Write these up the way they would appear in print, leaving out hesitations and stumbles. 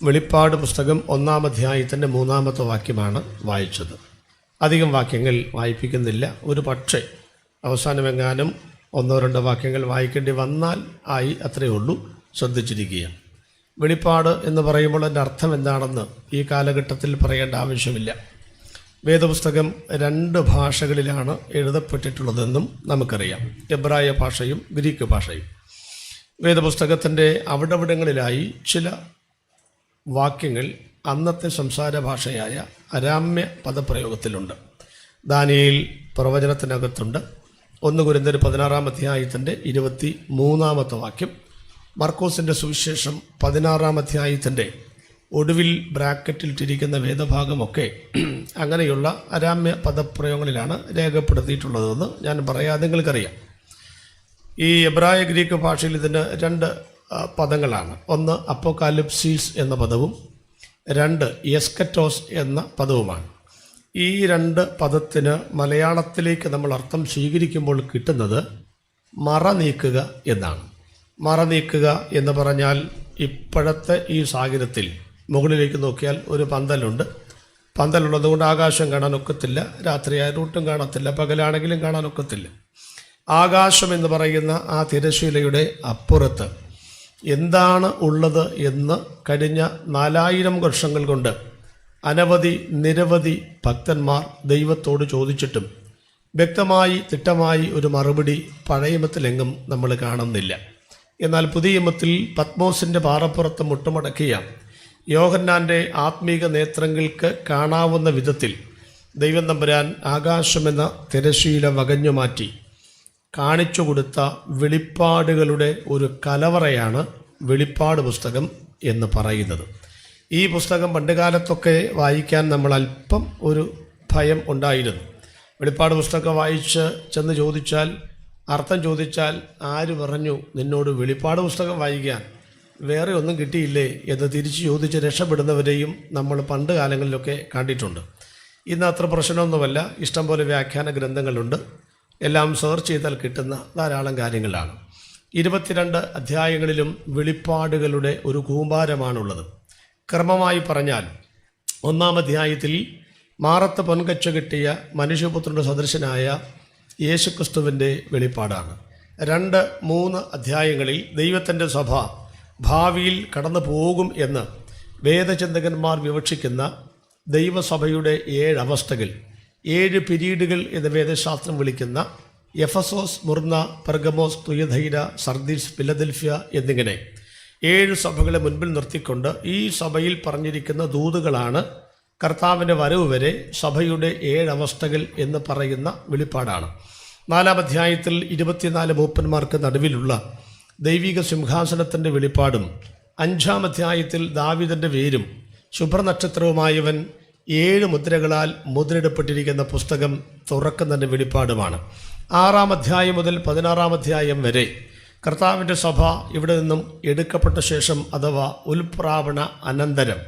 വെളിപ്പാട് പുസ്തകം 1-ാം അധ്യായത്തിൻ്റെ 3-ാമത്തെ വാക്യമാണ് വായിച്ചത്. അധികം വാക്യങ്ങൾ വായിപ്പിക്കുന്നില്ല. ഒരു പക്ഷേ അവസാനമെങ്ങാനും 1-2 വാക്യങ്ങൾ വായിക്കേണ്ടി വന്നാൽ ആയി, അത്രയേ ഉള്ളൂ. ശ്രദ്ധിച്ചിരിക്കുക. വെളിപ്പാട് എന്ന് പറയുമ്പോൾ അതിൻ്റെ അർത്ഥം എന്താണെന്ന് ഈ കാലഘട്ടത്തിൽ പറയേണ്ട ആവശ്യമില്ല. വേദപുസ്തകം 2 ഭാഷകളിലാണ് എഴുതപ്പെട്ടിട്ടുള്ളതെന്നും നമുക്കറിയാം, എബ്രായ ഭാഷയും ഗ്രീക്ക് ഭാഷയും. വേദപുസ്തകത്തിൻ്റെ അവിടവിടങ്ങളിലായി ചില വാക്യങ്ങൾ അന്നത്തെ സംസാര ഭാഷയായ അരാമ്യ പദപ്രയോഗത്തിലുണ്ട്. ദാനിയേൽ പ്രവചനത്തിനകത്തുണ്ട്. 1 കൊരിന്ത്യർ 16-ാം അധ്യായത്തിൻ്റെ 23-ാമത്തെ വാക്യം, മർക്കോസിൻ്റെ സുവിശേഷം 16-ാം അധ്യായത്തിൻ്റെ ഒടുവിൽ ബ്രാക്കറ്റിലിട്ടിരിക്കുന്ന വേദഭാഗമൊക്കെ അങ്ങനെയുള്ള അരാമ്യ പദപ്രയോഗങ്ങളിലാണ് രേഖപ്പെടുത്തിയിട്ടുള്ളതെന്ന് ഞാൻ പറയാതെ നിങ്ങൾക്കറിയാം. ഈ എബ്രായ ഗ്രീക്ക് ഭാഷയിൽ ഇതിന് 2 പദങ്ങളാണ്. ഒന്ന് അപ്പോകാലിപ്സിസ് എന്ന പദവും 2 എസ്കറ്റോസ് എന്ന പദവുമാണ്. ഈ 2 പദത്തിന് മലയാളത്തിലേക്ക് നമ്മൾ അർത്ഥം സ്വീകരിക്കുമ്പോൾ കിട്ടുന്നത് മറ നീക്കുക എന്നാണ്. മറ നീക്കുക എന്ന് പറഞ്ഞാൽ ഇപ്പോഴത്തെ ഈ സാഹചര്യത്തിൽ മുകളിലേക്ക് നോക്കിയാൽ ഒരു പന്തലുണ്ട്. പന്തലുള്ളതുകൊണ്ട് ആകാശം കാണാനൊക്കത്തില്ല, രാത്രിയായാലും ഒട്ടും കാണത്തില്ല, പകലാണെങ്കിലും കാണാനൊക്കത്തില്ല. ആകാശം എന്ന് പറയുന്ന ആ തിരശ്ശീലയുടെ അപ്പുറത്ത് എന്താണ് ഉള്ളത് എന്ന് കഴിഞ്ഞ 4000 വർഷങ്ങൾ കൊണ്ട് നിരവധി ഭക്തന്മാർ ദൈവത്തോട് ചോദിച്ചിട്ടും വ്യക്തമായി തിട്ടമായി ഒരു മറുപടി പഴയമത്തിലെങ്ങും നമ്മൾ കാണുന്നില്ല. എന്നാൽ പുതിയ നിയമത്തിൽ പത്മോസിൻ്റെ പാറപ്പുറത്ത് മുട്ടുമടക്കിയ യോഹന്നാൻ്റെ ആത്മീക നേത്രങ്ങൾക്ക് കാണാവുന്ന വിധത്തിൽ ദൈവം തമ്പുരാൻ ആകാശമെന്ന തിരശ്ശീല വകഞ്ഞു മാറ്റി കാണിച്ചു കൊടുത്ത വെളിപ്പാടുകളുടെ ഒരു കലവറയാണ് വെളിപ്പാട് പുസ്തകം എന്ന് പറയുന്നത്. ഈ പുസ്തകം പണ്ടുകാലത്തൊക്കെ വായിക്കാൻ നമ്മൾ അല്പം ഒരു ഭയം ഉണ്ടായിരുന്നു. വെളിപ്പാട് പുസ്തകം വായിച്ച് ചെന്ന് ചോദിച്ചാൽ, അർത്ഥം ചോദിച്ചാൽ, ആര് പറഞ്ഞു നിന്നോട് വെളിപ്പാട് പുസ്തകം വായിക്കാൻ, വേറെ ഒന്നും കിട്ടിയില്ലേ എന്ന് തിരിച്ച് ചോദിച്ച് രക്ഷപ്പെടുന്നവരെയും നമ്മൾ പണ്ട് കാലങ്ങളിലൊക്കെ കണ്ടിട്ടുണ്ട്. ഇന്ന് അത്ര പ്രശ്നമൊന്നുമല്ല. ഇഷ്ടംപോലെ വ്യാഖ്യാന ഗ്രന്ഥങ്ങളുണ്ട്. എല്ലാം സെർച്ച് ചെയ്താൽ കിട്ടുന്ന ധാരാളം കാര്യങ്ങളാണ്. 22 അധ്യായങ്ങളിലും വെളിപ്പാടുകളുടെ ഒരു കൂമ്പാരമാണുള്ളത്. ക്രമമായി പറഞ്ഞാൽ 1-ാം അധ്യായത്തിൽ മാറത്ത് പൊൻകച്ച കിട്ടിയ മനുഷ്യപുത്രൻ്റെ സദൃശനായ യേശുക്രിസ്തുവിൻ്റെ വെളിപ്പാടാണ്. 2-3 അധ്യായങ്ങളിൽ ദൈവത്തിൻ്റെ സഭ ഭാവിയിൽ കടന്നു പോകും എന്ന് വേദചിന്തകന്മാർ വിവക്ഷിക്കുന്ന ദൈവസഭയുടെ 7 അവസ്ഥകൾ, 7 പിരീഡുകൾ എന്ന് വേദശാസ്ത്രം വിളിക്കുന്ന എഫസോസ്, മുർന്ന, പെർഗമോസ്, തുയധൈര, സർദീസ്, ഫിലദൽഫ്യ എന്നിങ്ങനെ 7 സഭകളെ മുൻപിൽ നിർത്തിക്കൊണ്ട് ഈ സഭയിൽ പറഞ്ഞിരിക്കുന്ന ദൂതുകളാണ് കർത്താവിൻ്റെ വരവ് വരെ സഭയുടെ 7 അവസ്ഥകൾ എന്ന് പറയുന്ന വെളിപ്പാടാണ്. 4-ാം അധ്യായത്തിൽ 24 മൂപ്പന്മാർക്ക് നടുവിലുള്ള ദൈവിക സിംഹാസനത്തിൻ്റെ വെളിപ്പാടും 5-ാം അധ്യായത്തിൽ ദാവീദിൻ്റെ വേരും ശുഭ്രനക്ഷത്രവുമായവൻ 7 മുദ്രകളാൽ മുദ്രയിടപ്പെട്ടിരിക്കുന്ന പുസ്തകം തുറക്കുന്നതിൻ്റെ വെളിപ്പാടുമാണ്. 6-ാം അധ്യായം മുതൽ 16-ാം അധ്യായം വരെ കർത്താവിൻ്റെ സഭ ഇവിടെ നിന്നും എടുക്കപ്പെട്ട ശേഷം, അഥവാ ഉൽപ്രാവണ അനന്തരം,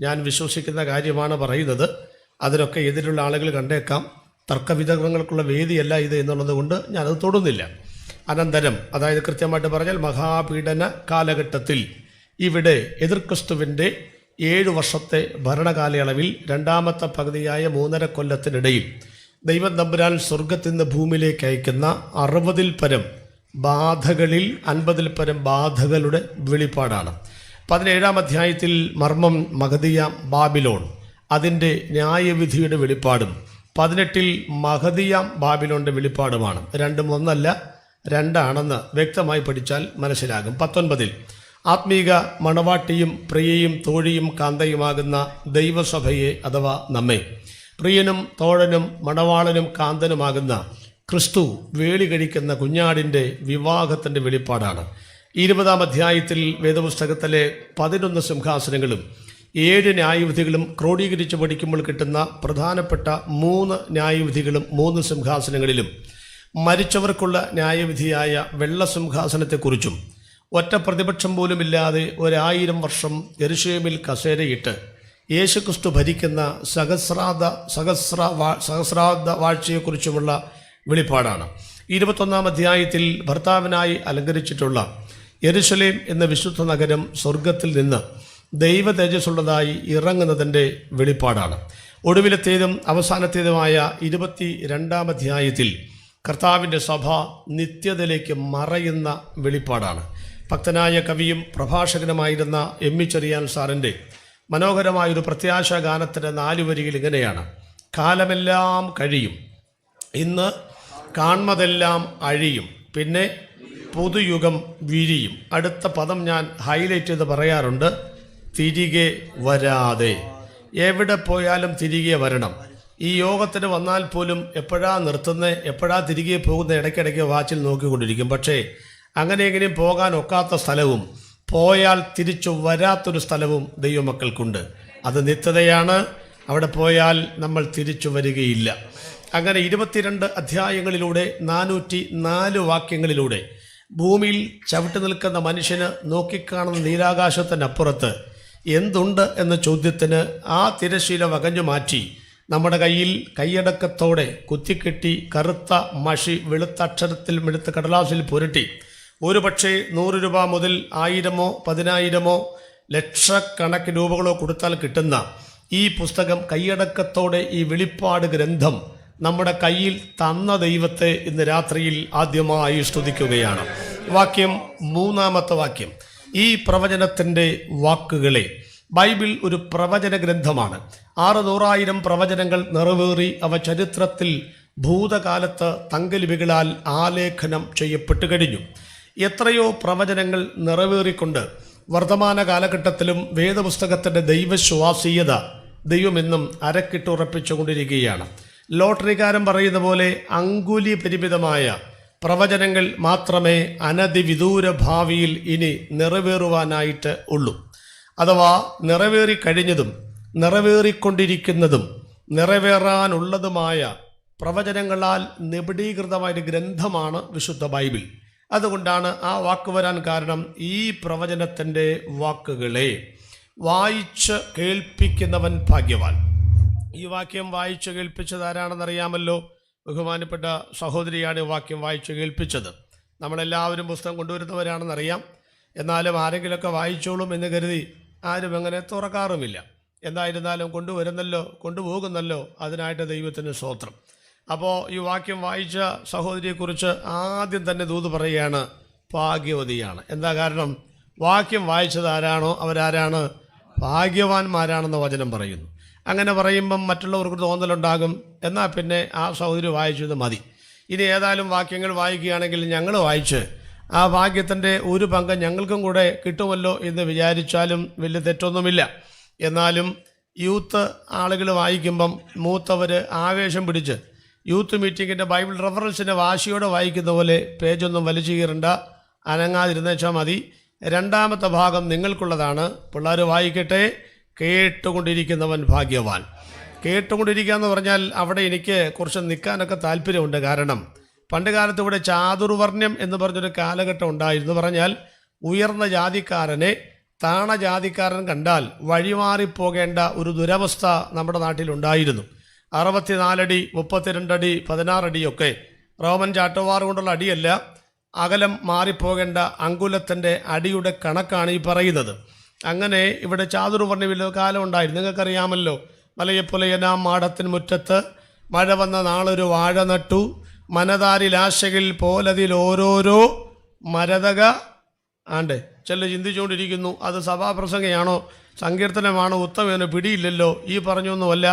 ഞാൻ വിശ്വസിക്കുന്ന കാര്യമാണ് പറയുന്നത്. അതിനൊക്കെ എതിരുള്ള ആളുകൾ കണ്ടേക്കാം. തർക്കവിതർക്കങ്ങൾക്കുള്ള വേദിയല്ല ഇത് എന്നുള്ളത് കൊണ്ട് ഞാനത് തൊടുന്നില്ല. അനന്തരം, അതായത് കൃത്യമായിട്ട് പറഞ്ഞാൽ മഹാപീഡന കാലഘട്ടത്തിൽ ഇവിടെ എതിർക്രിസ്തുവിൻ്റെ 7 വർഷത്തെ ഭരണകാലയളവിൽ 2ാമത്തെ പകുതിയായ 3.5 കൊല്ലത്തിനിടയിൽ ദൈവം തമ്പുരാൻ സ്വർഗത്തിൽ നിന്ന് ഭൂമിയിലേക്ക് അയക്കുന്ന 60-ൽ പരം ബാധകളിൽ 50-ൽ പരം ബാധകളുടെ വെളിപ്പാടാണ്. 17-ാം അധ്യായത്തിൽ മർമ്മം മഹദിയ ബാബിലോൺ, അതിൻ്റെ ന്യായവിധിയുടെ വെളിപ്പാടും 18-ൽ മഹദിയ ബാബിലോണിൻ്റെ വെളിപ്പാടുമാണ്. 2 ഒന്നല്ല, 2 ആണെന്ന് വ്യക്തമായി പഠിച്ചാൽ മനസ്സിലാകും. 19-ൽ ആത്മീക മണവാട്ടിയും പ്രിയയും തോഴിയും കാന്തയുമാകുന്ന ദൈവസഭയെ, അഥവാ നമ്മെ, പ്രിയനും തോഴനും മണവാളനും കാന്തനുമാകുന്ന ക്രിസ്തു വേളി കഴിക്കുന്ന കുഞ്ഞാടിൻ്റെ വിവാഹത്തിൻ്റെ വെളിപ്പാടാണ്. 20-ാം അധ്യായത്തിൽ വേദപുസ്തകത്തിലെ 11 സിംഹാസനങ്ങളും 7 ന്യായവിധികളും ക്രോഡീകരിച്ച് പഠിക്കുമ്പോൾ കിട്ടുന്ന പ്രധാനപ്പെട്ട 3 ന്യായവിധികളും 3 സിംഹാസനങ്ങളിലും മരിച്ചവർക്കുള്ള ന്യായവിധിയായ വെള്ള സിംഹാസനത്തെക്കുറിച്ചും ഒറ്റ പ്രതിപക്ഷം പോലുമില്ലാതെ 1000 വർഷം യെരുശലേമിൽ കസേരയിട്ട് യേശുക്രിസ്തു ഭരിക്കുന്ന സഹസ്രാബ്ദ വാഴ്ചയെക്കുറിച്ചുമുള്ള വെളിപ്പാടാണ്. 21-ാം അധ്യായത്തിൽ ഭർത്താവിനായി അലങ്കരിച്ചിട്ടുള്ള യെരുശലേം എന്ന വിശുദ്ധ നഗരം സ്വർഗത്തിൽ നിന്ന് ദൈവ തേജസ്സുള്ളതായി ഇറങ്ങുന്നതിൻ്റെ വെളിപ്പാടാണ്. ഒടുവിലത്തേതും അവസാനത്തേതുമായ 22-ാം അധ്യായത്തിൽ കർത്താവിൻ്റെ സഭ നിത്യതയിലേക്ക് മറയുന്ന വെളിപ്പാടാണ്. ഭക്തനായ കവിയും പ്രഭാഷകനുമായിരുന്ന എം ഇ ചെറിയാൻ സാറിൻ്റെ മനോഹരമായൊരു പ്രത്യാശാ ഗാനത്തിൻ്റെ 4 വരികൾ ഇങ്ങനെയാണ്: കാലമെല്ലാം കഴിയും, ഇന്ന് കാൺമതെല്ലാം അഴിയും, പിന്നെ പുതുയുഗം വിരിയും. അടുത്ത പദം ഞാൻ ഹൈലൈറ്റ് ചെയ്ത് പറയാറുണ്ട്: തിരികെ വരാതെ. എവിടെ പോയാലും തിരികെ വരണം. ഈ യോഗത്തിന് വന്നാൽ പോലും എപ്പോഴാ നിർത്തുന്നത്, എപ്പോഴാ തിരികെ പോകുന്ന ഇടയ്ക്കിടയ്ക്ക് വാച്ചിൽ നോക്കിക്കൊണ്ടിരിക്കും. പക്ഷേ അങ്ങനെ എങ്ങനെയും പോകാൻ ഒക്കാത്ത സ്ഥലവും പോയാൽ തിരിച്ചു വരാത്തൊരു സ്ഥലവും ദൈവമക്കൾക്കുണ്ട്. അത് നിത്യതയാണ്. അവിടെ പോയാൽ നമ്മൾ തിരിച്ചു വരികയില്ല. അങ്ങനെ 22 അധ്യായങ്ങളിലൂടെ 404 വാക്യങ്ങളിലൂടെ ഭൂമിയിൽ ചവിട്ടി നിൽക്കുന്ന മനുഷ്യന് നോക്കിക്കാണുന്ന നീലാകാശത്തിനപ്പുറത്ത് എന്തുണ്ട് എന്ന ചോദ്യത്തിന് ആ തിരശ്ശീല വകഞ്ഞു മാറ്റി നമ്മുടെ കയ്യിൽ കൈയടക്കത്തോടെ കുത്തിക്കെട്ടി കറുത്ത മഷി വെളുത്ത അക്ഷരത്തിൽ വെളുത്ത കടലാസിൽ പുരട്ടി ഒരു പക്ഷേ 100 രൂപ മുതൽ 1000-ഓ 10,000-ഓ ലക്ഷക്കണക്കിന് രൂപകളോ കൊടുത്താൽ കിട്ടുന്ന ഈ പുസ്തകം കൈയടക്കത്തോടെ ഈ വെളിപ്പാട് ഗ്രന്ഥം നമ്മുടെ കയ്യിൽ തന്ന ദൈവത്തെ ഇന്ന് രാത്രിയിൽ ആദ്യമായി സ്തുതിക്കുകയാണ്. വാക്യം 3-ാമത്തെ വാക്യം: ഈ പ്രവചനത്തിൻ്റെ വാക്കുകളെ. ബൈബിൾ ഒരു പ്രവചന ഗ്രന്ഥമാണ്. 600,000 പ്രവചനങ്ങൾ നിറവേറി അവ ചരിത്രത്തിൽ ഭൂതകാലത്ത് തങ്കലിപികളാൽ ആലേഖനം ചെയ്യപ്പെട്ടു കഴിഞ്ഞു. എത്രയോ പ്രവചനങ്ങൾ നിറവേറിക്കൊണ്ട് വർത്തമാന കാലഘട്ടത്തിലും വേദപുസ്തകത്തിൻ്റെ ദൈവശ്വാസീയത ദൈവമെന്നും അരക്കിട്ടുറപ്പിച്ചുകൊണ്ടിരിക്കുകയാണ്. ലോട്ടറിക്കാരൻ പറയുന്ന പോലെ അങ്കുലി പരിമിതമായ പ്രവചനങ്ങൾ മാത്രമേ അനധിവിദൂര ഭാവിയിൽ ഇനി നിറവേറുവാനായിട്ട് ഉള്ളൂ. അഥവാ നിറവേറിക്കഴിഞ്ഞതും നിറവേറിക്കൊണ്ടിരിക്കുന്നതും നിറവേറാനുള്ളതുമായ പ്രവചനങ്ങളാൽ നിബിഡീകൃതമായൊരു ഗ്രന്ഥമാണ് വിശുദ്ധ ബൈബിൾ. അതുകൊണ്ടാണ് ആ വാക്ക് വരാൻ കാരണം. ഈ പ്രവചനത്തിൻ്റെ വാക്കുകളെ വായിച്ച് കേൾപ്പിക്കുന്നവൻ ഭാഗ്യവാൻ. ഈ വാക്യം വായിച്ചു കേൾപ്പിച്ചത് ആരാണെന്നറിയാമല്ലോ. ബഹുമാനപ്പെട്ട സഹോദരിയാണ് ഈ വാക്യം വായിച്ചു കേൾപ്പിച്ചത്. നമ്മളെല്ലാവരും പുസ്തകം കൊണ്ടുവരുന്നവരാണെന്നറിയാം. എന്നാലും ആരെങ്കിലുമൊക്കെ വായിച്ചോളും എന്ന് കരുതി ആരും അങ്ങനെ തുറക്കാറുമില്ല. എന്തായിരുന്നാലും കൊണ്ടുവരുന്നല്ലോ, കൊണ്ടുപോകുന്നല്ലോ, അതിനായിട്ട് ദൈവത്തിന് സ്തോത്രം. അപ്പോൾ ഈ വാക്യം വായിച്ച സഹോദരിയെക്കുറിച്ച് ആദ്യം തന്നെ ദൂത് പറയുകയാണ്, ഭാഗ്യവതിയാണ്. എന്താ കാരണം? വാക്യം വായിച്ചത് ആരാണോ അവരാരാണ്? ഭാഗ്യവാന്മാരാണെന്ന് വചനം പറയുന്നു. അങ്ങനെ പറയുമ്പം മറ്റുള്ളവർക്ക് തോന്നലുണ്ടാകും, എന്നാൽ പിന്നെ ആ സഹോദരി വായിച്ചത് മതി. ഇനി ഏതായാലും വാക്യങ്ങൾ വായിക്കുകയാണെങ്കിൽ ഞങ്ങൾ വായിച്ച് ആ ഭാഗ്യത്തിൻ്റെ ഒരു പങ്ക് ഞങ്ങൾക്കും കൂടെ കിട്ടുമല്ലോ എന്ന് വിചാരിച്ചാലും വലിയ തെറ്റൊന്നുമില്ല. എന്നാലും യൂത്ത് ആളുകൾ വായിക്കുമ്പം മൂത്തവർ ആവേശം പിടിച്ച് യൂത്ത് മീറ്റിങ്ങിൻ്റെ ബൈബിൾ റെഫറൻസിൻ്റെ വാശിയോടെ വായിക്കുന്ന പോലെ പേജൊന്നും വലിച്ചു കീറണ്ട, അനങ്ങാതിരുന്നേച്ചാൽ മതി. 2ാമത്തെ ഭാഗം നിങ്ങൾക്കുള്ളതാണ്. പിള്ളേർ വായിക്കട്ടെ. കേട്ടുകൊണ്ടിരിക്കുന്നവൻ ഭാഗ്യവാൻ. കേട്ടുകൊണ്ടിരിക്കുക എന്ന് പറഞ്ഞാൽ അവിടെ എനിക്ക് കുറച്ച് നിൽക്കാനൊക്കെ താല്പര്യമുണ്ട്. കാരണം പണ്ട് കാലത്ത് ഇവിടെ ചാതുർവർണ്ണ്യം എന്ന് പറഞ്ഞൊരു കാലഘട്ടം ഉണ്ടായിരുന്നു. പറഞ്ഞാൽ ഉയർന്ന ജാതിക്കാരനെ താണ ജാതിക്കാരൻ കണ്ടാൽ വഴിമാറിപ്പോകേണ്ട ഒരു ദുരവസ്ഥ നമ്മുടെ നാട്ടിലുണ്ടായിരുന്നു. 64 അടി 32 അടി 16 അടിയൊക്കെ റോമൻ ചാട്ടവാർ കൊണ്ടുള്ള അടിയല്ല, അകലം മാറിപ്പോകേണ്ട അങ്കുലത്തിൻ്റെ അടിയുടെ കണക്കാണ് ഈ പറയുന്നത്. അങ്ങനെ ഇവിടെ ചാതുർവർണ്ണ്യമില്ല കാലം ഉണ്ടായിരുന്നു. നിങ്ങൾക്കറിയാമല്ലോ, മലയെപ്പുലയനാം മാടത്തിന് മുറ്റത്ത് മഴ വന്ന നാളൊരു വാഴ നട്ടു, മനതാരിലാശകിൽ പോലതിൽ ഓരോരോ മരതക ആണ്ട് ചെല്ല് ചിന്തിച്ചുകൊണ്ടിരിക്കുന്നു. അത് സഭാപ്രസംഗയാണോ സങ്കീർത്തനമാണോ ഉത്തമേനോ പിടിയില്ലല്ലോ. ഈ പറഞ്ഞൊന്നുമല്ല,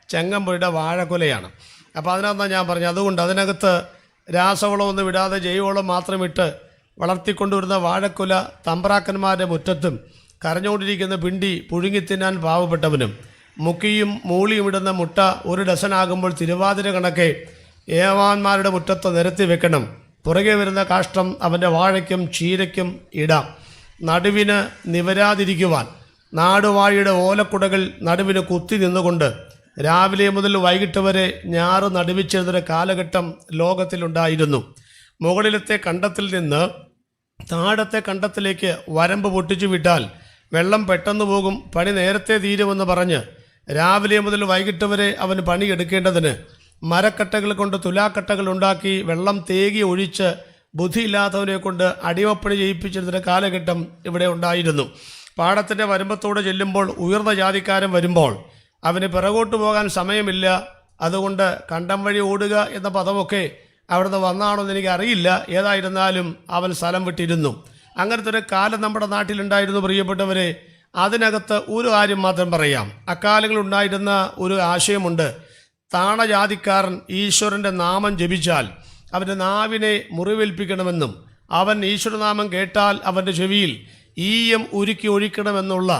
ചെങ്ങമ്പുഴയുടെ വാഴക്കൊലയാണ്. അപ്പോൾ അതിനകത്താണ് ഞാൻ പറഞ്ഞത്. അതുകൊണ്ട് അതിനകത്ത് രാസവളമൊന്നും വിടാതെ ജൈവവളം മാത്രമിട്ട് വളർത്തിക്കൊണ്ടുവരുന്ന വാഴക്കൊല തമ്പ്രാക്കന്മാരുടെ മുറ്റത്തും കരഞ്ഞുകൊണ്ടിരിക്കുന്ന പിണ്ടി പുഴുങ്ങിത്തിന്നാൻ പാവപ്പെട്ടവനും മുക്കിയും മൂളിയും ഇടുന്ന മുട്ട 1 ഡസനാകുമ്പോൾ തിരുവാതിര കണക്കെ ഏവാന്മാരുടെ മുറ്റത്ത് നിരത്തി വെക്കണം. പുറകെ വരുന്ന കാഷ്ടം അവൻ്റെ വാഴയ്ക്കും ചീരയ്ക്കും ഇടാം. നടുവിന് നിവരാതിരിക്കുവാൻ നാടുവാഴിയുടെ ഓലക്കുടകൾ നടുവിന് കുത്തി നിന്നുകൊണ്ട് രാവിലെ മുതൽ വൈകിട്ട് വരെ ഞാറ് നടുവിച്ചിരുന്നൊരു കാലഘട്ടം ലോകത്തിലുണ്ടായിരുന്നു. മുകളിലത്തെ കണ്ടത്തിൽ നിന്ന് താഴത്തെ കണ്ടത്തിലേക്ക് വരമ്പ് പൊട്ടിച്ചു വിട്ടാൽ വെള്ളം പെട്ടെന്ന് പോകും, പണി നേരത്തെ തീരുമെന്ന് പറഞ്ഞ് രാവിലെ മുതൽ വൈകിട്ട് വരെ അവന് പണിയെടുക്കേണ്ടതിന് മരക്കട്ടകൾ കൊണ്ട് തുലാക്കട്ടകൾ ഉണ്ടാക്കി വെള്ളം തേകി ഒഴിച്ച് ബുദ്ധിയില്ലാത്തവരെ കൊണ്ട് അടിമപ്പണി ചെയ്യിപ്പിച്ചിരുന്നൊരു കാലഘട്ടം ഇവിടെ ഉണ്ടായിരുന്നു. പാടത്തിൻ്റെ വരുമ്പത്തോടെ ചെല്ലുമ്പോൾ ഉയർന്ന ജാതിക്കാരൻ വരുമ്പോൾ അവന് പിറകോട്ട് പോകാൻ സമയമില്ല. അതുകൊണ്ട് കണ്ടം വഴി ഓടുക എന്ന പദമൊക്കെ അവിടുന്ന് വന്നാണോ എന്ന് എനിക്കറിയില്ല. ഏതായിരുന്നാലും അവൻ സ്ഥലം വിട്ടിരുന്നു. അങ്ങനത്തെ ഒരു കാലം നമ്മുടെ നാട്ടിലുണ്ടായിരുന്നു പ്രിയപ്പെട്ടവരെ. അതിനകത്ത് ഒരു കാര്യം മാത്രം പറയാം. അക്കാലങ്ങളുണ്ടായിരുന്ന ഒരു ആശയമുണ്ട്. താണജാതിക്കാരൻ ഈശ്വരൻ്റെ നാമം ജപിച്ചാൽ അവൻ്റെ നാവിനെ മുറിവേൽപ്പിക്കണമെന്നും അവൻ ഈശ്വരനാമം കേട്ടാൽ അവൻ്റെ ചെവിയിൽ ഈയം ഉരുക്കി ഒഴിക്കണമെന്നുള്ള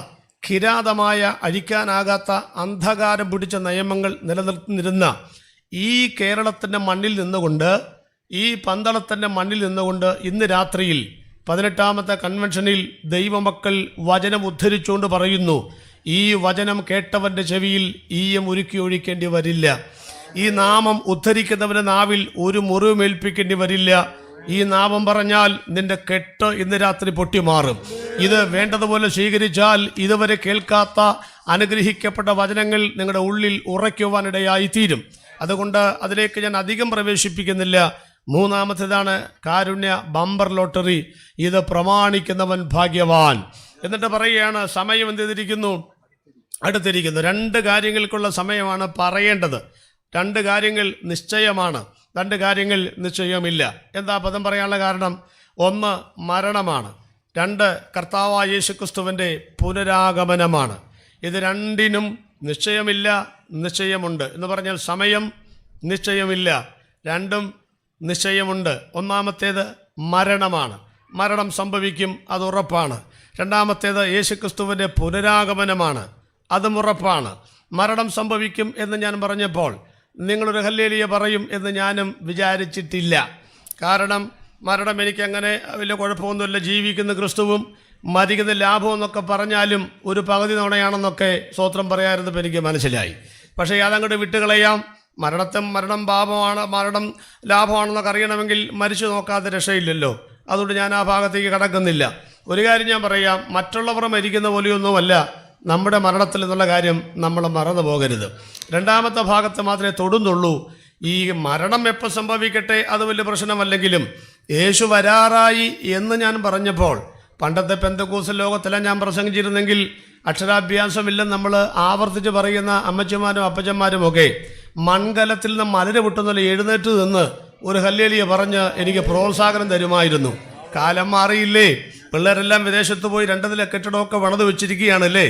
കിരാതമായ അഴിക്കാനാകാത്ത അന്ധകാരം പിടിച്ച നിയമങ്ങൾ നിലനിർത്തുന്നിരുന്ന ഈ കേരളത്തിൻ്റെ മണ്ണിൽ നിന്നുകൊണ്ട്, ഈ പന്തളത്തിൻ്റെ മണ്ണിൽ നിന്നുകൊണ്ട് ഇന്ന് രാത്രിയിൽ 18ാമത്തെ കൺവെൻഷനിൽ ദൈവമക്കൾ വചനം ഉദ്ധരിച്ചുകൊണ്ട് പറയുന്നു, ഈ വചനം കേട്ടവൻ്റെ ചെവിയിൽ ഈയം ഉരുക്കി ഒഴിക്കേണ്ടി വരില്ല. ഈ നാമം ഉദ്ധരിക്കുന്നവൻ്റെ നാവിൽ ഒരു മുറിവുമേൽപ്പിക്കേണ്ടി വരില്ല. ഈ നാമം പറഞ്ഞാൽ നിന്റെ കെട്ട് ഇന്ന് രാത്രി പൊട്ടിമാറും. ഇത് വേണ്ടതുപോലെ സ്വീകരിച്ചാൽ ഇതുവരെ കേൾക്കാത്ത അനുഗ്രഹിക്കപ്പെട്ട വചനങ്ങൾ നിങ്ങളുടെ ഉള്ളിൽ ഉറയ്ക്കുവാനിടയായി തീരും. അതുകൊണ്ട് അതിലേക്ക് ഞാൻ അധികം പ്രവേശിപ്പിക്കുന്നില്ല. മൂന്നാമത്തേതാണ് കാരുണ്യ ബമ്പർ ലോട്ടറി. ഇത് പ്രമാണിക്കുന്നവൻ ഭാഗ്യവാൻ. എന്നിട്ട് പറയുകയാണ്, സമയം എന്ത് ചെയ്തിരിക്കുന്നു? അടുത്തിരിക്കുന്നു. 2 കാര്യങ്ങൾക്കുള്ള സമയമാണ് പറയേണ്ടത്. 2 കാര്യങ്ങൾ നിശ്ചയമാണ്, 2 കാര്യങ്ങൾ നിശ്ചയമില്ല. എന്താ പദം പറയാനുള്ള കാരണം? 1 മരണമാണ്, 2 കർത്താവായ യേശുക്രിസ്തുവിൻ്റെ പുനരാഗമനമാണ്. ഇത് രണ്ടിനും നിശ്ചയമില്ല, നിശ്ചയമുണ്ട് എന്ന് പറഞ്ഞാൽ സമയം നിശ്ചയമില്ല, രണ്ടും നിശ്ചയമുണ്ട്. ഒന്നാമത്തേത് മരണമാണ്, മരണം സംഭവിക്കും, അത് ഉറപ്പാണ്. രണ്ടാമത്തേത് യേശുക്രിസ്തുവിൻ്റെ പുനരാഗമനമാണ്, അതും ഉറപ്പാണ്. മരണം സംഭവിക്കും എന്ന് ഞാൻ പറഞ്ഞപ്പോൾ നിങ്ങളൊരു ഹല്ലേലൂയ പറയും എന്ന് ഞാനും വിചാരിച്ചിട്ടില്ല. കാരണം മരണം എനിക്കങ്ങനെ വലിയ കുഴപ്പമൊന്നുമില്ല. ജീവിക്കുന്ന ക്രിസ്തുവും മരിക്കുന്ന ലാഭം എന്നൊക്കെ പറഞ്ഞാലും ഒരു പകുതി നുണയാണെന്നൊക്കെ സ്തോത്രം പറയാമായിരുന്നപ്പോൾ എനിക്ക് മനസ്സിലായി. പക്ഷേ അതങ്ങോട്ട് വിട്ടുകളയാം. മരണം പാപമാണ്, മരണം ലാഭമാണെന്നൊക്കെ അറിയണമെങ്കിൽ മരിച്ചു നോക്കാതെ രക്ഷയില്ലല്ലോ. അതുകൊണ്ട് ഞാൻ ആ ഭാഗത്തേക്ക് കടക്കുന്നില്ല. ഒരു കാര്യം ഞാൻ പറയാം, മറ്റുള്ളവർ മരിക്കുന്ന പോലെയൊന്നുമല്ല നമ്മുടെ മരണത്തിൽ എന്നുള്ള കാര്യം നമ്മൾ മറന്നു പോകരുത്. രണ്ടാമത്തെ ഭാഗത്ത് മാത്രമേ തൊടുന്നുള്ളൂ. ഈ മരണം എപ്പോൾ സംഭവിക്കട്ടെ അത് വലിയ പ്രശ്നമല്ലെങ്കിലും യേശു വരാറായി എന്ന് ഞാൻ പറഞ്ഞപ്പോൾ, പണ്ടത്തെ പെന്തക്കോസ്ത് ലോകത്തെല്ലാം ഞാൻ പ്രസംഗിച്ചിരുന്നെങ്കിൽ അക്ഷരാഭ്യാസമില്ലെന്ന് നമ്മൾ ആവർത്തിച്ച് പറയുന്ന അമ്മച്ചിമാരും അപ്പച്ചന്മാരും ഒക്കെ മൺകലത്തിൽ നിന്ന് മലര് പൊട്ടുന്നതിൽ എഴുന്നേറ്റ് നിന്ന് ഒരു ഹല്ലേലൂയ പറഞ്ഞ് എനിക്ക് പ്രോത്സാഹനം തരുമായിരുന്നു. കാലം മാറിയില്ലേ? പിള്ളേരെല്ലാം വിദേശത്ത് പോയി 2 നില കെട്ടിടമൊക്കെ പണിത് വെച്ചിരിക്കുകയാണല്ലേ.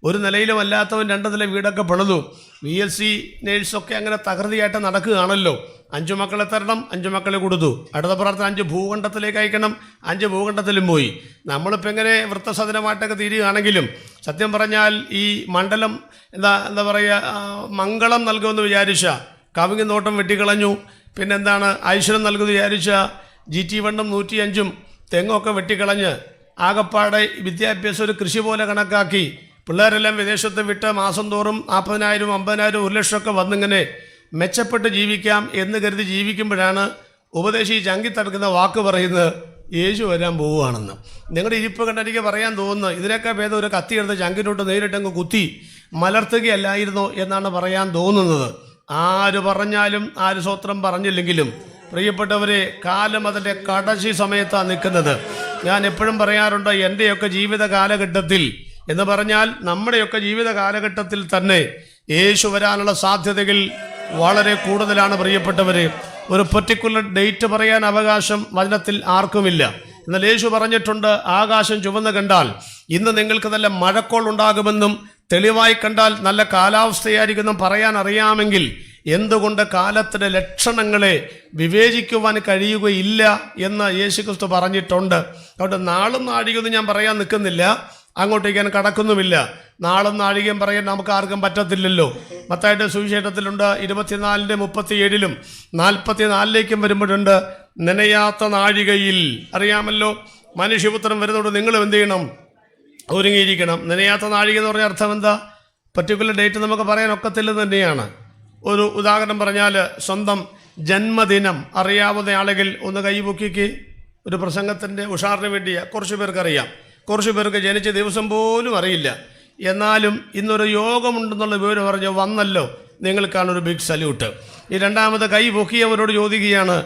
ഒരു നിലയിലും അല്ലാത്തവൻ 2 നില വീടൊക്കെ പണിതു. VLC നേഴ്സൊക്കെ അങ്ങനെ തകൃതിയായിട്ട് നടക്കുകയാണല്ലോ. 5 മക്കളെ തരണം, 5 മക്കളെ കൊടുത്തു. അടുത്ത പ്രാർത്ഥന 5 ഭൂഖണ്ഡത്തിലേക്ക് അയക്കണം, 5 ഭൂഖണ്ഡത്തിലും പോയി. നമ്മളിപ്പോൾ എങ്ങനെ വൃത്തസദനമായിട്ടൊക്കെ തീരുകയാണെങ്കിലും സത്യം പറഞ്ഞാൽ ഈ മണ്ഡലം എന്താ പറയുക, മംഗളം നൽകുമെന്ന് വിചാരിച്ച കവിങ്ങ് നോട്ടം വെട്ടിക്കളഞ്ഞു. പിന്നെന്താണ് ഐശ്വര്യം നൽകുമെന്ന് വിചാരിച്ച GT1 105 തെങ്ങൊക്കെ വെട്ടിക്കളഞ്ഞ് ആകപ്പാടെ വിദ്യാഭ്യാസം ഒരു കൃഷി പോലെ കണക്കാക്കി പിള്ളേരെല്ലാം വിദേശത്ത് വിട്ട് മാസം തോറും 40,000 50,000 1 ലക്ഷമൊക്കെ വന്നിങ്ങനെ മെച്ചപ്പെട്ട് ജീവിക്കാം എന്ന് കരുതി ജീവിക്കുമ്പോഴാണ് ഉപദേശി ചങ്കിത്തടുക്കുന്ന വാക്ക് പറയുന്നത് യേശു വരാൻ പോവുകയാണെന്ന്. നിങ്ങളുടെ ഇരിപ്പ് കണ്ട് എനിക്ക് പറയാൻ തോന്നുന്നു, ഇതിനൊക്കെ ഭേദം ഒരു കത്തി എടുത്ത് ചങ്കിനോട്ട് നേരിട്ടങ്ങ് കുത്തി മലർത്തുകയല്ലായിരുന്നോ എന്നാണ് പറയാൻ തോന്നുന്നത്. ആര് പറഞ്ഞാലും ആര് സ്വത്രം പറഞ്ഞില്ലെങ്കിലും പ്രിയപ്പെട്ടവരെ, കാലം അതിൻ്റെ കടശി സമയത്താണ് നിൽക്കുന്നത്. ഞാൻ എപ്പോഴും പറയാറുണ്ട്, എൻ്റെയൊക്കെ ജീവിത കാലഘട്ടത്തിൽ എന്ന് പറഞ്ഞാൽ നമ്മുടെയൊക്കെ ജീവിത കാലഘട്ടത്തിൽ തന്നെ യേശു വരാനുള്ള സാധ്യതകൾ വളരെ കൂടുതലാണ് പ്രിയപ്പെട്ടവരെ. ഒരു പെർട്ടിക്കുലർ ഡേറ്റ് പറയാൻ അവകാശം വചനത്തിൽ ആർക്കുമില്ല. എന്നാൽ യേശു പറഞ്ഞിട്ടുണ്ട്, ആകാശം ചുവന്ന് കണ്ടാൽ ഇന്ന് നിങ്ങൾക്ക് നല്ല മഴക്കോൾ ഉണ്ടാകുമെന്നും തെളിവായി കണ്ടാൽ നല്ല കാലാവസ്ഥയായിരിക്കുമെന്നും പറയാൻ അറിയാമെങ്കിൽ എന്തുകൊണ്ട് കാലത്തിൻ്റെ ലക്ഷണങ്ങളെ വിവേചിക്കുവാൻ കഴിയുകയില്ല എന്ന് യേശുക്രിസ്തു പറഞ്ഞിട്ടുണ്ട്. അതുകൊണ്ട് നാളും നാഴികയൊന്നും ഞാൻ പറയാൻ നിൽക്കുന്നില്ല, അങ്ങോട്ടേക്ക് ഞാൻ കടക്കുന്നുമില്ല. നാളും നാഴികയും പറയാൻ നമുക്ക് ആർക്കും പറ്റത്തില്ലല്ലോ. മത്തായിയുടെ സുവിശേഷത്തിലുണ്ട് 24:37 44 വരുമ്പോഴുണ്ട്, നനയാത്ത നാഴികയിൽ. അറിയാമല്ലോ, മനുഷ്യപുത്രൻ വരുന്നതോട് നിങ്ങളും എന്ത് ചെയ്യണം? ഒരുങ്ങിയിരിക്കണം. നനയാത്ത നാഴിക എന്ന് പറഞ്ഞ അർത്ഥം എന്താ? പർട്ടിക്കുലർ ഡേറ്റ് നമുക്ക് പറയാൻ ഒക്കത്തില്ലെന്ന് തന്നെയാണ്. ഒരു ഉദാഹരണം പറഞ്ഞാൽ, സ്വന്തം ജന്മദിനം അറിയാവുന്ന ആളുകൾ ഒന്ന് കൈപൊക്കിക്ക്. ഒരു പ്രസംഗത്തിൻ്റെ ഉഷാറിന് വേണ്ടിയ കുറച്ച് പേർക്കറിയാം, കുറച്ച് പേർക്ക് ജനിച്ച ദിവസം പോലും അറിയില്ല. എന്നാലും ഇന്നൊരു യോഗമുണ്ടെന്നുള്ള വിവരം പറഞ്ഞ് വന്നല്ലോ, നിങ്ങൾക്കാണ് ഒരു ബിഗ് സല്യൂട്ട്. ഈ രണ്ടാമത് കൈ പൊക്കിയവരോട് ചോദിക്കുകയാണ്,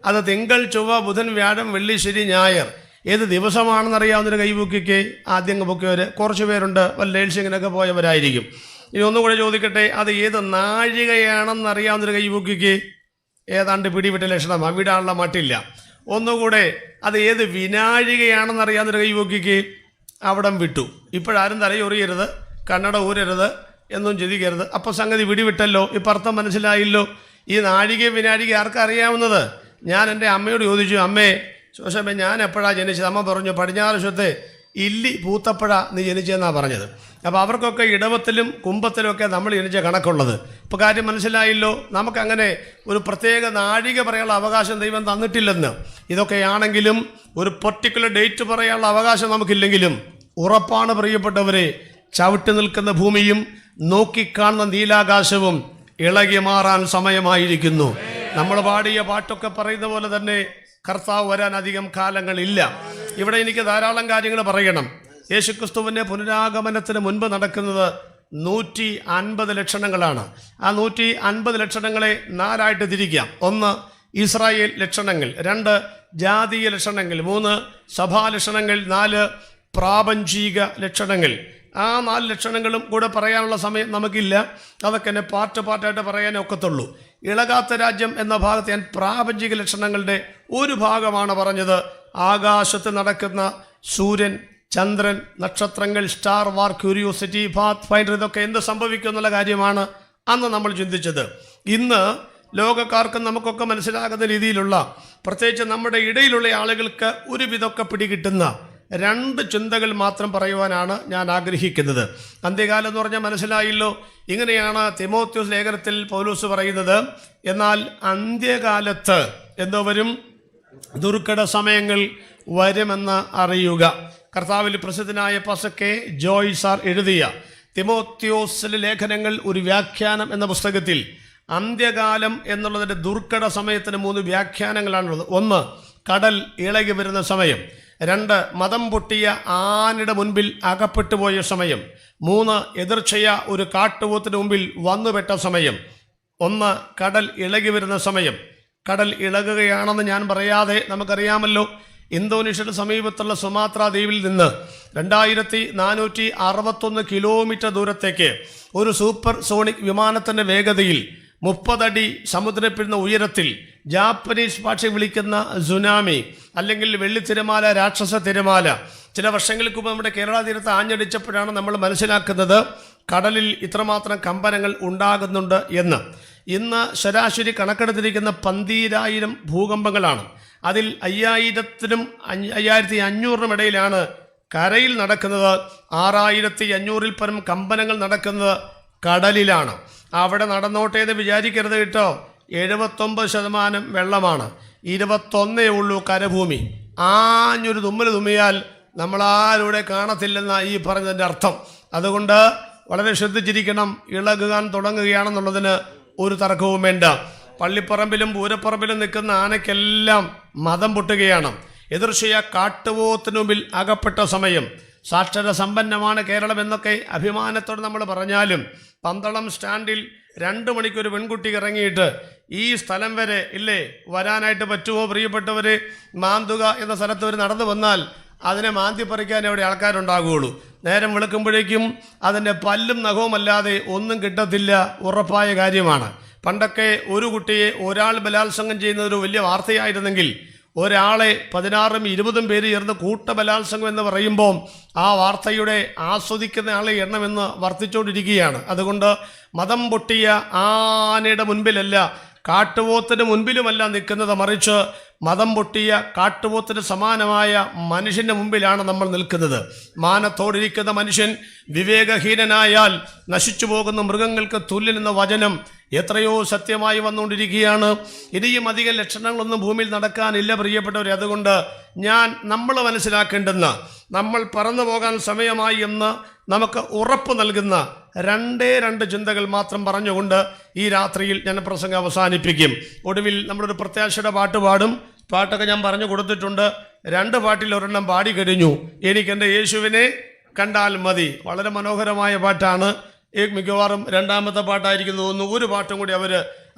അത് തിങ്കൾ ചൊവ്വ ബുധൻ വ്യാഴം വെള്ളി ശനി ഞായർ ഏത് ദിവസമാണെന്ന് അറിയാവുന്നൊരു കൈപൊക്കിക്ക് ആദ്യം പൊക്കിയവർ കുറച്ച് പേരുണ്ട്, വല്ല ലേഴ്സിങ്ങിനൊക്കെ പോയവരായിരിക്കും. ഇനി ഒന്നും കൂടെ ചോദിക്കട്ടെ, അത് ഏത് നാഴികയാണെന്ന് അറിയാവുന്നൊരു കൈപൊക്കിക്ക് ഏതാണ്ട് പിടിവിട്ട ലക്ഷണം, അവിടാനുള്ള മട്ടില്ല. ഒന്നുകൂടെ, അത് ഏത് വിനാഴികയാണെന്ന് അറിയാവുന്നൊരു കൈപൊക്കിക്ക് അവിടം വിട്ടു. ഇപ്പോഴാരും തലയൊറിയരുത്, കണ്ണട ഊരരുത്, എന്നും ചിന്തിക്കരുത്. അപ്പോൾ സംഗതി പിടിവിട്ടല്ലോ, ഇപ്പം അർത്ഥം മനസ്സിലായില്ലോ. ഈ നാഴിക വിനാഴിക ആർക്കറിയാവുന്നത്? ഞാൻ എൻ്റെ അമ്മയോട് ചോദിച്ചു, അമ്മേ ശോശമ്മേ ഞാൻ എപ്പോഴാണ് ജനിച്ചത്? അമ്മ പറഞ്ഞു, പടിഞ്ഞാറ് വശത്തെ ഇല്ലി പൂത്തപ്പഴ നീ ജനിച്ചതെന്നാണ് പറഞ്ഞത്. അപ്പോൾ അവർക്കൊക്കെ ഇടവത്തിലും കുംഭത്തിലും ഒക്കെ നമ്മൾ ജനിച്ച കണക്കുള്ളത്. ഇപ്പോൾ കാര്യം മനസ്സിലായല്ലോ. നമുക്കങ്ങനെ ഒരു പ്രത്യേക നാഴിക പറയാനുള്ള അവകാശം ദൈവം തന്നിട്ടില്ലെന്ന്. ഇതൊക്കെയാണെങ്കിലും ഒരു പർട്ടിക്കുലർ ഡേറ്റ് പറയാനുള്ള അവകാശം നമുക്കില്ലെങ്കിലും ഉറപ്പാണ് പ്രിയപ്പെട്ടവരെ, ചവിട്ടി നിൽക്കുന്ന ഭൂമിയും നോക്കിക്കാണുന്ന നീലാകാശവും ഇളകി മാറാൻ സമയമായിരിക്കുന്നു. നമ്മൾ പാടിയ പാട്ടൊക്കെ പറയുന്ന പോലെ തന്നെ കർത്താവ് വരാൻ അധികം കാലങ്ങളില്ല. ഇവിടെ എനിക്ക് ധാരാളം കാര്യങ്ങൾ പറയണം. യേശുക്രിസ്തുവിൻ്റെ പുനരാഗമനത്തിന് മുൻപ് നടക്കുന്നത് 150 ലക്ഷണങ്ങളാണ്. ആ 150 ലക്ഷണങ്ങളെ 4ആയിട്ട് തിരിക്കാം. 1 ഇസ്രായേൽ ലക്ഷണങ്ങൾ, 2 ജാതീയ ലക്ഷണങ്ങൾ, 3 സഭാ ലക്ഷണങ്ങൾ, 4 പ്രാപഞ്ചിക ലക്ഷണങ്ങൾ. ആ 4 ലക്ഷണങ്ങളും കൂടെ പറയാനുള്ള സമയം നമുക്കില്ല. അതൊക്കെ എന്നെ പാർട്ടായിട്ട് പറയാനേ ഒക്കത്തുള്ളൂ. ഇളകാത്ത രാജ്യം എന്ന ഭാഗത്ത് ഞാൻ പ്രാപഞ്ചിക ലക്ഷണങ്ങളുടെ ഒരു ഭാഗമാണ് പറഞ്ഞത്. ആകാശത്ത് നടക്കുന്ന സൂര്യൻ, ചന്ദ്രൻ, നക്ഷത്രങ്ങൾ, star war, curiosity, path finder, ഇതൊക്കെ എന്ത് സംഭവിക്കും എന്നുള്ള കാര്യമാണ് അന്ന് നമ്മൾ ചിന്തിച്ചത്. ഇന്ന് ലോകക്കാർക്കും നമുക്കൊക്കെ മനസ്സിലാകുന്ന രീതിയിലുള്ള, പ്രത്യേകിച്ച് നമ്മുടെ ഇടയിലുള്ള ആളുകൾക്ക് ഒരുവിധമൊക്കെ പിടികിട്ടുന്ന 2 ചിന്തകൾ മാത്രം പറയുവാനാണ് ഞാൻ ആഗ്രഹിക്കുന്നത്. അന്ത്യകാലം എന്ന് പറഞ്ഞാൽ മനസ്സിലായല്ലോ. ഇങ്ങനെയാണ് തിമോത്തിയോസ് ലേഖനത്തിൽ പൗലോസ് പറയുന്നത്, എന്നാൽ അന്ത്യകാലത്ത് എന്തോ വരും, ദുർഘട സമയങ്ങൾ വരുമെന്ന് അറിയുക. കർത്താവിൽ പ്രസിദ്ധനായ പസക്കെ ജോയ് സാർ എഴുതിയ തിമോത്തിയോസിലെ ലേഖനങ്ങൾ ഒരു വ്യാഖ്യാനം എന്ന പുസ്തകത്തിൽ അന്ത്യകാലം എന്നുള്ളതിൻ്റെ ദുർഘട സമയത്തിന് 3 വ്യാഖ്യാനങ്ങളാണുള്ളത്. 1 കടൽ ഇളകി വരുന്ന സമയം, 2 മദം പൊട്ടിയ ആനയുടെ മുൻപിൽ അകപ്പെട്ടു പോയ സമയം, 3 എതിർച്ചയ ഒരു കാട്ടുപോത്തിന് മുമ്പിൽ വന്നുപെട്ട സമയം. 1 കടൽ ഇളകി വരുന്ന സമയം. കടൽ ഇളകുകയാണെന്ന് ഞാൻ പറയാതെ നമുക്കറിയാമല്ലോ, ഇന്തോനേഷ്യയുടെ സമീപത്തുള്ള സുമാത്ര ദ്വീപിൽ നിന്ന് 2461 കിലോമീറ്റർ ദൂരത്തേക്ക് ഒരു സൂപ്പർ സോണിക് വിമാനത്തിൻ്റെ വേഗതയിൽ 30 അടി സമുദ്രപ്പിടുന്ന ഉയരത്തിൽ ജാപ്പനീസ് ഭാഷ വിളിക്കുന്ന സുനാമി അല്ലെങ്കിൽ വെള്ളിത്തിരമാല, രാക്ഷസ തിരമാല ചില വർഷങ്ങൾക്ക് മുമ്പ് നമ്മുടെ കേരള തീരത്ത് ആഞ്ഞടിച്ചപ്പോഴാണ് നമ്മൾ മനസ്സിലാക്കുന്നത് കടലിൽ ഇത്രമാത്രം കമ്പനങ്ങൾ ഉണ്ടാകുന്നുണ്ട് എന്ന്. ഇന്ന് ശരാശരി കണക്കെടുത്തിരിക്കുന്ന 12,000 ഭൂകമ്പങ്ങളാണ്. അതിൽ 5000-നും 5500-നും ഇടയിലാണ് കരയിൽ നടക്കുന്നത്. 6500-ൽ പരം കമ്പനങ്ങൾ നടക്കുന്നത് കടലിലാണ്. അവിടെ നടന്നോട്ടേ എന്ന് വിചാരിക്കരുത് കേട്ടോ. 79% വെള്ളമാണ്, 21 ഉള്ളൂ കരഭൂമി. ആഞ്ഞൊരു തുമ്മൽ തുമ്മിയാൽ നമ്മളാരുടെ കാണത്തില്ലെന്ന ഈ പറഞ്ഞതിൻ്റെ അർത്ഥം. അതുകൊണ്ട് വളരെ ശ്രദ്ധിച്ചിരിക്കണം. ഇളകുവാൻ തുടങ്ങുകയാണെന്നുള്ളതിന് ഒരു തർക്കവും വേണ്ട. പള്ളിപ്പറമ്പിലും പൂരപ്പറമ്പിലും നിൽക്കുന്ന ആനയ്ക്കെല്ലാം മദം പൊട്ടുകയാണ്. എതിർച്ചയ കാട്ടുപോത്തിന് മുമ്പിൽ അകപ്പെട്ട സമയം. സാക്ഷര സമ്പന്നമാണ് കേരളം എന്നൊക്കെ അഭിമാനത്തോടെ നമ്മൾ പറഞ്ഞാലും പന്തളം സ്റ്റാൻഡിൽ 2 മണിക്കൊരു പെൺകുട്ടി ഇറങ്ങിയിട്ട് ഈ സ്ഥലം വരെ ഇല്ലേ വരാനായിട്ട് പറ്റുമോ പ്രിയപ്പെട്ടവർ? മാന്തുക എന്ന സ്ഥലത്ത് ഒരു നടന്നു വന്നാൽ അതിനെ മാന്തി പറിക്കാൻ എവിടെ ആൾക്കാരുണ്ടാകുകയുള്ളൂ. നേരം വെളുക്കുമ്പോഴേക്കും അതിൻ്റെ പല്ലും നഖവുമല്ലാതെ ഒന്നും കിട്ടത്തില്ല, ഉറപ്പായ കാര്യമാണ്. പണ്ടൊക്കെ ഒരു കുട്ടിയെ ഒരാൾ ബലാത്സംഗം ചെയ്യുന്നതൊരു വലിയ വാർത്തയായിരുന്നെങ്കിൽ ഒരാളെ 16ഉം 20ഉം പേര് ചേർന്ന് കൂട്ടബലാത്സംഗം എന്ന് പറയുമ്പോൾ ആ വാർത്തയുടെ ആസ്വദിക്കുന്ന ആളെ എണ്ണമെന്ന് വർദ്ധിച്ചുകൊണ്ടിരിക്കുകയാണ്. അതുകൊണ്ട് മദം പൊട്ടിയ ആനയുടെ മുൻപിലല്ല, കാട്ടുപോത്തിന് മുൻപിലുമല്ല നിൽക്കുന്നത്, മറിച്ച് മദം പൊട്ടിയ കാട്ടുപോത്തിന് സമാനമായ മനുഷ്യൻ്റെ മുമ്പിലാണ് നമ്മൾ നിൽക്കുന്നത്. മാനത്തോടിരിക്കുന്ന മനുഷ്യൻ വിവേകഹീനനായാൽ നശിച്ചു പോകുന്ന മൃഗങ്ങൾക്ക് തുല്യനെന്ന വചനം എത്രയോ സത്യമായി വന്നുകൊണ്ടിരിക്കുകയാണ്. ഇനിയും അധികം ലക്ഷണങ്ങളൊന്നും ഭൂമിയിൽ നടക്കാനില്ല പ്രിയപ്പെട്ടവരെ. അതുകൊണ്ട് നമ്മൾ മനസ്സിലാക്കേണ്ടുന്ന, നമ്മൾ പറന്നു പോകാൻ സമയമായി എന്ന് നമുക്ക് ഉറപ്പ് നൽകുന്ന 2 ചിന്തകൾ മാത്രം പറഞ്ഞുകൊണ്ട് ഈ രാത്രിയിൽ ഞാൻ പ്രസംഗം അവസാനിപ്പിക്കും. ഒടുവിൽ നമ്മളൊരു പ്രത്യാശയുടെ പാട്ട് പാടും. പാട്ടൊക്കെ ഞാൻ പറഞ്ഞു കൊടുത്തിട്ടുണ്ട്. 2 പാട്ടിൽ ഒരെണ്ണം പാടി കഴിഞ്ഞു. എനിക്കെൻ്റെ യേശുവിനെ കണ്ടാൽ മതി. വളരെ മനോഹരമായ പാട്ടാണ്. മിക്കവാറും 2ാമത്തെ പാട്ടായിരിക്കും തോന്നുന്നു. ഒരു പാട്ടും കൂടി അവർ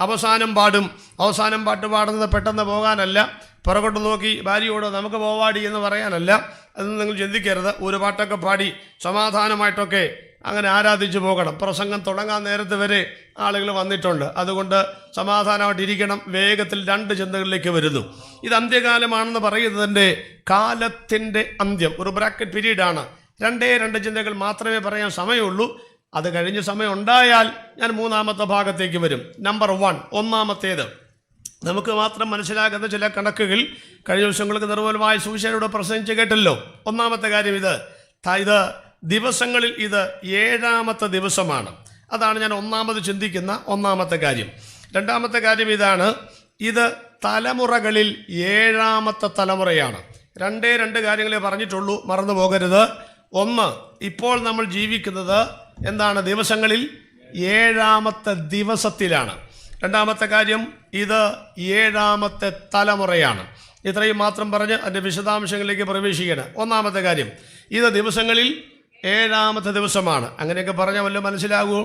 അവസാനം പാടും. അവസാനം പാട്ട് പാടുന്നത് പെട്ടെന്ന് പോകാനല്ല, പുറകോട്ട് നോക്കി ഭാര്യയോട് നമുക്ക് പോവാടി എന്ന് പറയാനല്ല. അതൊന്നും നിങ്ങൾ ചിന്തിക്കരുത്. ഒരു പാട്ടൊക്കെ പാടി സമാധാനമായിട്ടൊക്കെ അങ്ങനെ ആരാധിച്ചു പോകണം. പ്രസംഗം തുടങ്ങാൻ നേരത്തെ വരെ ആളുകൾ വന്നിട്ടുണ്ട്. അതുകൊണ്ട് സമാധാനമായിട്ടിരിക്കണം. വേഗത്തിൽ 2 ചിന്തകളിലേക്ക് വരുന്നു. ഇത് അന്ത്യകാലമാണെന്ന് പറയുന്നതിൻ്റെ കാലത്തിൻ്റെ അന്ത്യം ഒരു ബ്രാക്കറ്റ് പീരീഡാണ്. 2 ചിന്തകൾ മാത്രമേ പറയാൻ സമയമുള്ളൂ. അത് കഴിഞ്ഞ് സമയം ഉണ്ടായാൽ ഞാൻ 3ാമത്തെ ഭാഗത്തേക്ക് വരും. നമ്പർ 1, ഒന്നാമത്തേത് നമുക്ക് മാത്രം മനസ്സിലാകുന്ന ചില കണക്കുകൾ കഴിഞ്ഞ ദിവസങ്ങൾക്ക് നിർമ്മലമായ സുവിശേഷയുടെ പ്രസംഗിച്ച് കേട്ടല്ലോ. ഒന്നാമത്തെ കാര്യം ഇത് ദിവസങ്ങളിൽ ഇത് 7ാമത്തെ ദിവസമാണ്. അതാണ് ഞാൻ ഒന്നാമത് ചിന്തിക്കുന്ന ഒന്നാമത്തെ കാര്യം. 2ാമത്തെ കാര്യം ഇതാണ്, ഇത് തലമുറകളിൽ 7ാമത്തെ തലമുറയാണ്. 2 കാര്യങ്ങളെ പറഞ്ഞിട്ടുള്ളൂ, മറന്നു പോകരുത്. 1, ഇപ്പോൾ നമ്മൾ ജീവിക്കുന്നത് എന്താണ്? ദിവസങ്ങളിൽ 7ാമത്തെ ദിവസത്തിലാണ്. 2ാമത്തെ കാര്യം, ഇത് 7ാമത്തെ തലമുറയാണ്. ഇത്രയും മാത്രം പറഞ്ഞ് അതിൻ്റെ വിശദാംശങ്ങളിലേക്ക് പ്രവേശിക്കണം. ഒന്നാമത്തെ കാര്യം, ഇത് ദിവസങ്ങളിൽ 7ാമത്തെ ദിവസമാണ്. അങ്ങനെയൊക്കെ പറഞ്ഞാൽ വല്ലതും മനസ്സിലാകുമോ?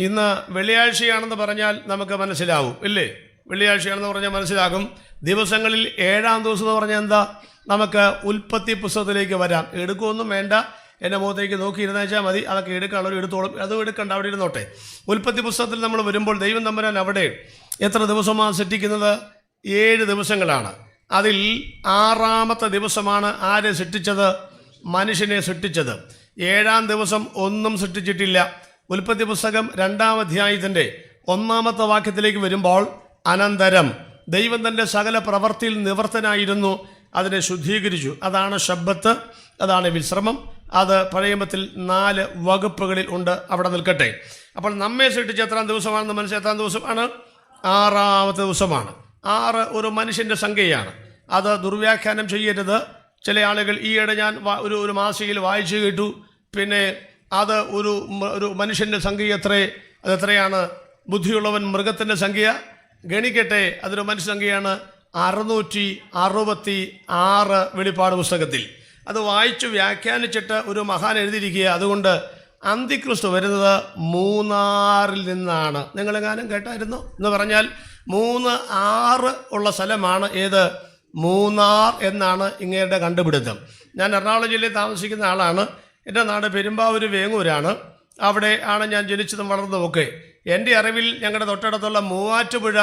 ഇന്ന് വെള്ളിയാഴ്ചയാണെന്ന് പറഞ്ഞാൽ നമുക്ക് മനസ്സിലാവും, ഇല്ലേ? വെള്ളിയാഴ്ചയാണെന്ന് പറഞ്ഞാൽ മനസ്സിലാകും. ദിവസങ്ങളിൽ 7ാം ദിവസം എന്ന് പറഞ്ഞാൽ എന്താ? നമുക്ക് ഉൽപ്പത്തി പുസ്തകത്തിലേക്ക് വരാം. എടുക്കുമൊന്നും വേണ്ട, എൻ്റെ മുഖത്തേക്ക് നോക്കിയിരുന്നേച്ചാൽ മതി. അതൊക്കെ എടുക്കാനുള്ളവർ എടുത്തോളും, അതും എടുക്കണ്ട, അവിടെ ഇരുന്നോട്ടെ. ഉൽപ്പത്തി പുസ്തകത്തിൽ നമ്മൾ വരുമ്പോൾ ദൈവം തമ്പുരാൻ അവിടെ എത്ര ദിവസമാണ് സൃഷ്ടിക്കുന്നത്? 7 ദിവസങ്ങളാണ്. അതിൽ 6ാമത്തെ ദിവസമാണ് ആരെ സൃഷ്ടിച്ചത്? മനുഷ്യനെ സൃഷ്ടിച്ചത്. 7ാം ദിവസം ഒന്നും സൃഷ്ടിച്ചിട്ടില്ല. ഉൽപ്പത്തി പുസ്തകം 2ാം അധ്യായത്തിൻ്റെ 1ാമത്തെ വാക്യത്തിലേക്ക് വരുമ്പോൾ, അനന്തരം ദൈവം തൻ്റെ സകല പ്രവൃത്തിയിൽ നിവൃത്തനായിരുന്നു, അതിനെ ശുദ്ധീകരിച്ചു. അതാണ് ശബ്ബത്ത്, അതാണ് വിശ്രമം. അത് പഴയമത്തിൽ 4 വകുപ്പുകളിൽ ഉണ്ട്. അവിടെ നിൽക്കട്ടെ. അപ്പോൾ നമ്മെ സൃഷ്ടിച്ച എത്രാം ദിവസമാണെന്ന് മനസ്സിൽ എത്രാം ദിവസമാണ്? 6ാമത്തെ ദിവസമാണ്. 6 ഒരു മനുഷ്യൻ്റെ സംഖ്യയാണ്. അത് ദുർവ്യാഖ്യാനം ചെയ്യരുത്. ചില ആളുകൾ ഈയിടെ ഞാൻ ഒരു മാസികയിൽ വായിച്ചു കേട്ടു, പിന്നെ അത് ഒരു മനുഷ്യൻ്റെ സംഖ്യ അതെത്രയാണ്? ബുദ്ധിയുള്ളവൻ മൃഗത്തിൻ്റെ സംഖ്യ ഗണിക്കട്ടെ, അതൊരു മനുഷ്യ സംഖ്യയാണ് 666 വെളിപ്പാട് പുസ്തകത്തിൽ. അത് വായിച്ചു വ്യാഖ്യാനിച്ചിട്ട് ഒരു മഹാൻ എഴുതിയിരിക്കുക. അതുകൊണ്ട് അന്തിക്രിസ്തു വരുന്നത് 3 നിന്നാണ്. നിങ്ങളെങ്ങാനും കേട്ടായിരുന്നു? എന്ന് പറഞ്ഞാൽ 3 ഉള്ള സ്ഥലമാണ് ഏത്? മൂന്നാർ എന്നാണ് ഇങ്ങയുടെ കണ്ടുപിടുത്തം. ഞാൻ എറണാകുളം ജില്ലയിൽ താമസിക്കുന്ന ആളാണ്. എൻ്റെ നാട് പെരുമ്പാവൂർ വേങ്ങൂരാണ്. അവിടെ ആണ് ഞാൻ ജനിച്ചതും വളർന്നതുമൊക്കെ. എൻ്റെ അറിവിൽ ഞങ്ങളുടെ തൊട്ടടുത്തുള്ള മൂവാറ്റുപുഴ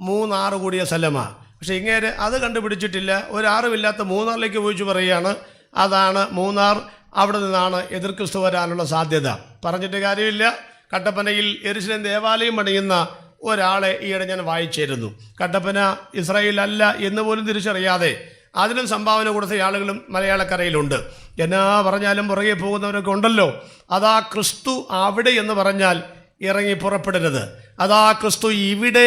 3 കൂടിയ സ്ഥലമാണ്. പക്ഷേ ഇങ്ങേര് അത് കണ്ടുപിടിച്ചിട്ടില്ല. ഒരാറുമില്ലാത്ത മൂന്നാറിലേക്ക് പോയിച്ചു പറയുകയാണ് അതാണ് മൂന്നാർ. അവിടെ നിന്നാണ് എതിർ ക്രിസ്തു വരാനുള്ള സാധ്യത. പറഞ്ഞിട്ട് കാര്യമില്ല. കട്ടപ്പനയിൽ യെരുശലേം ദേവാലയം പണിയുന്ന ഒരാളെ ഈയിടെ ഞാൻ വായിച്ചിരുന്നു. കട്ടപ്പന ഇസ്രായേൽ അല്ല എന്ന് പോലും തിരിച്ചറിയാതെ അതിനും സംഭാവന കൊടുത്ത ആളുകളും മലയാളക്കരയിലുണ്ട്. എന്നാ പറഞ്ഞാലും പുറകെ പോകുന്നവരൊക്കെ ഉണ്ടല്ലോ. അതാ ക്രിസ്തു അവിടെ എന്ന് പറഞ്ഞാൽ ഇറങ്ങി പുറപ്പെടരുത്. അതാ ക്രിസ്തു ഇവിടെ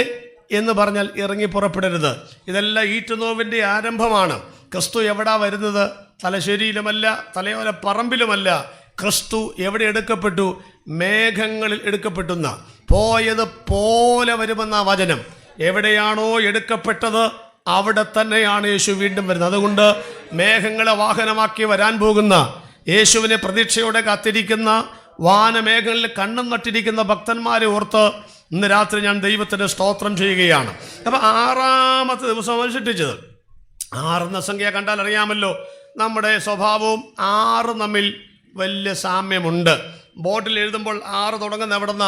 എന്ന് പറഞ്ഞാൽ ഇറങ്ങി പുറപ്പെടരുത്. ഇതെല്ലാം ഈറ്റുനോവിൻ്റെ ആരംഭമാണ്. ക്രിസ്തു എവിടാ വരുന്നത്? തലശ്ശേരിയിലുമല്ല, തലയോല പറമ്പിലുമല്ല. ക്രിസ്തു എവിടെ എടുക്കപ്പെട്ടു? മേഘങ്ങളിൽ എടുക്കപ്പെട്ടുന്ന പോയത് പോലെ വരുമെന്ന വചനം. എവിടെയാണോ എടുക്കപ്പെട്ടത് അവിടെ തന്നെയാണ് യേശു വീണ്ടും വരുന്നത്. അതുകൊണ്ട് മേഘങ്ങളെ വാഹനമാക്കി വരാൻ പോകുന്ന യേശുവിനെ പ്രതീക്ഷയോടെ കാത്തിരിക്കുന്ന വാനമേഘങ്ങളിൽ കണ്ണും നട്ടിരിക്കുന്ന ഭക്തന്മാരെ ഓർത്ത് ഇന്ന് രാത്രി ഞാൻ ദൈവത്തിന് സ്തോത്രം ചെയ്യുകയാണ്. അപ്പം 6ാമത്തെ ദിവസമാണ് സൃഷ്ടിച്ചത്. 6 എന്ന സംഖ്യ കണ്ടാൽ അറിയാമല്ലോ, നമ്മുടെ സ്വഭാവവും 6 തമ്മിൽ വലിയ സാമ്യമുണ്ട്. ബോർഡിൽ എഴുതുമ്പോൾ 6 തുടങ്ങുന്ന എവിടുന്ന?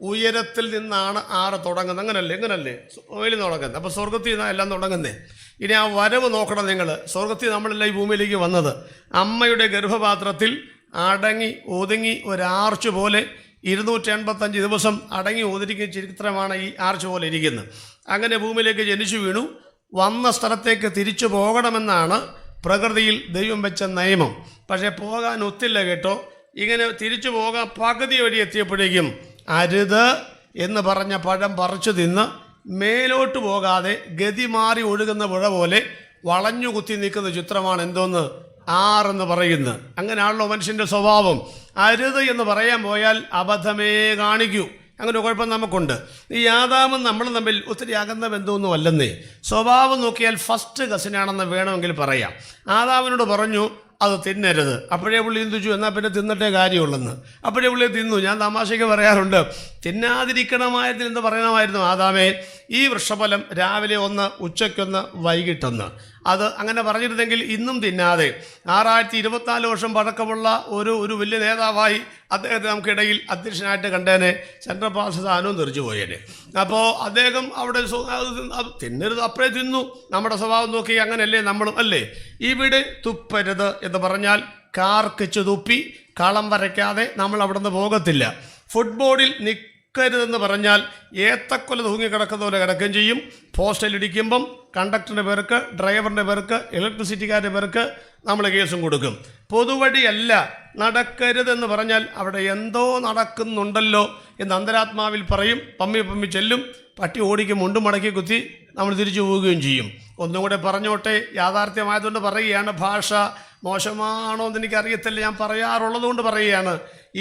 ഉയരത്തിൽ നിന്നാണ് 6 തുടങ്ങുന്നത്. എങ്ങനല്ലേ ഓയിൽ തുടങ്ങുന്നത്. അപ്പോൾ സ്വർഗത്തിൽ നിന്നാണ് എല്ലാം തുടങ്ങുന്നത്. ഇനി ആ വരവ് നോക്കണം നിങ്ങൾ. സ്വർഗത്തിൽ നമ്മളെല്ലാം ഈ ഭൂമിയിലേക്ക് വന്നത് അമ്മയുടെ ഗർഭപാത്രത്തിൽ അടങ്ങി ഒതുങ്ങി ഒരാർച്ച് പോലെ 285 ദിവസം അടങ്ങി ഒതുങ്ങിയ ചരിത്രമാണ് ഈ ആർച്ച് പോലെ ഇരിക്കുന്നത്. അങ്ങനെ ഭൂമിയിലേക്ക് ജനിച്ചു വീണു. വന്ന സ്ഥലത്തേക്ക് തിരിച്ചു പോകണമെന്നാണ് പ്രകൃതിയിൽ ദൈവം വെച്ച നിയമം. പക്ഷേ പോകാൻ ഒത്തില്ല കേട്ടോ. ഇങ്ങനെ തിരിച്ചു പോകാൻ പകുതി വഴി എത്തിയപ്പോഴേക്കും അരുത് എന്ന് പറഞ്ഞ പഴം പറിച്ചു തിന്ന് മേലോട്ട് പോകാതെ ഗതി മാറി ഒഴുകുന്ന പുഴ പോലെ വളഞ്ഞു കുത്തി നിൽക്കുന്ന ചിത്രമാണ് എന്തോന്ന് 6 എന്ന് പറയുന്നത്. അങ്ങനെയാണല്ലോ മനുഷ്യൻ്റെ സ്വഭാവം. അരുത് എന്ന് പറയാൻ പോയാൽ അബദ്ധമേ കാണിക്കൂ. അങ്ങനെ കുഴപ്പം നമുക്കുണ്ട്. ഈ ആദാമും നമ്മളും തമ്മിൽ ഒത്തിരി അകന്ന ബന്ധമൊന്നും അല്ലെന്നേ. സ്വഭാവം നോക്കിയാൽ ഫസ്റ്റ് കസിനാണെന്ന് വേണമെങ്കിൽ പറയാം. ആദാമിനോട് പറഞ്ഞു അത് തിന്നരുത്. അപ്പോഴേ പുള്ളി ചിന്തിച്ചു എന്നാൽ പിന്നെ തിന്നിട്ടേ കാര്യമുള്ളെന്ന്. അപ്പോഴേ പുള്ളി തിന്നു. ഞാൻ തമാശയ്ക്ക് പറയാറുണ്ട്, തിന്നാതിരിക്കണമായിരുന്നു എന്ന് പറയണമായിരുന്നു. ആദാമേ, ഈ വൃക്ഷഫലം രാവിലെ 1, ഉച്ചയ്ക്കൊന്ന്, വൈകിട്ടൊന്ന്. അത് അങ്ങനെ പറഞ്ഞിരുന്നെങ്കിൽ ഇന്നും തിന്നാതെ 624 വർഷം പഴക്കമുള്ള ഒരു വലിയ നേതാവായി അദ്ദേഹത്തെ നമുക്കിടയിൽ അധ്യക്ഷനായിട്ട് കണ്ടേനെ. സെൻട്രൽ പാസ് സ്ഥാനവും തെറിച്ചു പോയേനെ. അപ്പോൾ അദ്ദേഹം അവിടെ തിന്നരുത് അപ്പോഴേ തിന്നു. നമ്മുടെ സ്വഭാവം നോക്കി അങ്ങനെയല്ലേ നമ്മളും അല്ലേ? ഇവിടെ തുപ്പരുത് എന്ന് പറഞ്ഞാൽ കാർക്കിച്ച് തുപ്പി കളം വരയ്ക്കാതെ നമ്മൾ അവിടെ നിന്ന് പോകത്തില്ല. ഫുട്ബോളിൽ നിൽക്കരുതെന്ന് പറഞ്ഞാൽ ഏത്തക്കൊല തൂങ്ങിക്കിടക്കുന്ന പോലെ കിടക്കുകയും ചെയ്യും. പോസ്റ്റൽ ഇടിക്കുമ്പം കണ്ടക്ടറിൻ്റെ പേർക്ക്, ഡ്രൈവറിൻ്റെ പേർക്ക്, ഇലക്ട്രിസിറ്റിക്കാരുടെ പേർക്ക് നമ്മൾ കേസും കൊടുക്കും. പൊതുവഴിയല്ല നടക്കരുതെന്ന് പറഞ്ഞാൽ അവിടെ എന്തോ നടക്കുന്നുണ്ടല്ലോ എന്ന് അന്തരാത്മാവിൽ പറയും. പമ്മി ചെല്ലും. പട്ടി ഓടിക്കും, മുണ്ടും മടക്കി കുത്തി നമ്മൾ തിരിച്ചു പോവുകയും ചെയ്യും. ഒന്നും കൂടെ പറഞ്ഞോട്ടെ, യാഥാർത്ഥ്യമായതുകൊണ്ട് പറയുകയാണ്. ഭാഷ മോശമാണോ എന്ന് എനിക്കറിയത്തില്ല, ഞാൻ പറയാറുള്ളത് കൊണ്ട് പറയുകയാണ്.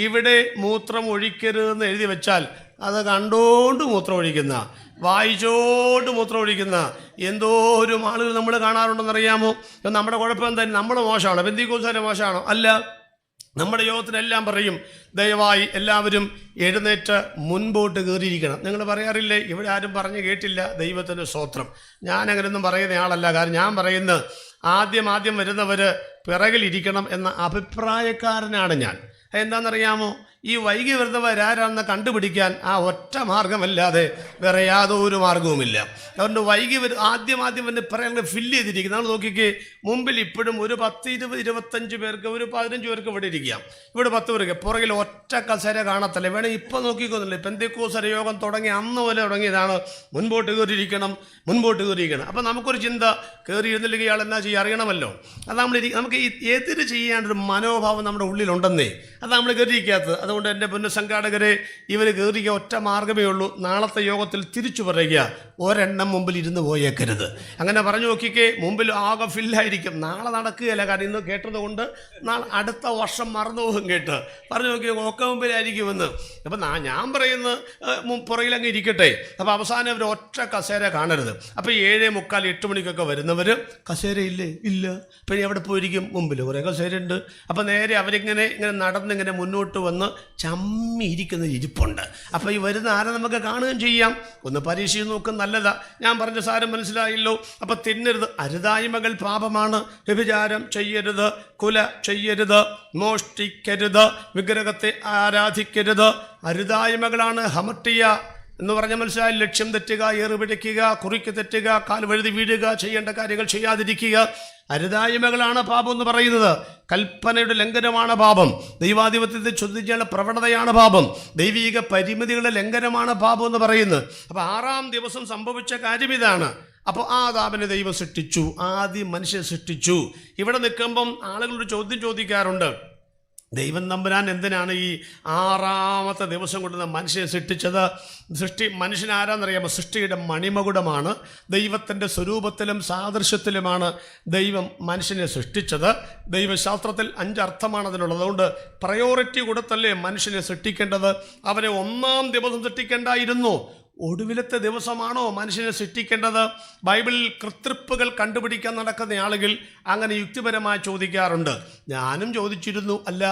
ഇവിടെ മൂത്രം ഒഴിക്കരുതെന്ന് എഴുതി വെച്ചാൽ അത് കണ്ടോണ്ട് മൂത്രം ഒഴിക്കുന്ന, വായിച്ചോണ്ട് മൂത്രം ഒഴിക്കുന്ന എന്തോരം ആളുകൾ നമ്മൾ കാണാറുണ്ടെന്നറിയാമോ? നമ്മുടെ കുഴപ്പം തന്നെ നമ്മൾ മോശമാണോ? പെന്തിക്കോസ്തുകാരെ മോശമാണോ? അല്ല. നമ്മുടെ യോഗത്തിനെല്ലാം പറയും, ദയവായി എല്ലാവരും എഴുന്നേറ്റ് മുൻപോട്ട് കയറിയിരിക്കണം. നിങ്ങൾ പറയാറില്ലേ, ഇവിടെ ആരും പറഞ്ഞു കേട്ടില്ല, ദൈവത്തിൻ്റെ സ്തോത്രം. ഞാൻ അങ്ങനെയൊന്നും പറയുന്ന ആളല്ല. കാരണം ഞാൻ പറയുന്നത് ആദ്യം വരുന്നവർ പിറകിലിരിക്കണം എന്ന അഭിപ്രായക്കാരനാണ് ഞാൻ. എന്താണെന്നറിയാമോ? ഈ വൈകി വരുന്നവരാരാണെന്ന് കണ്ടുപിടിക്കാൻ ആ ഒറ്റ മാർഗമല്ലാതെ വേറെ യാതൊരു മാർഗവുമില്ല. അതുകൊണ്ട് വൈകി ആദ്യം വന്ന് പറയാൻ ഫില്ല് ചെയ്തിരിക്കും. നമ്മൾ നോക്കിക്കേ, മുമ്പിൽ ഇപ്പോഴും ഒരു 10, 20, 25 പേർക്ക്, ഒരു 15 പേർക്ക് ഇവിടെ ഇരിക്കാം. ഇവിടെ 10 പേർക്ക്, പുറകിൽ ഒറ്റ കസേര കാണത്തില്ല. വേണേൽ ഇപ്പം നോക്കിക്കൊന്നില്ലേ, പെന്തക്കോസ്ത് യോഗം തുടങ്ങി അന്ന് പോലെ തുടങ്ങിയതാണ് മുൻപോട്ട് കയറിയിരിക്കണം. അപ്പം നമുക്കൊരു ചിന്ത, കയറി ഇരുന്നില്ലെങ്കിൽ ഇയാൾ എന്നാ ചെയ്യുക അറിയണമല്ലോ. അത് നമുക്ക് എതിര് ചെയ്യാണ്ടൊരു മനോഭാവം നമ്മുടെ ഉള്ളിലുണ്ടെന്നേ, അത് നമ്മൾ കയറിയിരിക്കാത്തത്. അതുകൊണ്ട് എൻ്റെ പുനഃസംഘാടകരെ, ഇവർ കയറിയ ഒറ്റ മാർഗ്ഗമേ ഉള്ളൂ. നാളത്തെ യോഗത്തിൽ തിരിച്ചു പറയുക, ഒരെണ്ണം മുമ്പിൽ ഇരുന്ന് പോയേക്കരുത്. അങ്ങനെ പറഞ്ഞു നോക്കിക്കേ, മുമ്പിൽ ആകെ ഫില്ലായിരിക്കും. നാളെ നടക്കുകയില്ല, കാരണം ഇന്ന് കേട്ടത് കൊണ്ട് നാളെ അടുത്ത വർഷം മറന്നു പോകും. കേട്ട് പറഞ്ഞു നോക്കിയ ഒക്കെ മുമ്പിലായിരിക്കുമെന്ന്. അപ്പം ഞാൻ പറയുന്നത് പുറകിലങ്ങ് ഇരിക്കട്ടെ. അപ്പോൾ അവസാനം അവർ ഒറ്റ കസേര കാണരുത്. അപ്പോൾ 7:45, 8 മണിക്കൊക്കെ വരുന്നവർ കസേരയില്ലേ? ഇല്ല. പിന്നെ എവിടെ പോയിരിക്കും? മുമ്പിൽ കുറേ കസേരയുണ്ട്. അപ്പോൾ നേരെ അവരിങ്ങനെ നടന്നിങ്ങനെ മുന്നോട്ട് വന്ന് ചമ്മി ഇരിക്കുന്ന ഇരിപ്പുണ്ട്. അപ്പോൾ ഈ വരുന്ന ആരെ നമുക്ക് കാണുകയും ചെയ്യാം. ഒന്ന് പരീക്ഷിച്ച് നോക്കും, നല്ലതാ. ഞാൻ പറഞ്ഞ സാരം മനസ്സിലായല്ലോ. അപ്പോൾ തിന്നരുത്, അരുതായ്മകൾ പാപമാണ്. വ്യഭിചാരം ചെയ്യരുത്, കുല ചെയ്യരുത്, മോഷ്ടിക്കരുത്, വിഗ്രഹത്തെ ആരാധിക്കരുത്. അരുതായ്മകളാണ്. ഹമർട്ടിയ എന്ന് പറഞ്ഞാൽ മനസ്സിലായി, ലക്ഷ്യം തെറ്റുക, ഏറുപിടിക്കുക, കുറിക്ക് തെറ്റുക, കാൽ വഴുതി വീഴുക, ചെയ്യേണ്ട കാര്യങ്ങൾ ചെയ്യാതിരിക്കുക. അരുതായ്മകളാണ് പാപം എന്ന് പറയുന്നത്. കൽപ്പനയുടെ ലംഘനമാണ് പാപം. ദൈവാധിപത്യത്തെ ചോദ്യം പ്രവണതയാണ് പാപം. ദൈവിക പരിമിതികളുടെ ലംഘനമാണ് പാപം എന്ന് പറയുന്നത്. അപ്പോൾ 6-ാം ദിവസം സംഭവിച്ച കാര്യം ഇതാണ്. അപ്പോൾ ആദാമിനെ ദൈവം സൃഷ്ടിച്ചു, ആദ്യം മനുഷ്യനെ സൃഷ്ടിച്ചു. ഇവിടെ നിൽക്കുമ്പം ആളുകളൊരു ചോദ്യം ചോദിക്കാറുണ്ട്, ദൈവം തമ്പുരാൻ എന്തിനാണ് ഈ 6-ാമത്തെ ദിവസം കൊണ്ട് മനുഷ്യനെ സൃഷ്ടിച്ചത്? മനുഷ്യൻ ആരാന്നറിയാമോ? സൃഷ്ടിയുടെ മണിമകുടമാണ്. ദൈവത്തിൻ്റെ സ്വരൂപത്തിലും സാദൃശ്യത്തിലുമാണ് ദൈവം മനുഷ്യനെ സൃഷ്ടിച്ചത്. ദൈവശാസ്ത്രത്തിൽ 5 അർത്ഥമാണ് അതിനുള്ളത്. അതുകൊണ്ട് പ്രയോറിറ്റി കൊടുത്തല്ലേ മനുഷ്യനെ സൃഷ്ടിക്കേണ്ടത്. അവനെ 1-ാം ദിവസം സൃഷ്ടിക്കേണ്ടായിരുന്നു. ഒടുവിലത്തെ ദിവസമാണോ മനുഷ്യനെ സൃഷ്ടിക്കേണ്ടത്? ബൈബിളിൽ കൃത്രിപ്പുകൾ കണ്ടുപിടിക്കാൻ നടക്കുന്ന ആളുകൾ അങ്ങനെ യുക്തിപരമായി ചോദിക്കാറുണ്ട്. ഞാനും ചോദിച്ചിരുന്നു, അല്ല,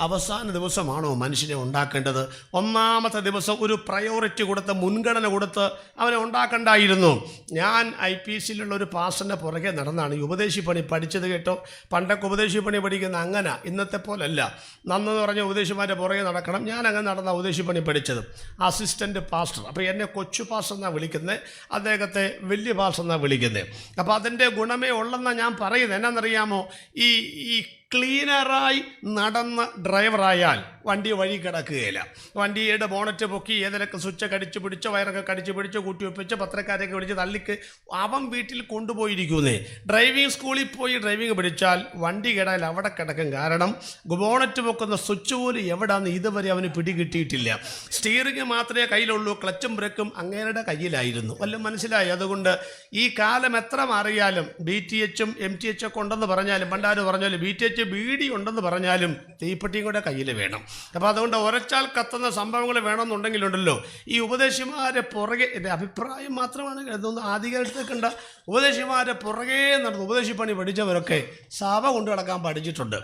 അവസാന ദിവസമാണോ മനുഷ്യനെ ഉണ്ടാക്കേണ്ടത്? 1-ാമത്തെ ദിവസം ഒരു പ്രയോറിറ്റി കൊടുത്ത്, മുൻഗണന കൊടുത്ത് അവനെ ഉണ്ടാക്കണ്ടായിരുന്നു. ഞാൻ IPCയിലുള്ള ഒരു പാസ്റ്ററിൻ്റെ പുറകെ നടന്നാണ് ഈ ഉപദേശി പണി പഠിച്ചത്. കേട്ടോ, പണ്ടൊക്കെ ഉപദേശി പണി പഠിക്കുന്ന അങ്ങനെ, ഇന്നത്തെ പോലല്ല. നന്നെന്ന് പറഞ്ഞ ഉപദേശിമാരുടെ പുറകെ നടക്കണം. ഞാൻ അങ്ങനെ നടന്ന ഉപദേശി പണി പഠിച്ചത്. Assistant pastor. അപ്പോൾ എന്നെ കൊച്ചു പാസ്റ്റർ എന്നാണ് വിളിക്കുന്നത്, അദ്ദേഹത്തെ വലിയ പാസ്റ്റർ എന്നാണ് വിളിക്കുന്നത്. അപ്പോൾ അതിൻ്റെ ഗുണമേ ഉള്ളെന്നാണ് ഞാൻ പറയുന്നത്. എന്നാണെന്നറിയാമോ? ഈ ക്ലീനറായി നടന്ന ഡ്രൈവറായാൽ വണ്ടി വഴി കിടക്കുകയില്ല. വണ്ടിയുടെ ബോണറ്റ് പൊക്കി ഏതൊക്കെ സ്വിച്ച് കടിച്ചു പിടിച്ച്, വയറൊക്കെ കടിച്ചു പിടിച്ച്, കൂട്ടി ഒപ്പിച്ച്, പത്രക്കാരെയൊക്കെ വിളിച്ച് തള്ളിക്ക് അവൻ വീട്ടിൽ കൊണ്ടുപോയിരിക്കുന്നേ. ഡ്രൈവിംഗ് സ്കൂളിൽ പോയി ഡ്രൈവിംഗ് പഠിച്ചാൽ വണ്ടി കേടാൽ അവിടെ കിടക്കും. കാരണം ബോണറ്റ് പൊക്കുന്ന സ്വിച്ച് പോലും എവിടാന്ന് ഇതുവരെ അവന് പിടികിട്ടിയിട്ടില്ല. സ്റ്റീറിംഗ് മാത്രമേ കയ്യിലുള്ളൂ, ക്ലച്ചും ബ്രേക്കും അങ്ങേരുടെ കയ്യിലായിരുന്നു. വല്ലതും മനസ്സിലായി? അതുകൊണ്ട് ഈ കാലം എത്ര മാറിയാലും BTHും MTH ഒക്കെ ഉണ്ടെന്ന് പറഞ്ഞാലും, പണ്ടാരും പറഞ്ഞാലും BTH ബീഡി ഉണ്ടെന്ന് പറഞ്ഞാലും തീപ്പെട്ടിയും കൂടെ കയ്യിൽ വേണം. അപ്പോൾ അതുകൊണ്ട് ഉരച്ചാൽ കത്തുന്ന സംഭവങ്ങൾ വേണമെന്നുണ്ടെങ്കിലുണ്ടല്ലോ, ഈ ഉപദേശിമാരെ പുറകെ, എൻ്റെ അഭിപ്രായം മാത്രമാണ്, ഇതൊന്നും ആധികാരികത്തേക്കുണ്ട, ഉപദേശിമാരെ പുറകെ നടന്നു ഉപദേശിപ്പണി പഠിച്ചവരൊക്കെ സഭ കൊണ്ടു നടക്കാൻ പഠിച്ചിട്ടുണ്ട്.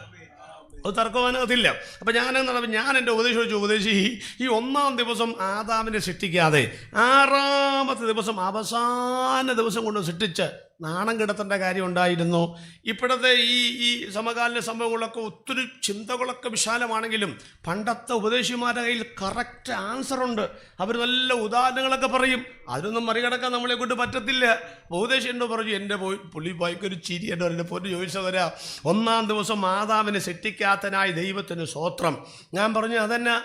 അത് തർക്കമാനം അതില്ല. അപ്പം ഞാൻ എൻ്റെ ഉപദേശം വെച്ചു, ഉപദേശി ഈ 1-ാം ദിവസം ആദാമിനെ സൃഷ്ടിക്കാതെ 6-ാമത്തെ ദിവസം അവസാന ദിവസം കൊണ്ട് സൃഷ്ടിച്ച് നാണം കിടത്തേണ്ട കാര്യം ഉണ്ടായിരുന്നു. ഇപ്പോഴത്തെ ഈ സമകാലീന സംഭവങ്ങളൊക്കെ ഒത്തിരി ചിന്തകളൊക്കെ വിശാലമാണെങ്കിലും പണ്ടത്തെ ഉപദേശിമാരുടെ കയ്യിൽ കറക്റ്റ് ആൻസറുണ്ട്. അവർ നല്ല ഉദാഹരണങ്ങളൊക്കെ പറയും. അതിനൊന്നും മറികടക്കാൻ നമ്മളെ കൊണ്ട് പറ്റത്തില്ല. ഉപദേശി എന്തോ പറഞ്ഞു, എൻ്റെ പുള്ളി ഭയങ്കര ചിരി എന്ന് പറയുന്നത് പൊന്നു ചോദിച്ചവരാ, 1-ാം ദിവസം ആദാമിനെ സൃഷ്ടിക്കാത്തനായ ദൈവത്തിന് സ്തോത്രം. ഞാൻ പറഞ്ഞു അതന്നെ,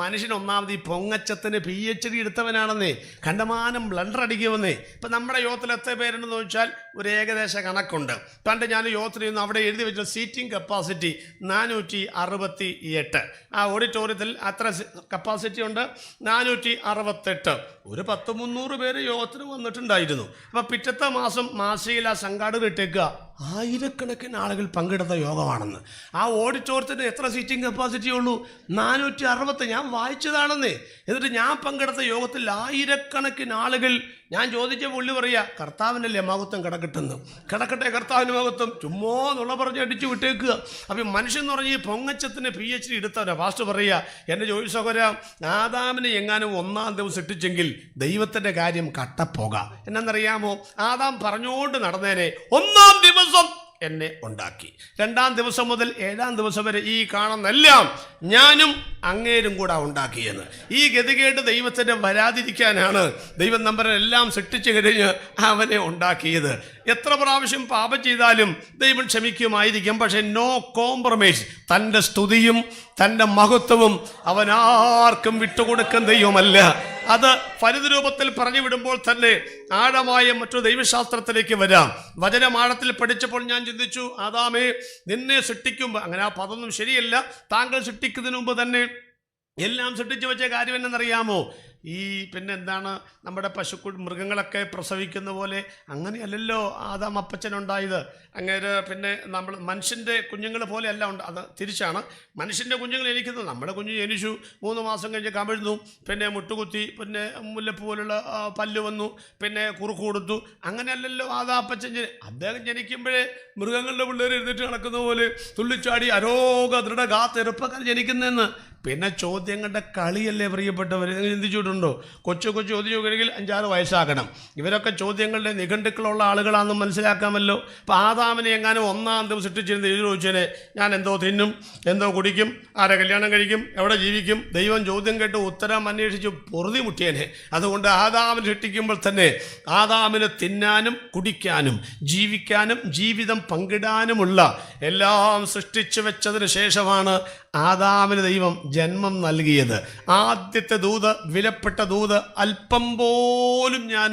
മനുഷ്യൻ ഒന്നാമത് ഈ പൊങ്ങച്ചത്തിന് PhD എടുത്തവനാണെന്നേ, കണ്ടമാനം ബ്ലണ്ടർ അടിക്കുമെന്നേ. ഇപ്പം നമ്മുടെ യോഗത്തിൽ എത്ര പേരുണ്ടെന്ന് ചോദിച്ചാൽ ഒരു ഏകദേശ കണക്കുണ്ട്. പണ്ട് ഞാൻ യോഗത്തിൽ നിന്ന് അവിടെ എഴുതി വെച്ച സീറ്റിംഗ് കപ്പാസിറ്റി 468. ആ ഓഡിറ്റോറിയത്തിൽ അത്ര കപ്പാസിറ്റി ഉണ്ട്, 468. ഒരു 100-300 പേര് യോഗത്തിന് വന്നിട്ടുണ്ടായിരുന്നു. അപ്പോൾ പിറ്റത്തെ മാസം മാസികയിൽ ആ സംഘാടകർ ഇട്ടേക്കുക, ആയിരക്കണക്കിന് ആളുകൾ പങ്കെടുത്ത യോഗമാണെന്ന്. ആ ഓഡിറ്റോറിയത്തിന് എത്ര സീറ്റിംഗ് കപ്പാസിറ്റി ഉള്ളൂ? 460. ഞാൻ വായിച്ചതാണെന്നേ. എന്നിട്ട് ഞാൻ പങ്കെടുത്ത യോഗത്തിൽ ആയിരക്കണക്കിന് ആളുകൾ. ഞാൻ ചോദിച്ച പുള്ളി പറയുക, കർത്താവിനല്ലേ മഹത്വം കിടക്കട്ടെന്ന്. കിടക്കട്ടെ കർത്താവിന് മഹത്വം, ചുമ്മാ എന്നുള്ള പറഞ്ഞ് അടിച്ചു വിട്ടേക്കുക. അപ്പം മനുഷ്യൻ എന്ന് പറഞ്ഞ് ഈ പൊങ്ങച്ചത്തിന് PhD എടുത്തവരാ. പാസ്റ്റർ പറയുക, എൻ്റെ ജോലി സഹോദര, ആദാമിനെ എങ്ങാനും 1-ാം ദിവസം സൃഷ്ടിച്ചെങ്കിൽ ദൈവത്തിൻ്റെ കാര്യം കട്ടപ്പോക. എന്നാന്നറിയാമോ? ആദാം പറഞ്ഞുകൊണ്ട് നടന്നേനെ, 1-ാം ദിവസം എന്നെ ഉണ്ടാക്കി, 2-ാം ദിവസം മുതൽ 7-ാം ദിവസം വരെ ഈ കാണുന്നെല്ലാം ഞാനും അങ്ങേരും കൂടെ ഉണ്ടാക്കിയെന്ന്. ഈ ഗതികേട് ദൈവത്തിൻ്റെ വരാതിരിക്കാനാണ് ദൈവം എല്ലാം സൃഷ്ടിച്ചു കഴിഞ്ഞ് അവനെ ഉണ്ടാക്കിയത്. എത്ര പ്രാവശ്യം പാപം ചെയ്താലും ദൈവം ക്ഷമിക്കുമായിരിക്കും. പക്ഷെ നോ കോംപ്രമൈസ്. തൻ്റെ സ്തുതിയും തൻ്റെ മഹത്വവും അവനാർക്കും വിട്ടുകൊടുക്കുന്ന ദൈവമല്ല. അത് ഫലിത രൂപത്തിൽ പറഞ്ഞു വിടുമ്പോൾ തന്നെ ആഴമായ മറ്റൊരു ദൈവശാസ്ത്രത്തിലേക്ക് വരാം. വചനം ആഴത്തിൽ പഠിച്ചപ്പോൾ ഞാൻ ചിന്തിച്ചു, ആദാമേ, നിന്നെ സൃഷ്ടിക്കുമ്പോൾ, അങ്ങനെ ആ പദമൊന്നും ശരിയല്ല, താങ്കൾ സൃഷ്ടിക്കുന്നതിന് മുമ്പ് തന്നെ എല്ലാം സൃഷ്ടിച്ചു വെച്ച കാര്യം എന്നറിയാമോ? പിന്നെ എന്താണ്, നമ്മുടെ മൃഗങ്ങളൊക്കെ പ്രസവിക്കുന്ന പോലെ അങ്ങനെയല്ലല്ലോ ആദാം അപ്പച്ചനുണ്ടായത്. അങ്ങനെ പിന്നെ നമ്മൾ മനുഷ്യൻ്റെ കുഞ്ഞുങ്ങൾ പോലെയല്ല അത് തിരിച്ചാണ്. മനുഷ്യൻ്റെ കുഞ്ഞുങ്ങൾ ജനിക്കുന്നത്, നമ്മുടെ കുഞ്ഞ് ജനിച്ചു 3 മാസം കഴിഞ്ഞ് കമിഴ്ന്നു, പിന്നെ മുട്ടുകുത്തി, പിന്നെ മുല്ലപ്പൂ പോലുള്ള പല്ല് വന്നു, പിന്നെ കുറുക്ക് കൊടുത്തു. അങ്ങനെയല്ലല്ലോ ആദാം അപ്പച്ചൻ. അദ്ദേഹം ജനിക്കുമ്പോഴേ മൃഗങ്ങളുടെ പിള്ളേർ എഴുന്നേറ്റ് നടക്കുന്ന പോലെ തുള്ളിച്ചാടി അരോഗ ദൃഢഗാത്ത് എറുപ്പക്കാർ ജനിക്കുന്നതെന്ന്. പിന്നെ ചോദ്യങ്ങളുടെ കളിയല്ലേ പ്രിയപ്പെട്ടവർ? ചിന്തിച്ചിട്ടുണ്ടോ? കൊച്ചു ചോദ്യം ചോദിക്കണമെങ്കിൽ 5-6 വയസ്സാകണം. ഇവരൊക്കെ ചോദ്യങ്ങളുടെ നിഘണ്ടുക്കളുള്ള ആളുകളാണെന്ന് മനസ്സിലാക്കാമല്ലോ. അപ്പോൾ ആദാമിനെ എങ്ങാനും 1-ാം ദിവസം സൃഷ്ടിച്ചിരുന്ന എഴുതി ചോദിച്ചേനെ, ഞാൻ എന്തോ തിന്നും, എന്തോ കുടിക്കും, ആരെ കല്യാണം കഴിക്കും, എവിടെ ജീവിക്കും? ദൈവം ചോദ്യം കേട്ട് ഉത്തരം അന്വേഷിച്ച് പൊറുതി മുട്ടിയേനെ. അതുകൊണ്ട് ആദാമിനെ സൃഷ്ടിക്കുമ്പോൾ തന്നെ ആദാമിന് തിന്നാനും കുടിക്കാനും ജീവിക്കാനും ജീവിതം പങ്കിടാനുമുള്ള എല്ലാം സൃഷ്ടിച്ചു വെച്ചതിന് ശേഷമാണ് ആദാമിന് ദൈവം ജന്മം നൽകിയത്. ആദ്യത്തെ ദൂത്, വിലപ്പെട്ട ദൂത്, അല്പം പോലും ഞാൻ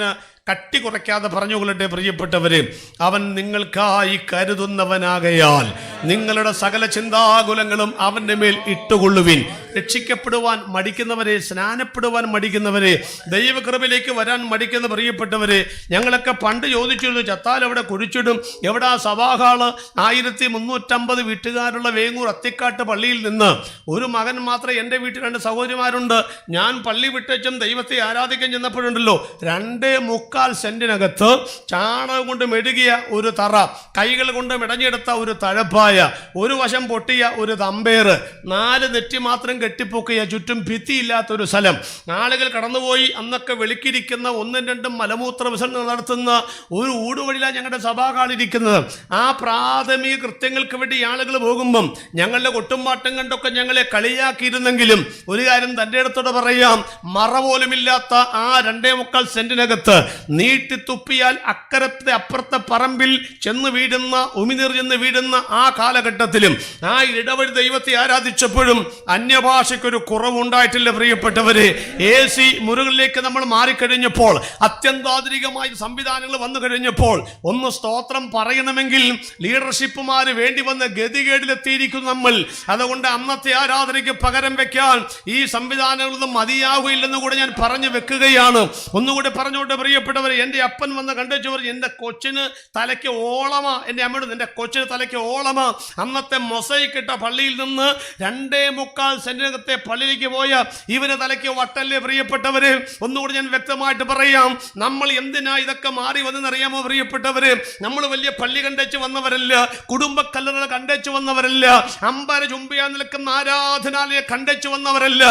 കട്ടി കുറയ്ക്കാതെ പറഞ്ഞുകൊള്ളട്ടെ പ്രിയപ്പെട്ടവരെ, അവൻ നിങ്ങൾക്കായി കരുതുന്നവനാകയാൽ നിങ്ങളുടെ സകല ചിന്താകുലങ്ങളും അവൻ്റെ മേൽ ഇട്ടുകൊള്ളുവിൻ. രക്ഷിക്കപ്പെടുവാൻ മടിക്കുന്നവരെ, സ്നാനപ്പെടുവാൻ മടിക്കുന്നവരെ, ദൈവകൃപയിലേക്ക് വരാൻ മടിക്കുന്ന പ്രിയപ്പെട്ടവരെ, ഞങ്ങളൊക്കെ പണ്ട് ചോദിച്ചിരുന്നു, ചത്താൽ എവിടെ കുഴിച്ചിടും, എവിടാ സഭാഹാള്? 1350 വീട്ടുകാരുള്ള വേങ്ങൂർ അത്തിക്കാട്ട് പള്ളിയിൽ നിന്ന് ഒരു മകൻ മാത്രമേ, എൻ്റെ വീട്ടിൽ 2 സഹോദരിമാരുണ്ട്. ഞാൻ പള്ളി വിട്ടേച്ചും ദൈവത്തെ ആരാധിക്കാൻ ചെന്നപ്പോഴുണ്ടല്ലോ, 2.25 സെന്റിനകത്ത് ചാണകം കൊണ്ട് മെഴുകിയ ഒരു തറ, കൈകൾ കൊണ്ട് മെടഞ്ഞെടുത്ത ഒരു തഴപ്പായ, ഒരു വശം പൊട്ടിയ ഒരു തമ്പേർ, 4 നെറ്റി മാത്രം കെട്ടിപ്പൊക്കിയ, ചുറ്റും ഭിത്തിയില്ലാത്തൊരു സ്ഥലം. ആളുകൾ കടന്നുപോയി അന്നൊക്കെ വെളുക്കിരിക്കുന്ന 1-2 മലമൂത്ര വിസർജനം നടത്തുന്ന ഒരു ഊടുവഴിയിലാണ് ഞങ്ങളുടെ സഭാകാളിരിക്കുന്നത്. ആ പ്രാഥമിക കൃത്യങ്ങൾക്ക് വേണ്ടി ആളുകൾ പോകുമ്പം ഞങ്ങളുടെ കൊട്ടുംപാട്ടും കണ്ടൊക്കെ ഞങ്ങളെ കളിയാക്കിയിരുന്നെങ്കിലും ഒരു കാര്യം തൻ്റെ അടുത്തോടെ പറയാം, മറ പോലുമില്ലാത്ത ആ 2.25 സെന്റിനകത്ത് നീട്ടി തുപ്പിയാൽ അക്കരത്തെ അപ്പുറത്തെ പറമ്പിൽ ചെന്ന് വീഴുന്ന, ഉമിനീർ ചെന്ന് വീഴുന്ന ആ കാലഘട്ടത്തിലും ആ ഇടവഴി ദൈവത്തെ ആരാധിച്ചപ്പോഴും അന്യഭാഷയ്ക്കൊരു കുറവുണ്ടായിട്ടില്ല പ്രിയപ്പെട്ടവരെ. AC മുറികളിലേക്ക് നമ്മൾ മാറിക്കഴിഞ്ഞപ്പോൾ, അത്യന്താധുനികമായ സംവിധാനങ്ങൾ വന്നു കഴിഞ്ഞപ്പോൾ, ഒന്ന് സ്തോത്രം പറയണമെങ്കിൽ ലീഡർഷിപ്പുമാർ വേണ്ടി വന്ന ഗതികേടിലെത്തിയിരിക്കുന്നു നമ്മൾ. അതുകൊണ്ട് അന്നത്തെ ആരാധനയ്ക്ക് പകരം വെക്കാൻ ഈ സംവിധാനങ്ങളൊന്നും മതിയാവുകയില്ലെന്ന് കൂടെ ഞാൻ പറഞ്ഞു വെക്കുകയാണ്. ഒന്നുകൂടെ പറഞ്ഞുകൊണ്ട് പ്രിയപ്പെട്ടവരെ, എൻ്റെ അപ്പൻ വന്ന് കണ്ടു പറഞ്ഞു, എൻ്റെ കൊച്ചിന് തലയ്ക്ക് ഓളമാ. എൻ്റെ അമ്മയോട്, എൻ്റെ കൊച്ചിന് തലയ്ക്ക് ഓളമാ. അന്നത്തെ മൊസൈക്ക് ഇട്ട പള്ളിയിൽ നിന്ന് 2.25 സെന്റിനകത്തെ പള്ളിയിലേക്ക് പോയ ഇവന് തലയ്ക്ക് വട്ടല്ലേ പ്രിയപ്പെട്ടവരെ? ഒന്നുകൂടി ഞാൻ വ്യക്തമായിട്ട് പറയാം, നമ്മൾ എന്തിനാ ഇതൊക്കെ മാറി വന്നെന്നറിയാമോ പ്രിയപ്പെട്ടവരെ? നമ്മൾ വലിയ പള്ളി കണ്ടേച്ച് വന്നവരല്ല, കുടുംബക്കല്ലറ കണ്ടേച്ച് വന്നവരല്ല, അമ്പര ചുംബിയാൻ നിൽക്കുന്ന ആരാധനാലയെ കണ്ടേച്ച് വന്നവരല്ല.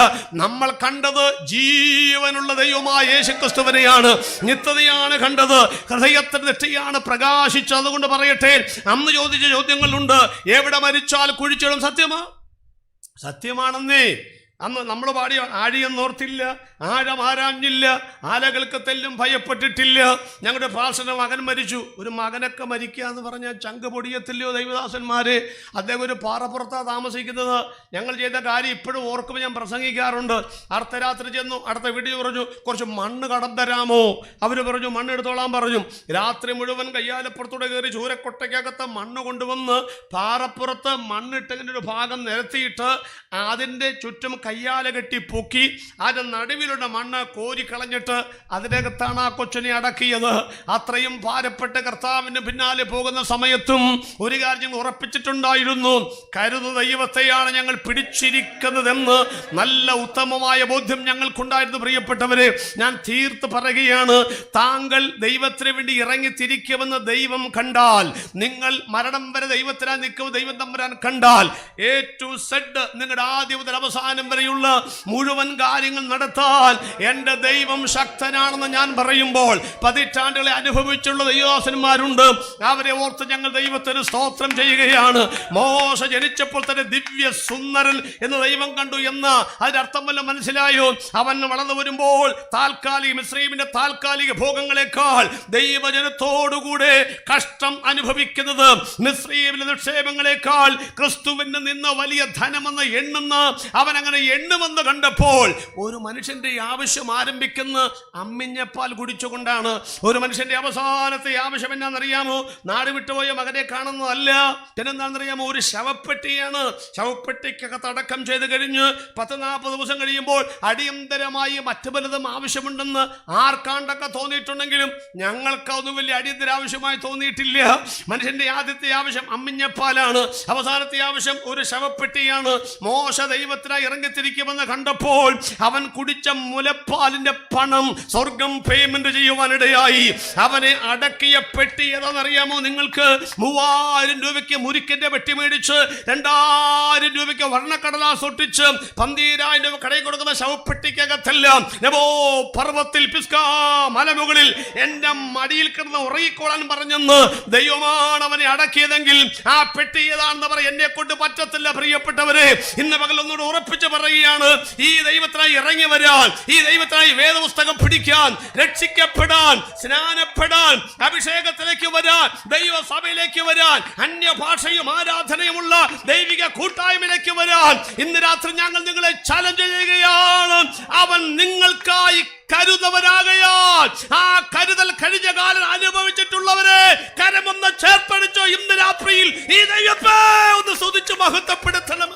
നമ്മൾ കണ്ടത് ജീവനുള്ള ദൈവമായ യേശുക്രിസ്തുവിനെയാണ്. നിത്യത വ്യക്തതയാണ് കണ്ടത്, ഹൃദയത്തിന്റെ ദൃഷ്ടിയാണ് പ്രകാശിച്ചത്. അതുകൊണ്ട് പറയട്ടെ, അന്ന് ചോദിച്ച ചോദ്യങ്ങളുണ്ട്. എവിടെ മരിച്ചാൽ കുഴിച്ചിടും? സത്യമാണെന്നേ. അന്ന് നമ്മൾ പാടിയ ആഴിയെന്നോർത്തില്ല, ആഴം ആരാഞ്ഞില്ല, ആലകൾക്ക് തെല്ലും ഭയപ്പെട്ടിട്ടില്ല. ഞങ്ങളുടെ പ്രാർത്ഥന മകൻ മരിച്ചു. ഒരു മകനൊക്കെ മരിക്കുക എന്ന് പറഞ്ഞാൽ ചങ്ക് പൊടിയത്തില്ലയോ ദൈവദാസന്മാരെ? അദ്ദേഹം ഒരു പാറപ്പുറത്താണ് താമസിക്കുന്നത്. ഞങ്ങൾ ചെയ്ത കാര്യം ഇപ്പോഴും ഓർക്കുമ്പോൾ ഞാൻ പ്രസംഗിക്കാറുണ്ട്. അർദ്ധരാത്രി ചെന്നു, അടുത്ത വീട്ടിൽ പറഞ്ഞു കുറച്ച് മണ്ണ് കടം തരാമോ? അവർ പറഞ്ഞു മണ്ണ് എടുത്തോളാൻ പറഞ്ഞു. രാത്രി മുഴുവൻ കയ്യാലപ്പുറത്തൂടെ കയറി ചൂരക്കൊട്ടയ്ക്കകത്ത് മണ്ണ് കൊണ്ടുവന്ന് പാറപ്പുറത്ത് മണ്ണിട്ടതിൻ്റെ ഒരു ഭാഗം നിരത്തിയിട്ട് അതിൻ്റെ ചുറ്റും കയ്യാല കെട്ടി പൊക്കി അതിൻ്റെ നടുവിലുള്ള മണ്ണ് കോരിക്കളഞ്ഞിട്ട് അതിനകത്താണ് ആ കൊച്ചിനെ അടക്കിയത്. അത്രയും ഭാരപ്പെട്ട് കർത്താവിന് പിന്നാലെ പോകുന്ന സമയത്തും ഒരു കാര്യം ഉറപ്പിച്ചിട്ടുണ്ടായിരുന്നു, കരുതു ദൈവത്തെയാണ് ഞങ്ങൾ പിടിച്ചിരിക്കുന്നതെന്ന് നല്ല ഉത്തമമായ ബോധ്യം ഞങ്ങൾക്കുണ്ടായിരുന്നു. പ്രിയപ്പെട്ടവരെ, ഞാൻ തീർത്ത് പറയുകയാണ്, താങ്കൾ ദൈവത്തിന് വേണ്ടി ഇറങ്ങിത്തിരിക്കുമെന്ന് ദൈവം കണ്ടാൽ, നിങ്ങൾ മരണം വരെ ദൈവത്തിനായി നിൽക്കുമെന്ന് ദൈവം തമ്പുരാൻ കണ്ടാൽ, A to Z നിങ്ങളുടെ ആദ്യം മുതൽ അവസാനം വരെയുള്ള മുഴുവൻ കാര്യങ്ങൾ നടത്താൻ എൻ്റെ ദൈവം ശക്തനാണെന്ന് ഞാൻ പറയുമ്പോൾ, പതിറ്റാണ്ടുകളെ അനുഭവിച്ചുള്ള ദൈവദാസന്മാരുണ്ട്. അവരെ ഓർത്ത് ഞങ്ങൾ ദൈവത്തിന് സ്തോത്രം ചെയ്യുകയാണ്. മോശ ജനിച്ചപ്പോൾ തന്നെ ദിവ്യ സുന്ദരൻ എന്ന് ദൈവം കണ്ടു എന്ന് അതിനർത്ഥം വല്ല മനസ്സിലായോ? അവൻ വളർന്നു വരുമ്പോൾ മിസ്രയീമിന്റെ താൽക്കാലിക ഭോഗങ്ങളെക്കാൾ ദൈവജനത്തോടുകൂടെ കഷ്ടം അനുഭവിക്കുന്നത്, മിസ്രയീമിലെ നിക്ഷേപങ്ങളെക്കാൾ ക്രിസ്തുവിന് നിന്ന് വലിയ ധനമെന്ന് എണ്ണുന്ന അവൻ അങ്ങനെ എണ്ണുമെന്ന് കണ്ടപ്പോൾ, ഒരു മനുഷ്യന്റെ ആവശ്യം ആരംഭിക്കുന്ന അമ്മിഞ്ഞപ്പാൽ കുടിച്ചുകൊണ്ടാണ്. ഒരു മനുഷ്യന്റെ അവസാനത്തെ ആവശ്യം എന്നാണെന്നറിയാമോ? നാട് വിട്ടുപോയ മകനെ കാണുന്നതല്ല, പിന്നെന്താണെന്നറിയാമോ? ഒരു ശവപ്പെട്ടിയാണ്. ശവപ്പെട്ടിക്കകത്ത് അടക്കം ചെയ്ത് കഴിഞ്ഞ് 10-40 ദിവസം കഴിയുമ്പോൾ അടിയന്തരമായി മറ്റു പലതും ആവശ്യമുണ്ടെന്ന് ആർക്കാണ്ടൊക്കെ തോന്നിയിട്ടുണ്ടെങ്കിലും ഞങ്ങൾക്ക് അതൊന്നും വലിയ അടിയന്തര ആവശ്യമായി തോന്നിയിട്ടില്ല. മനുഷ്യന്റെ ആദ്യത്തെ ആവശ്യം അമ്മിഞ്ഞപ്പാലാണ്, അവസാനത്തെ ആവശ്യം ഒരു ശവപ്പെട്ടിയാണ്. മോശ ദൈവത്തിനായി ഇറങ്ങിത്തിരിക്കുമെന്ന് കണ്ടപ്പോൾ അവൻ കുടിച്ച മുലപ്പാലിന്റെ പണം സ്വർഗം പേയ്മെന്റ് ചെയ്യുവാനിടയായി. അവനെ അടക്കിയ പെട്ടി ഏതാണെന്നറിയാമോ നിങ്ങൾക്ക്? 3000 രൂപയ്ക്ക് മുരിക്കിന്റെ പെട്ടി മേടിച്ച് 2000 രൂപയ്ക്ക് വർണ്ണക്കടലാസ് ഒട്ടിച്ച് 12,000 രൂപ കടയിൽ കൊടുക്കുന്ന ശവപ്പെട്ടിക്കകത്തെല്ലാം നെബോ പർവ്വത്തിൽ പിസ്കാ മലമുകളിൽ എന്റെ മടിയിൽ കിടന്ന് ഉറങ്ങിക്കോളാൻ പറഞ്ഞെന്ന് ദൈവമാണ് അവനെ അടക്കിയതെങ്കിൽ ആ പെട്ടി ഏതാണെന്ന് പറയാൻ എന്നെ കൊണ്ട് പറ്റത്തില്ല. പ്രിയപ്പെട്ടവരെ, ഇന്ന് പകൽ ഒന്നുകൂടെ ഉറപ്പിച്ച് പറയുകയാണ്, ഈ ദൈവത്തിനായി ഇറങ്ങി വരാൻ, ഈ ദൈവത്തിനായി വേദപുസ്തകം പിടിക്കാൻ, രക്ഷിക്കപ്പെടാൻ, സ്നാനപ്പെടാൻ, അഭിഷേകത്തിലേക്ക് വരാൻ, ദൈവസഭയിലേക്ക് വരാൻ, അന്യഭാഷയും ആരാധനയുമുള്ള ദൈവിക കൂട്ടായ്മയിലേക്ക് വരാൻ ഇന്ന് രാത്രി ഞങ്ങൾ നിങ്ങളെ ചലഞ്ച് ചെയ്യുകയാണ്. അവൻ നിങ്ങൾക്കായി കരുതവരാകയാൽ ആ കരുതൽ കഴിഞ്ഞ കാലം അനുഭവിച്ചിട്ടുള്ളവരെ കരമൊന്ന് ചേർത്തടിച്ചോ. ഇന്ന് രാത്രിയിൽ ഈ ദൈവത്തെ ഒന്ന് സ്തുതിച്ച് മഹത്വപ്പെടുത്തണം.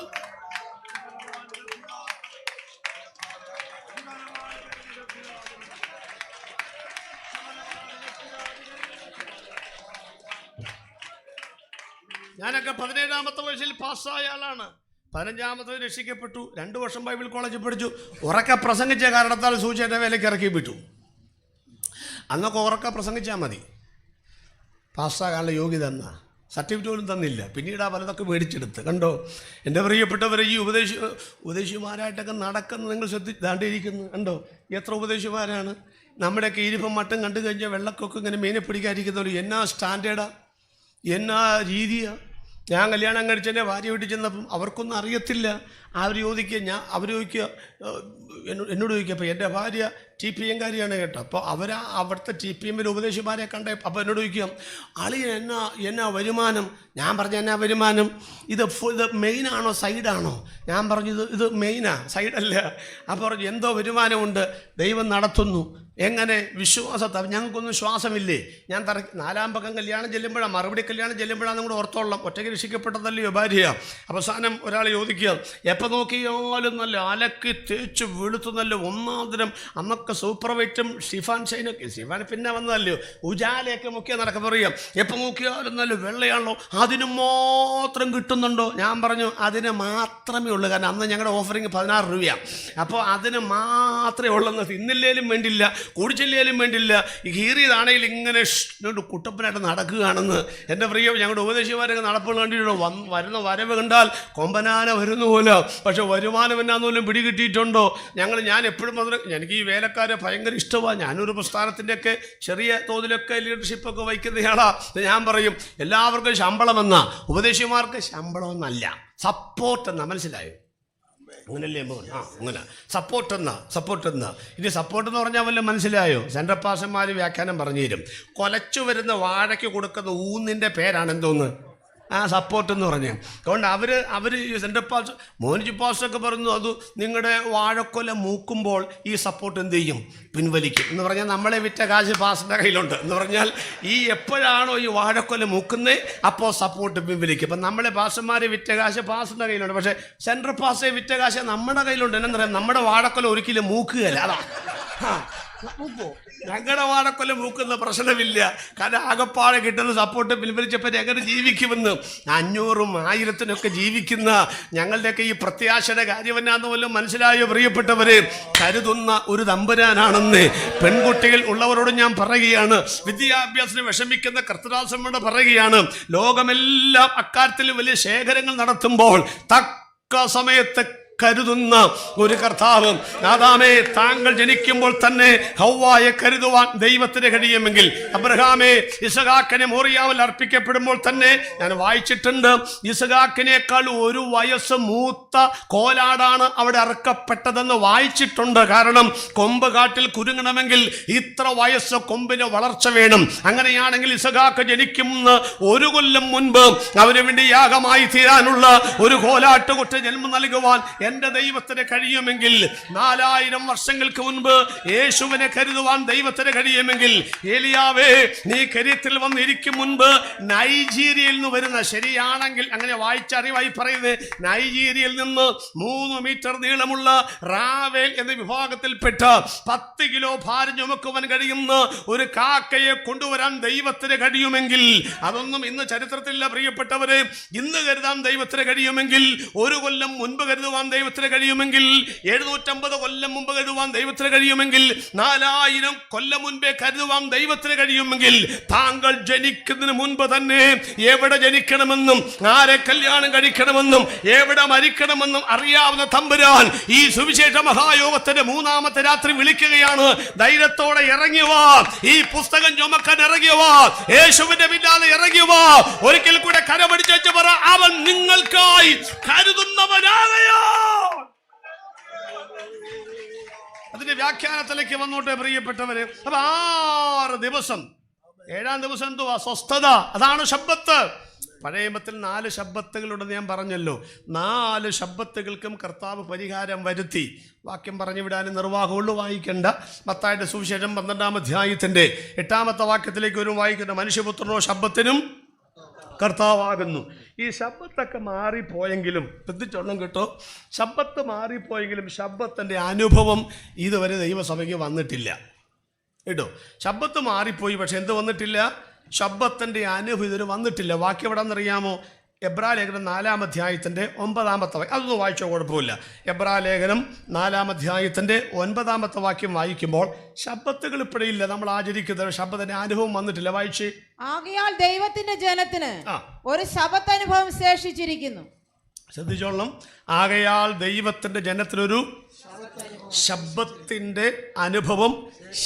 ഞാനൊക്കെ 17-ാമത്തെ വയസ്സിൽ പാസ്സായ ആളാണ്. 15-ാമത്തെ രക്ഷിക്കപ്പെട്ടു. 2 വർഷം ബൈബിൾ കോളേജിൽ പഠിച്ചു. ഉറക്കെ പ്രസംഗിച്ച കാരണത്താൽ സൂചിയുടെ വേലയ്ക്ക് ഇറക്കി വിട്ടു. അന്നൊക്കെ ഉറക്കെ പ്രസംഗിച്ചാൽ മതി, പാസ്സാകാനുള്ള യോഗ്യത എന്നാ. സർട്ടിഫിക്കറ്റ് പോലും തന്നില്ല. പിന്നീട് ആ പലതൊക്കെ മേടിച്ചെടുത്ത്. കണ്ടോ എൻ്റെ പ്രിയപ്പെട്ടവരെ, ഈ ഉപദേശിമാരായിട്ടൊക്കെ നടക്കുന്നത് നിങ്ങൾ ശ്രദ്ധിച്ചാണ്ടിരിക്കുന്നു. കണ്ടോ എത്ര ഉപദേശിമാരാണ്. നമ്മുടെയൊക്കെ ഇരിപ്പം മട്ടും കണ്ടു കഴിഞ്ഞാൽ വെള്ളക്കൊക്കെ ഇങ്ങനെ മീനെ പിടിക്കാതിരിക്കുന്നവർ എന്നാ സ്റ്റാൻഡേർഡാ, എന്നാ രീതിയാ. ഞാൻ കല്യാണം കഴിച്ചെൻ്റെ ഭാര്യ വീട്ടിൽ ചെന്നപ്പം അവർക്കൊന്നും അറിയത്തില്ല. അവർ ചോദിക്കുക, എന്നോട് ചോദിക്കുക, അപ്പോൾ എൻ്റെ ഭാര്യ TPM കാരിയാണ് കേട്ടോ. അപ്പോൾ അവിടുത്തെ TPM ഉപദേശിമാരെ കണ്ടേ. അപ്പോൾ എന്നോട് ചോദിക്കുക, അളിയൻ എന്നാ വരുമാനം? ഞാൻ പറഞ്ഞു എന്നാ വരുമാനം, ഇത് മെയിനാണോ സൈഡാണോ? ഞാൻ പറഞ്ഞു ഇത് മെയിനാ, സൈഡല്ല. അപ്പോൾ പറഞ്ഞു എന്തോ വരുമാനമുണ്ട്, ദൈവം നടത്തുന്നു. എങ്ങനെ? വിശ്വാസത്തെ. ഞങ്ങൾക്കൊന്നും ശ്വാസമില്ലേ? ഞാൻ 4-ാം പക്കം കല്യാണം ചെല്ലുമ്പോഴാണ്, മറുപടി കല്യാണം ചെല്ലുമ്പോഴാണ് കൂടെ ഓർത്തോളാം. ഒറ്റയ്ക്ക് രക്ഷിക്കപ്പെട്ടതല്ലയോ ഭാര്യ. അവസാനം ഒരാൾ ചോദിക്കുക, എപ്പോൾ നോക്കിയാലും നല്ല അലക്കി തേച്ച് വെളുത്ത് നല്ല ഒന്നാന്തരം. അന്നൊക്കെ സൂപ്പർ വെയിറ്റും ഷിഫാൻ ഷൈനൊക്കെ, ഷിഫാൻ പിന്നെ വന്നതല്ലയോ, ഉജാലയൊക്കെ മുക്കിയാൽ നടക്കാൻ പറയാം. എപ്പോൾ നോക്കിയാലും നല്ല വെള്ളയാണല്ലോ, അതിന് മാത്രം കിട്ടുന്നുണ്ടോ? ഞാൻ പറഞ്ഞു അതിന് മാത്രമേ ഉള്ളൂ. കാരണം അന്ന് ഞങ്ങളുടെ ഓഫറിങ് 16 രൂപയാണ്. അപ്പോൾ അതിന് മാത്രമേ ഉള്ളെന്ന്. തിന്നില്ലേലും വേണ്ടില്ല, കുടിച്ചില്ലേലും വേണ്ടില്ല. ഈ കീറിയതാണെങ്കിൽ ഇങ്ങനെ കുട്ടപ്പനായിട്ട് നടക്കുകയാണെന്ന്. എൻ്റെ പ്രിയ ഞങ്ങളുടെ ഉപദേശിമാരൊക്കെ നടപ്പുകൾ കണ്ടിട്ടുണ്ടോ? വരുന്ന വരവ് കണ്ടാൽ കൊമ്പനാന വരുന്ന പോലെ പക്ഷെ വരുമാനം എന്നാന്നോലും പിടികിട്ടിയിട്ടുണ്ടോ? ഞാൻ എപ്പോഴും എനിക്ക് ഈ വേലക്കാരെ ഭയങ്കര ഇഷ്ടമാണ്. ഞാനൊരു പ്രസ്ഥാനത്തിൻ്റെയൊക്കെ ചെറിയ തോതിലൊക്കെ ലീഡർഷിപ്പൊക്കെ വഹിക്കുന്നയാളാ. ഞാൻ പറയും എല്ലാവർക്കും ശമ്പളമെന്നാ, ഉപദേശിമാർക്ക് ശമ്പളമെന്നല്ല, സപ്പോർട്ടെന്നാ. മനസ്സിലായോ? അങ്ങനല്ലേ അങ്ങനെ സപ്പോർട്ട് എന്നാ. ഇനി സപ്പോർട്ട് എന്ന് പറഞ്ഞാൽ വല്ല മനസ്സിലായോ? സെൻട്രൽ പാസ്റ്റർമാർ വ്യാഖ്യാനം പറഞ്ഞു തരും. കൊലച്ചു വരുന്ന വാഴയ്ക്ക് കൊടുക്കുന്ന ഊന്നിൻ്റെ പേരാണ് എന്തോന്ന്? സപ്പോർട്ട് എന്ന് പറഞ്ഞു. അതുകൊണ്ട് അവർ സെൻട്രൽ പാസ്റ്റർ മോനിജി പാസ്റ്ററൊക്കെ പറഞ്ഞു, അത് നിങ്ങളുടെ വാഴക്കൊല മൂക്കുമ്പോൾ ഈ സപ്പോർട്ട് എന്ത് ചെയ്യും? പിൻവലിക്കും എന്ന് പറഞ്ഞാൽ നമ്മളെ വിറ്റ കാശ് പാസ്റ്ററിൻ്റെ കയ്യിലുണ്ട് എന്ന് പറഞ്ഞാൽ ഈ എപ്പോഴാണോ ഈ വാഴക്കൊല മൂക്കുന്നത് അപ്പോൾ സപ്പോർട്ട് പിൻവലിക്കും. അപ്പം നമ്മളെ പാസ്റ്റർമാരെ വിറ്റ കാശ് പാസ്റ്ററിൻ്റെ കയ്യിലുണ്ട്, പക്ഷേ സെൻട്രൽ പാസ്റ്ററെ വിറ്റ കാശ് നമ്മുടെ കയ്യിലുണ്ട്. എന്താ പറയുക, നമ്മുടെ വാഴക്കൊല ഒരിക്കലും മൂക്കുകയല്ല. അതാ ഞങ്ങളുടെ വാഴക്കൊല മൂക്കുന്ന പ്രശ്നമില്ല. കാരണം ആകപ്പാടെ കിട്ടുന്ന സപ്പോർട്ട് പിൻവലിച്ചപ്പോൾ എങ്ങനെ ജീവിക്കുമെന്ന് 500ഉം 1000-ത്തിനൊക്കെ ജീവിക്കുന്ന ഞങ്ങളുടെയൊക്കെ ഈ പ്രത്യാശയുടെ കാര്യമെന്നാന്ന് വല്ലതും മനസ്സിലായോ പ്രിയപ്പെട്ടവരെ? കരുതുന്ന ഒരു തമ്പുരാനാണെന്ന് പെൺകുട്ടികൾ ഉള്ളവരോട് ഞാൻ പറയുകയാണ്. വിദ്യാഭ്യാസത്തിന് വിഷമിക്കുന്ന കർത്തദാസന്മാരോട് പറയുകയാണ്, ലോകമെല്ലാം അക്കാര്യത്തിൽ വലിയ ശേഖരങ്ങൾ നടത്തുമ്പോൾ തക്ക സമയത്ത് കരുതുന്ന ഒരു കർത്താവ്. ആദാമേ, താങ്കൾ ജനിക്കുമ്പോൾ തന്നെ ഹവ്വായെ കരുതുവാൻ ദൈവത്തിന് കഴിയുമെങ്കിൽ, അബ്രഹാമേ ഇസഹാക്കിനെ മോറിയാവിൽ അർപ്പിക്കപ്പെടുമ്പോൾ തന്നെ ഞാൻ വായിച്ചിട്ടുണ്ട്, ഇസഹാക്കിനേക്കാൾ 1 വയസ്സ് മൂത്ത കോലാടാണ് അവിടെ അറുക്കപ്പെട്ടതെന്ന് വായിച്ചിട്ടുണ്ട്. കാരണം കൊമ്പ് കാട്ടിൽ കുരുങ്ങണമെങ്കിൽ ഇത്ര വയസ്സ് കൊമ്പിന് വളർച്ച വേണം. അങ്ങനെയാണെങ്കിൽ ഇസഹാക്ക് ജനിക്കുന്ന 1 കൊല്ലം മുൻപ് അവന് വേണ്ടി യാഗമായി തീരാനുള്ള ഒരു കോലാട്ടുകുട്ടി ജന്മം നൽകുവാൻ എന്റെ ദൈവത്തിന് കഴിയുമെങ്കിൽ, 4000 വർഷങ്ങൾക്ക് മുൻപ് യേശുവിനെ കരുതുവാൻ ദൈവത്തിന് കഴിയുമെങ്കിൽ, ഏലിയാവേ നീ കരീത്തിൽ വന്നിരിക്കും മുൻപ് നൈജീരിയയിൽ നിന്ന് വരുന്ന, ശരിയാണെങ്കിൽ അങ്ങനെ വായിച്ച അറിവായി പറയുന്നത്, നൈജീരിയയിൽ നിന്ന് 3 മീറ്റർ നീളമുള്ള റാവേൽ എന്ന വിഭാഗത്തിൽപ്പെട്ട 10 കിലോ ഭാരം ചുമക്കുവാൻ കഴിയുന്ന ഒരു കാക്കയെ കൊണ്ടുവരാൻ ദൈവത്തിന് കഴിയുമെങ്കിൽ, അതൊന്നും ഇന്ന് ചരിത്രത്തിലില്ല പ്രിയപ്പെട്ടവരെ. ഇന്ന് കരുതാൻ ദൈവത്തിന് കഴിയുമെങ്കിൽ, 1 കൊല്ലം മുൻപ് കരുതുവാൻ ദൈവത്തിന് കഴിയുമെങ്കിൽ, 750 കൊല്ലം മുമ്പ് കരുതുവാൻ ദൈവത്തിന് കഴിയുമെങ്കിൽ, 4000 കൊല്ലം മുൻപേ കരുതുവാൻ ദൈവത്തിന് കഴിയുമെങ്കിൽ, താങ്കൾ ജനിക്കുന്നതിന് മുൻപ് തന്നെ എവിടെ ജനിക്കണമെന്നും ആരെ കല്യാണം കഴിക്കണമെന്നും എവിടെ മരിക്കണമെന്നും അറിയാവുന്ന തമ്പുരാൻ ഈ സുവിശേഷ മഹായോഗത്തിന്റെ 3-ാമത്തെ രാത്രി വിളിക്കുകയാണ്. ധൈര്യത്തോടെ ഇറങ്ങിവാ, ഈ പുസ്തകം ചുമക്കാൻ ഇറങ്ങിവാ, യേശുവിന്റെ പിന്നാലെ ഇറങ്ങിവാ. ഒരിക്കൽ കൂടെ കരമടിച്ചു പറ, അവൻ നിങ്ങൾക്കായി കരുതുന്നവനാകയോ. അതിന്റെ വ്യാഖ്യാനത്തിലേക്ക് വന്നോട്ടെ പ്രിയപ്പെട്ടവര്. അപ്പൊ 6 ദിവസം, 7-ാം ദിവസം എന്തുവാ? സ്വസ്ഥത. അതാണ് ശബ്ബത്ത്. പഴയ നിയമത്തിൽ 4 ശബ്ബത്തുകളുണ്ടെന്ന് ഞാൻ പറഞ്ഞല്ലോ. 4 ശബ്ബത്തുകൾക്കും കർത്താവ് പരിഹാരം വരുത്തി. വാക്യം പറഞ്ഞു വിടാനും നിർവാഹമുള്ളൂ, വായിക്കേണ്ട. മത്തായിയുടെ സുവിശേഷം 12-ാം അധ്യായത്തിന്റെ 8-ാമത്തെ വാക്യത്തിലേക്ക് ഒരു വായിക്കുന്ന, മനുഷ്യപുത്രനോ ശബ്ബത്തിനും കർത്താവാകുന്നു. ഈ ശബ്ബത്തൊക്കെ മാറിപ്പോയെങ്കിലും, ശ്രദ്ധിച്ചോണം കേട്ടോ, ശബ്ബത്ത് മാറിപ്പോയെങ്കിലും ശബ്ബത്തിൻ്റെ അനുഭവം ഇതുവരെ ദൈവസഭയ്ക്ക് വന്നിട്ടില്ല കേട്ടോ. ശബ്ബത്ത് മാറിപ്പോയി, പക്ഷെ എന്ത് വന്നിട്ടില്ല? ശബ്ബത്തിൻ്റെ അനുഭവം ഇതുവരെ വന്നിട്ടില്ല. വാക്യം എവിടെയെന്നറിയാമോ? എബ്രാലേഖനം 4-ാം അധ്യായത്തിൻ്റെ 9-ാമത്തെ വാക്യം. അതൊന്നും വായിച്ചോ, കുഴപ്പമില്ല. എബ്രാലേഖനം 4-ാം അധ്യായത്തിൻ്റെ 9-ാമത്തെ വാക്യം വായിക്കുമ്പോൾ ശബ്ബത്തുകൾ ഇപ്പോഴില്ല, നമ്മൾ ആചരിക്കുന്നത് ശബ്ദത്തിന്റെ അനുഭവം വന്നിട്ടില്ല. വായിച്ച്, ആകയാൽ ദൈവത്തിന്റെ ജനത്തിന് ഒരു ശബ്ബത്ത് അനുഭവം ശേഷിച്ചിരിക്കുന്നു. ശ്രദ്ധിച്ചോളണം, ആകയാൽ ദൈവത്തിന്റെ ജനത്തിനൊരു ശബ്ദത്തിന്റെ അനുഭവം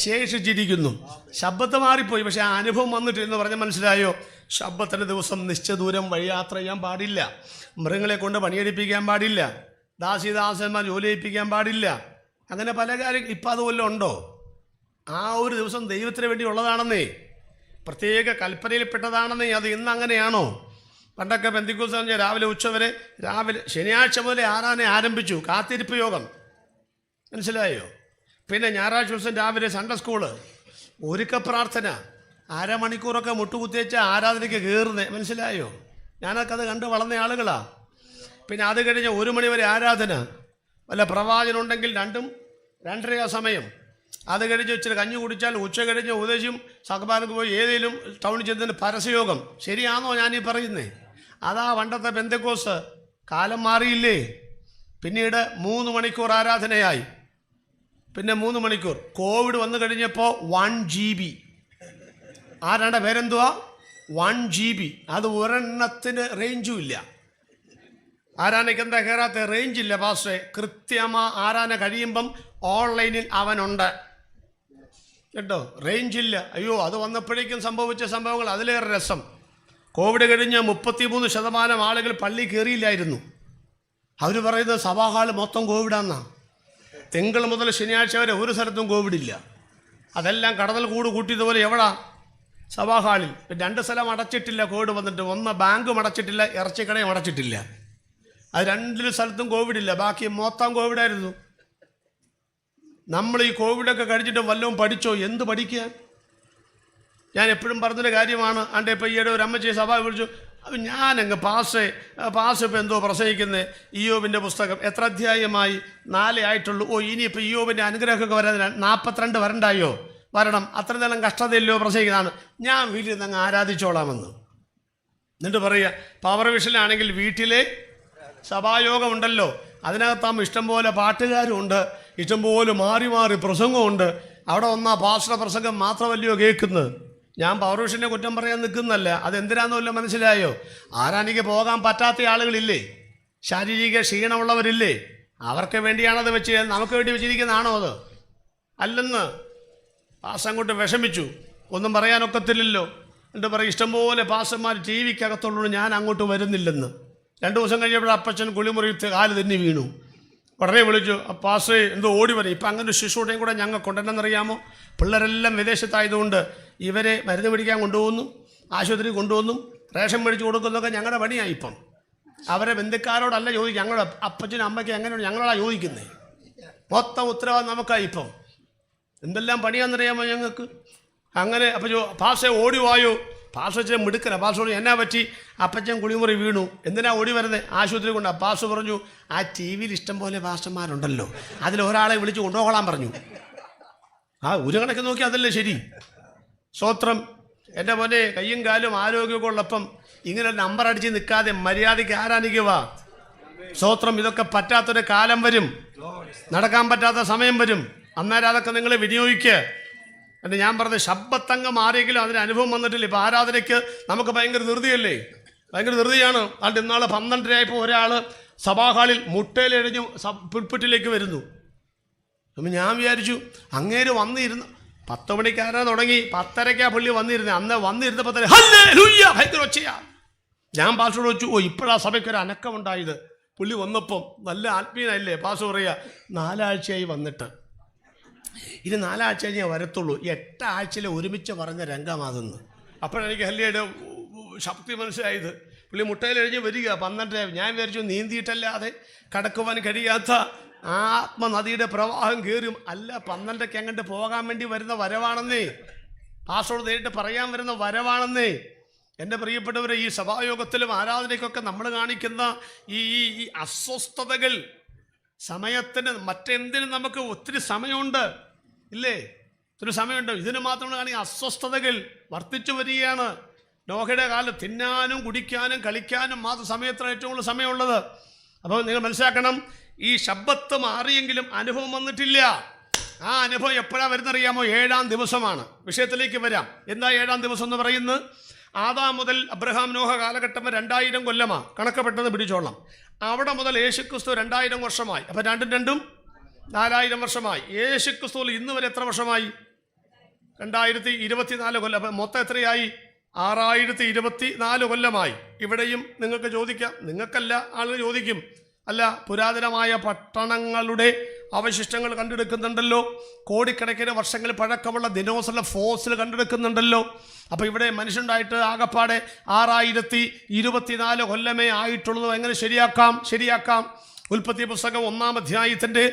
ശേഷിച്ചിരിക്കുന്നു. ശബ്ദത്ത് മാറിപ്പോയി, പക്ഷെ ആ അനുഭവം വന്നിട്ടില്ലെന്ന് പറഞ്ഞാൽ മനസ്സിലായോ? ശബ്ദത്തിന്റെ ദിവസം നിശ്ചദൂരം വഴി യാത്ര ചെയ്യാൻ പാടില്ല, മൃഗങ്ങളെ കൊണ്ട് പണിയെടുപ്പിക്കാൻ പാടില്ല, ദാസിദാസന്മാർ ജോലി ചെയ്യിപ്പിക്കാൻ പാടില്ല, അങ്ങനെ പല കാര്യം. ഇപ്പം അതുപോലെ ഉണ്ടോ? ആ ഒരു ദിവസം ദൈവത്തിന് വേണ്ടി ഉള്ളതാണെന്നേ, പ്രത്യേക കൽപ്പനയിൽപ്പെട്ടതാണെന്നേ. അത് ഇന്ന് അങ്ങനെയാണോ? പണ്ടൊക്കെ പെന്തിക്കോസ്ത് പറഞ്ഞാൽ രാവിലെ ഉച്ചവരെ, രാവിലെ ശനിയാഴ്ച മുതൽ ആരാധന ആരംഭിച്ചു, കാത്തിരിപ്പ് യോഗം, മനസ്സിലായോ? പിന്നെ ഞായറാഴ്ച ദിവസം രാവിലെ സൺഡേ സ്കൂള്, ഒരുക്ക പ്രാർത്ഥന, 1/2 മണിക്കൂറൊക്കെ മുട്ടുകുത്തിവെച്ച ആരാധനയ്ക്ക് കയറുന്നേ, മനസ്സിലായോ? ഞാനൊക്കെ അത് കണ്ട് വളർന്ന ആളുകളാ. പിന്നെ അത് കഴിഞ്ഞ് 1 മണി വരെ ആരാധന, വല്ല പ്രവാചനം ഉണ്ടെങ്കിൽ 2-2:30 സമയം. അത് കഴിഞ്ഞ് ഇച്ചിരി കഞ്ഞി കുടിച്ചാൽ ഉച്ച കഴിഞ്ഞ് ഉപദേശം സഹബാനക്ക് പോയി ഏതെങ്കിലും ടൗണിൽ ചെന്നതിന് പരസ്യയോഗം. ശരിയാണോ ഞാനീ പറയുന്നേ? അതാ പണ്ടത്തെ പെന്തക്കോസ്ത്. കാലം മാറിയില്ലേ? പിന്നീട് 3 മണിക്കൂർ ആരാധനയായി, പിന്നെ 3 മണിക്കൂർ. കോവിഡ് വന്നു കഴിഞ്ഞപ്പോൾ 1 GB. ആരാണ്ട പേരെന്തുവാ? 1 GB. അത് ഒരെണ്ണത്തിന് റേഞ്ചും ഇല്ല. ആരാനയ്ക്ക് എന്താ കയറാത്ത? റേഞ്ചില്ല പാസ്റ്റേ. കൃത്യമാ ആരാന കഴിയുമ്പം ഓൺലൈനിൽ അവനുണ്ട് കേട്ടോ. റേഞ്ചില്ല. അയ്യോ, അത് വന്നപ്പോഴേക്കും സംഭവിച്ച സംഭവങ്ങൾ അതിലേറെ രസം. കോവിഡ് കഴിഞ്ഞ് 33% ആളുകൾ പള്ളി കയറിയില്ലായിരുന്നു. അവർ പറയുന്നത് സഭാ ഹാള് മൊത്തം കോവിഡാന്നാ. തിങ്കൾ മുതൽ ശനിയാഴ്ച വരെ ഒരു സ്ഥലത്തും കോവിഡില്ല. അതെല്ലാം കടന്നൽ കൂട്ടിയതുപോലെ എവിടാ? സഭാ ഹാളിൽ. 2 സ്ഥലം അടച്ചിട്ടില്ല കോവിഡ് വന്നിട്ട്. ഒന്ന് ബാങ്കും അടച്ചിട്ടില്ല, ഇറച്ചിക്കടയും അടച്ചിട്ടില്ല. അത് 2 സ്ഥലത്തും കോവിഡില്ല. ബാക്കി മൊത്തം കോവിഡായിരുന്നു. നമ്മൾ ഈ കോവിഡൊക്കെ കഴിച്ചിട്ട് വല്ലതും പഠിച്ചോ? എന്ത് പഠിക്കുക? ഞാൻ എപ്പോഴും പറഞ്ഞൊരു കാര്യമാണ്. ആണ്ട് ഇപ്പോൾ ഈയിടെ ഒരു അമ്മച്ചിയെ സഭ വിളിച്ചു. അപ്പം ഞാനങ്ങ് പാസ് ഇപ്പോൾ എന്തോ പ്രസംഗിക്കുന്നത് ഇയ്യോബിൻ്റെ പുസ്തകം എത്ര അധ്യായമായി? 4 ആയിട്ടുള്ളൂ. ഇനിയിപ്പോൾ ഇയ്യോബിൻ്റെ അനുഗ്രഹമൊക്കെ വരാൻ 42 വരണ്ടായോ? വരണം. അത്ര നേരം കഷ്ടതയില്ലോ പ്രസംഗിക്കുന്നതാണ്. ഞാൻ വീട്ടിൽ നിന്ന് അങ്ങ് ആരാധിച്ചോളാമെന്ന്. എന്നിട്ട് പറയുക, പവർ വിഷനിലാണെങ്കിൽ വീട്ടിലെ സഭായോഗമുണ്ടല്ലോ, അതിനകത്താകുമ്പോൾ ഇഷ്ടംപോലെ പാട്ടുകാരുണ്ട്, ഇഷ്ടംപോലെ മാറി മാറി പ്രസംഗമുണ്ട്. അവിടെ ഒന്നാ പാസ്റ്റർ പ്രസംഗം മാത്രമല്ലയോ കേൾക്കുന്നത്. ഞാൻ പവർ വിഷനെ കുറ്റം പറയാൻ നിൽക്കുന്നല്ല. അതെന്തിനാണെന്നല്ല മനസ്സിലായോ? ആരാനിക്ക് പോകാൻ പറ്റാത്ത ആളുകളില്ലേ? ശാരീരിക ക്ഷീണമുള്ളവരില്ലേ? അവർക്ക് വേണ്ടിയാണത് വെച്ച്, നമുക്ക് വേണ്ടി വെച്ചിരിക്കുന്നതാണോ അത്? അല്ലെന്ന്. പാസ് അങ്ങോട്ട് വിഷമിച്ചു. ഒന്നും പറയാനൊക്കത്തില്ലല്ലോ. എന്നിട്ട് പറയും, ഇഷ്ടംപോലെ പാസ്റ്റർമാർ ടി വിക്കകത്തുള്ളൂ, ഞാൻ അങ്ങോട്ട് വരുന്നില്ലെന്ന്. 2 ദിവസം കഴിഞ്ഞപ്പോൾ അപ്പച്ചൻ കുളിമുറി കാല് തന്നെ വീണു. ഉടനെ വിളിച്ചു, പാസ്റ്റേ എന്തോ ഓടി വരും. ഇപ്പം അങ്ങനെ ഒരു ശിശുടെയും കൂടെ ഞങ്ങൾക്കുണ്ടെന്നറിയാമോ? പിള്ളേരെല്ലാം വിദേശത്തായതുകൊണ്ട് ഇവരെ മരുന്ന് പിടിക്കാൻ കൊണ്ടുപോകുന്നു, ആശുപത്രി കൊണ്ടുപോകുന്നു, റേഷൻ മേടിച്ച് കൊടുക്കുന്നതൊക്കെ ഞങ്ങളുടെ പണിയാണ്. ഇപ്പം അവരെ ബന്ധുക്കാരോടല്ല ചോദിക്കുക, ഞങ്ങളുടെ അപ്പച്ചനും അമ്മയ്ക്കും എങ്ങനെയാണ് ഞങ്ങളാണ് ചോദിക്കുന്നത്. മൊത്തം ഉത്തരവാദിത്വം നമുക്കായി. ഇപ്പം എന്തെല്ലാം പണിയാണെന്നറിയാമോ ഞങ്ങൾക്ക്? അങ്ങനെ അപ്പം പാസ്റ്റേ ഓടി വായോ. പാസ്റ്റർ മിടുക്കല. പാസ്റ്റർ എന്നാ പറ്റി? അപ്പച്ചൻ കുളിമുറി വീണു. എന്തിനാ ഓടി വരുന്നത്? ആശുപത്രി കൊണ്ടാ. പാസ്റ്റർ പറഞ്ഞു, ആ ടി വിയിൽ ഇഷ്ടം പോലെ പാസ്റ്റർമാരുണ്ടല്ലോ, അതിലൊരാളെ വിളിച്ച് കൊണ്ടുപോകാൻ പറഞ്ഞു. ഒരു കണക്ക് നോക്കി അതല്ലേ ശരി. സ്വത്രം. എൻ്റെ പോലെ കയ്യും കാലും ആരോഗ്യമൊക്കെ ഉള്ളപ്പം ഇങ്ങനെ നമ്പർ അടിച്ച് നിൽക്കാതെ മര്യാദയ്ക്ക് ആരാധിക്കുക. സ്വത്രം. ഇതൊക്കെ പറ്റാത്തൊരു കാലം വരും, നടക്കാൻ പറ്റാത്ത സമയം വരും. അന്നേരം അതൊക്കെ നിങ്ങൾ വിനിയോഗിക്കുക. എന്നിട്ട് ഞാൻ പറഞ്ഞത്, ശബ്ദത്തങ്ങ് മാറിയെങ്കിലും അതിന് അനുഭവം വന്നിട്ടില്ല. ഇപ്പം ആരാധനയ്ക്ക് നമുക്ക് ഭയങ്കര ധൃതിയല്ലേ? ഭയങ്കര ധൃതിയാണ്. അതുകൊണ്ട് ഇന്നാൾ 12:30 ഒരാൾ സഭാഹാളിൽ മുട്ടയിലെഴിഞ്ഞു പുൽപ്പറ്റിലേക്ക് വരുന്നു. അപ്പം ഞാൻ വിചാരിച്ചു അങ്ങേര് വന്നിരുന്നു. 10 മണിക്കാരാ തുടങ്ങി, 10:30 പുള്ളി വന്നിരുന്നത്. അന്ന് വന്നിരുന്നപ്പോൾ തന്നെ ഹല്ലേലൂയ ഭയങ്കര ഒച്ചയാ. ഞാൻ പാസ്റ്ററോട് വെച്ചു, ഇപ്പോഴാ സഭയ്ക്കൊരു അനക്കമുണ്ടായത്. പുള്ളി വന്നപ്പം നല്ല ആത്മീയനല്ലേ. പാസ്റ്റർ പറയുക, 4 ആഴ്ചയായി വന്നിട്ട്, ഇനി 4 ആഴ്ച ഞാൻ വരത്തുള്ളൂ. 8 ആഴ്ചയിൽ ഒരുമിച്ച് പറഞ്ഞ രംഗമാകുന്നു. അപ്പോഴെനിക്ക് ഹല്ലേയുടെ ശക്തി മനസ്സിലായത്. പുള്ളി മുട്ടയിലെഴിഞ്ഞ് വരിക 12. ഞാൻ വിചാരിച്ചു നീന്തിയിട്ടല്ലാതെ കടക്കുവാൻ കഴിയാത്ത ആത്മനദിയുടെ പ്രവാഹം കയറും. അല്ല, 12 അങ്ങോട്ട് പോകാൻ വേണ്ടി വരുന്ന വരവാണെന്നേ. പാസ്റ്ററോട് നേരിട്ട് പറയാൻ വരുന്ന വരവാണെന്നേ. എൻ്റെ പ്രിയപ്പെട്ടവരെ, ഈ സഭായോഗത്തിലും ആരാധനയ്ക്കൊക്കെ നമ്മൾ കാണിക്കുന്ന ഈ അസ്വസ്ഥതകൾ, സമയത്തിന് മറ്റെന്തിനും നമുക്ക് ഒത്തിരി സമയമുണ്ട് ഇല്ലേ? ഒത്തിരി സമയമുണ്ട്. ഇതിന് മാത്രമാണ് കാണിക്കുക. അസ്വസ്ഥതകൾ വർദ്ധിച്ചു വരികയാണ്. നോഹയുടെ കാലം തിന്നാനും കുടിക്കാനും കളിക്കാനും മാത്രം സമയത്താണ് ഏറ്റവും കൂടുതൽ സമയമുള്ളത്. അപ്പോൾ നിങ്ങൾ മനസ്സിലാക്കണം, ഈ ശബ്ദത്ത് മാറിയെങ്കിലും അനുഭവം വന്നിട്ടില്ല. ആ അനുഭവം എപ്പോഴാണ് വരുന്നറിയാമോ? 7-ാം ദിവസമാണ്. വിഷയത്തിലേക്ക് വരാം. എന്താ 7-ാം ദിവസം എന്ന് പറയുന്നത്? ആദാം മുതൽ അബ്രഹാം നോഹ കാലഘട്ടം 2000 കൊല്ലമാണ്. കണക്ക് പെട്ടെന്ന് പിടിച്ചോളാം. അവിടെ മുതൽ യേശുക്രിസ്തു 2000 വർഷമായി. അപ്പം 2 4000 വർഷമായി. യേശുക്രിസ്തുവിൽ ഇന്ന് വരെ എത്ര വർഷമായി? 2024 കൊല്ലം. അപ്പം മൊത്തം എത്രയായി? 6024 കൊല്ലമായി. ഇവിടെയും നിങ്ങൾക്ക് ചോദിക്കാം, നിങ്ങൾക്കല്ല, ആളുകൾ ചോദിക്കും, അല്ല പുരാതനമായ പട്ടണങ്ങളുടെ അവശിഷ്ടങ്ങൾ കണ്ടെടുക്കുന്നുണ്ടല്ലോ, കോടിക്കണക്കിന് വർഷങ്ങൾ പഴക്കമുള്ള ദിനോസറിലെ ഫോസിൽ കണ്ടെടുക്കുന്നുണ്ടല്ലോ. അപ്പോൾ ഇവിടെ മനുഷ്യണ്ടായിട്ട് ആകപ്പാടെ 6024 കൊല്ലമേ ആയിട്ടുള്ളത്. എങ്ങനെ ശരിയാക്കാം? ഉൽപ്പത്തി പുസ്തകം 1-ാം അധ്യായത്തിൻ്റെ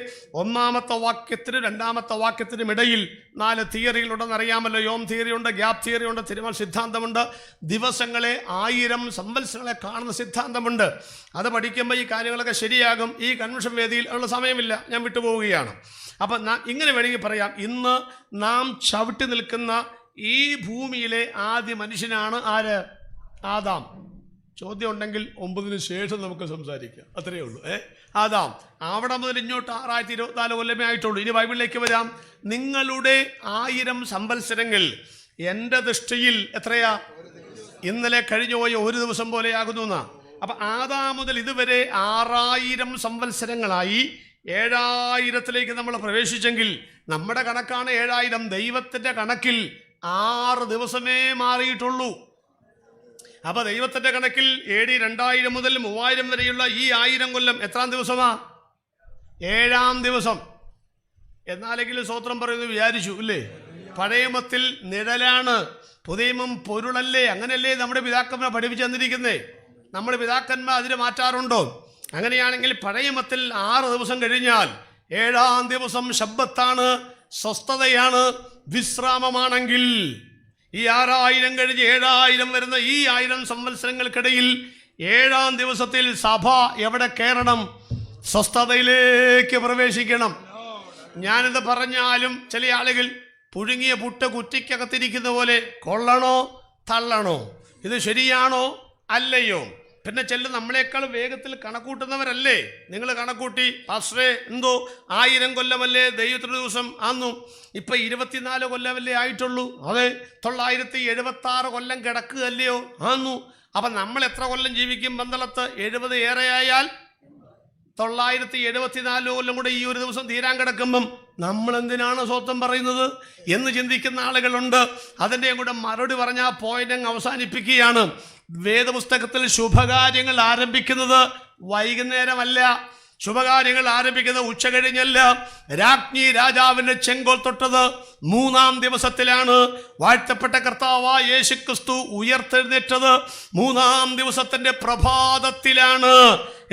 1-ാമത്തെ വാക്യത്തിനും 2-ാമത്തെ വാക്യത്തിനും ഇടയിൽ 4 തിയറികളുണ്ടെന്ന് അറിയാമല്ലോ. യോം തിയറിയുണ്ട്, ഗ്യാപ് തിയറിയുണ്ട്, തിരുമൽ സിദ്ധാന്തമുണ്ട്, ദിവസങ്ങളെ 1000 സംവത്സരങ്ങളെ കാണുന്ന സിദ്ധാന്തമുണ്ട്. അത് പഠിക്കുമ്പോൾ ഈ കാര്യങ്ങളൊക്കെ ശരിയാകും. ഈ കൺവെൻഷൻ വേദിയിൽ ഉള്ള സമയമില്ല, ഞാൻ വിട്ടുപോവുകയാണ്. അപ്പം ഇങ്ങനെ വേണമെങ്കിൽ പറയാം, ഇന്ന് നാം ചവിട്ടി നിൽക്കുന്ന ഈ ഭൂമിയിലെ ആദ്യ മനുഷ്യനാണ് ആര്? ആദാം. ചോദ്യം ഉണ്ടെങ്കിൽ 9-ന് ശേഷം നമുക്ക് സംസാരിക്കാം. അത്രയേ ഉള്ളൂ. ആദാം. അവിടെ മുതൽ ഇങ്ങോട്ട് 6024 കൊല്ലമേ ആയിട്ടുള്ളൂ. ഇനി ബൈബിളിലേക്ക് വരാം. നിങ്ങളുടെ 1000 സംവത്സരങ്ങൾ എൻ്റെ ദൃഷ്ടിയിൽ എത്രയാ? ഇന്നലെ കഴിഞ്ഞു പോയ ഒരു ദിവസം പോലെയാകുന്നു എന്നാ. അപ്പൊ ആദാം മുതൽ ഇതുവരെ 6000 സംവത്സരങ്ങളായി 7000ത്തിലേക്ക് നമ്മൾ പ്രവേശിച്ചെങ്കിൽ നമ്മുടെ കണക്കാണ് 7000. ദൈവത്തിന്റെ കണക്കിൽ 6 ദിവസമേ മാറിയിട്ടുള്ളൂ. അപ്പൊ ദൈവത്തിന്റെ കണക്കിൽ AD 2000 മുതൽ 3000 വരെയുള്ള ഈ 1000 കൊല്ലം എത്രാം ദിവസമാ? 7-ാം ദിവസം. എന്നാലെങ്കിലും സ്തോത്രം പറയുന്നു വിചാരിച്ചു ഇല്ലേ? പഴയമത്തിൽ നിഴലാണ്, പുതിയമം പൊരുളല്ലേ? അങ്ങനെയല്ലേ നമ്മുടെ പിതാക്കന്മാർ പഠിപ്പിച്ചു തന്നിരിക്കുന്നേ? നമ്മുടെ പിതാക്കന്മാർ അതിന് മാറ്റാറുണ്ടോ? അങ്ങനെയാണെങ്കിൽ പഴയമത്തിൽ 6 ദിവസം കഴിഞ്ഞാൽ 7-ാം ദിവസം ശബ്ബത്താണ്, സ്വസ്ഥതയാണ്, വിശ്രാമമാണെങ്കിൽ ഈ 6000 കഴിഞ്ഞ് 7000 വരുന്ന ഈ 1000 സംവത്സരങ്ങൾക്കിടയിൽ 7-ാം ദിവസത്തിൽ സഭ എവിടെ കയറണം? സ്വസ്ഥതയിലേക്ക് പ്രവേശിക്കണം. ഞാനിത് പറഞ്ഞാലും ചില ആളുകൾ പുഴുങ്ങിയ പുട്ട് കുറ്റിക്കകത്തിരിക്കുന്ന പോലെ കൊള്ളണോ തള്ളണോ, ഇത് ശരിയാണോ അല്ലയോ? പിന്നെ ചെല്ല് നമ്മളെക്കാൾ വേഗത്തിൽ കണക്കൂട്ടുന്നവരല്ലേ? നിങ്ങൾ കണക്കൂട്ടി പാസ്റ്ററേ എന്തോ 1000 കൊല്ലമല്ലേ ദൈവത്തിൻ്റെ ദിവസം ആന്നു, ഇപ്പം 24 കൊല്ലമല്ലേ ആയിട്ടുള്ളൂ. അതെ, 976 കൊല്ലം കിടക്കുകയല്ലയോ ആന്നു. അപ്പം നമ്മൾ എത്ര കൊല്ലം ജീവിക്കും? പന്തളത്ത് 70 ഏറെയായാൽ 974 കൊല്ലം കൂടെ ഈ ഒരു ദിവസം തീരാൻ കിടക്കുമ്പം നമ്മൾ എന്തിനാണ് സ്വത്വം പറയുന്നത് എന്ന് ചിന്തിക്കുന്ന ആളുകളുണ്ട്. അതിൻ്റെയും കൂടെ മറുപടി പറഞ്ഞ ആ പോയിന്റ് അങ്ങ് അവസാനിപ്പിക്കുകയാണ്. വേദപുസ്തകത്തിൽ ശുഭകാര്യങ്ങൾ ആരംഭിക്കുന്നത് വൈകുന്നേരമല്ല, ശുഭകാര്യങ്ങൾ ആരംഭിക്കുന്നത് ഉച്ച കഴിഞ്ഞല്ല. രാജ്ഞി രാജാവിൻ്റെ ചെങ്കോൽ തൊട്ടത് 3-ാം ദിവസത്തിലാണ്. വാഴ്ത്തപ്പെട്ട കർത്താവായ യേശുക്രിസ്തു ഉയർത്തെഴുന്നേറ്റത് 3-ാം ദിവസത്തിൻ്റെ പ്രഭാതത്തിലാണ്.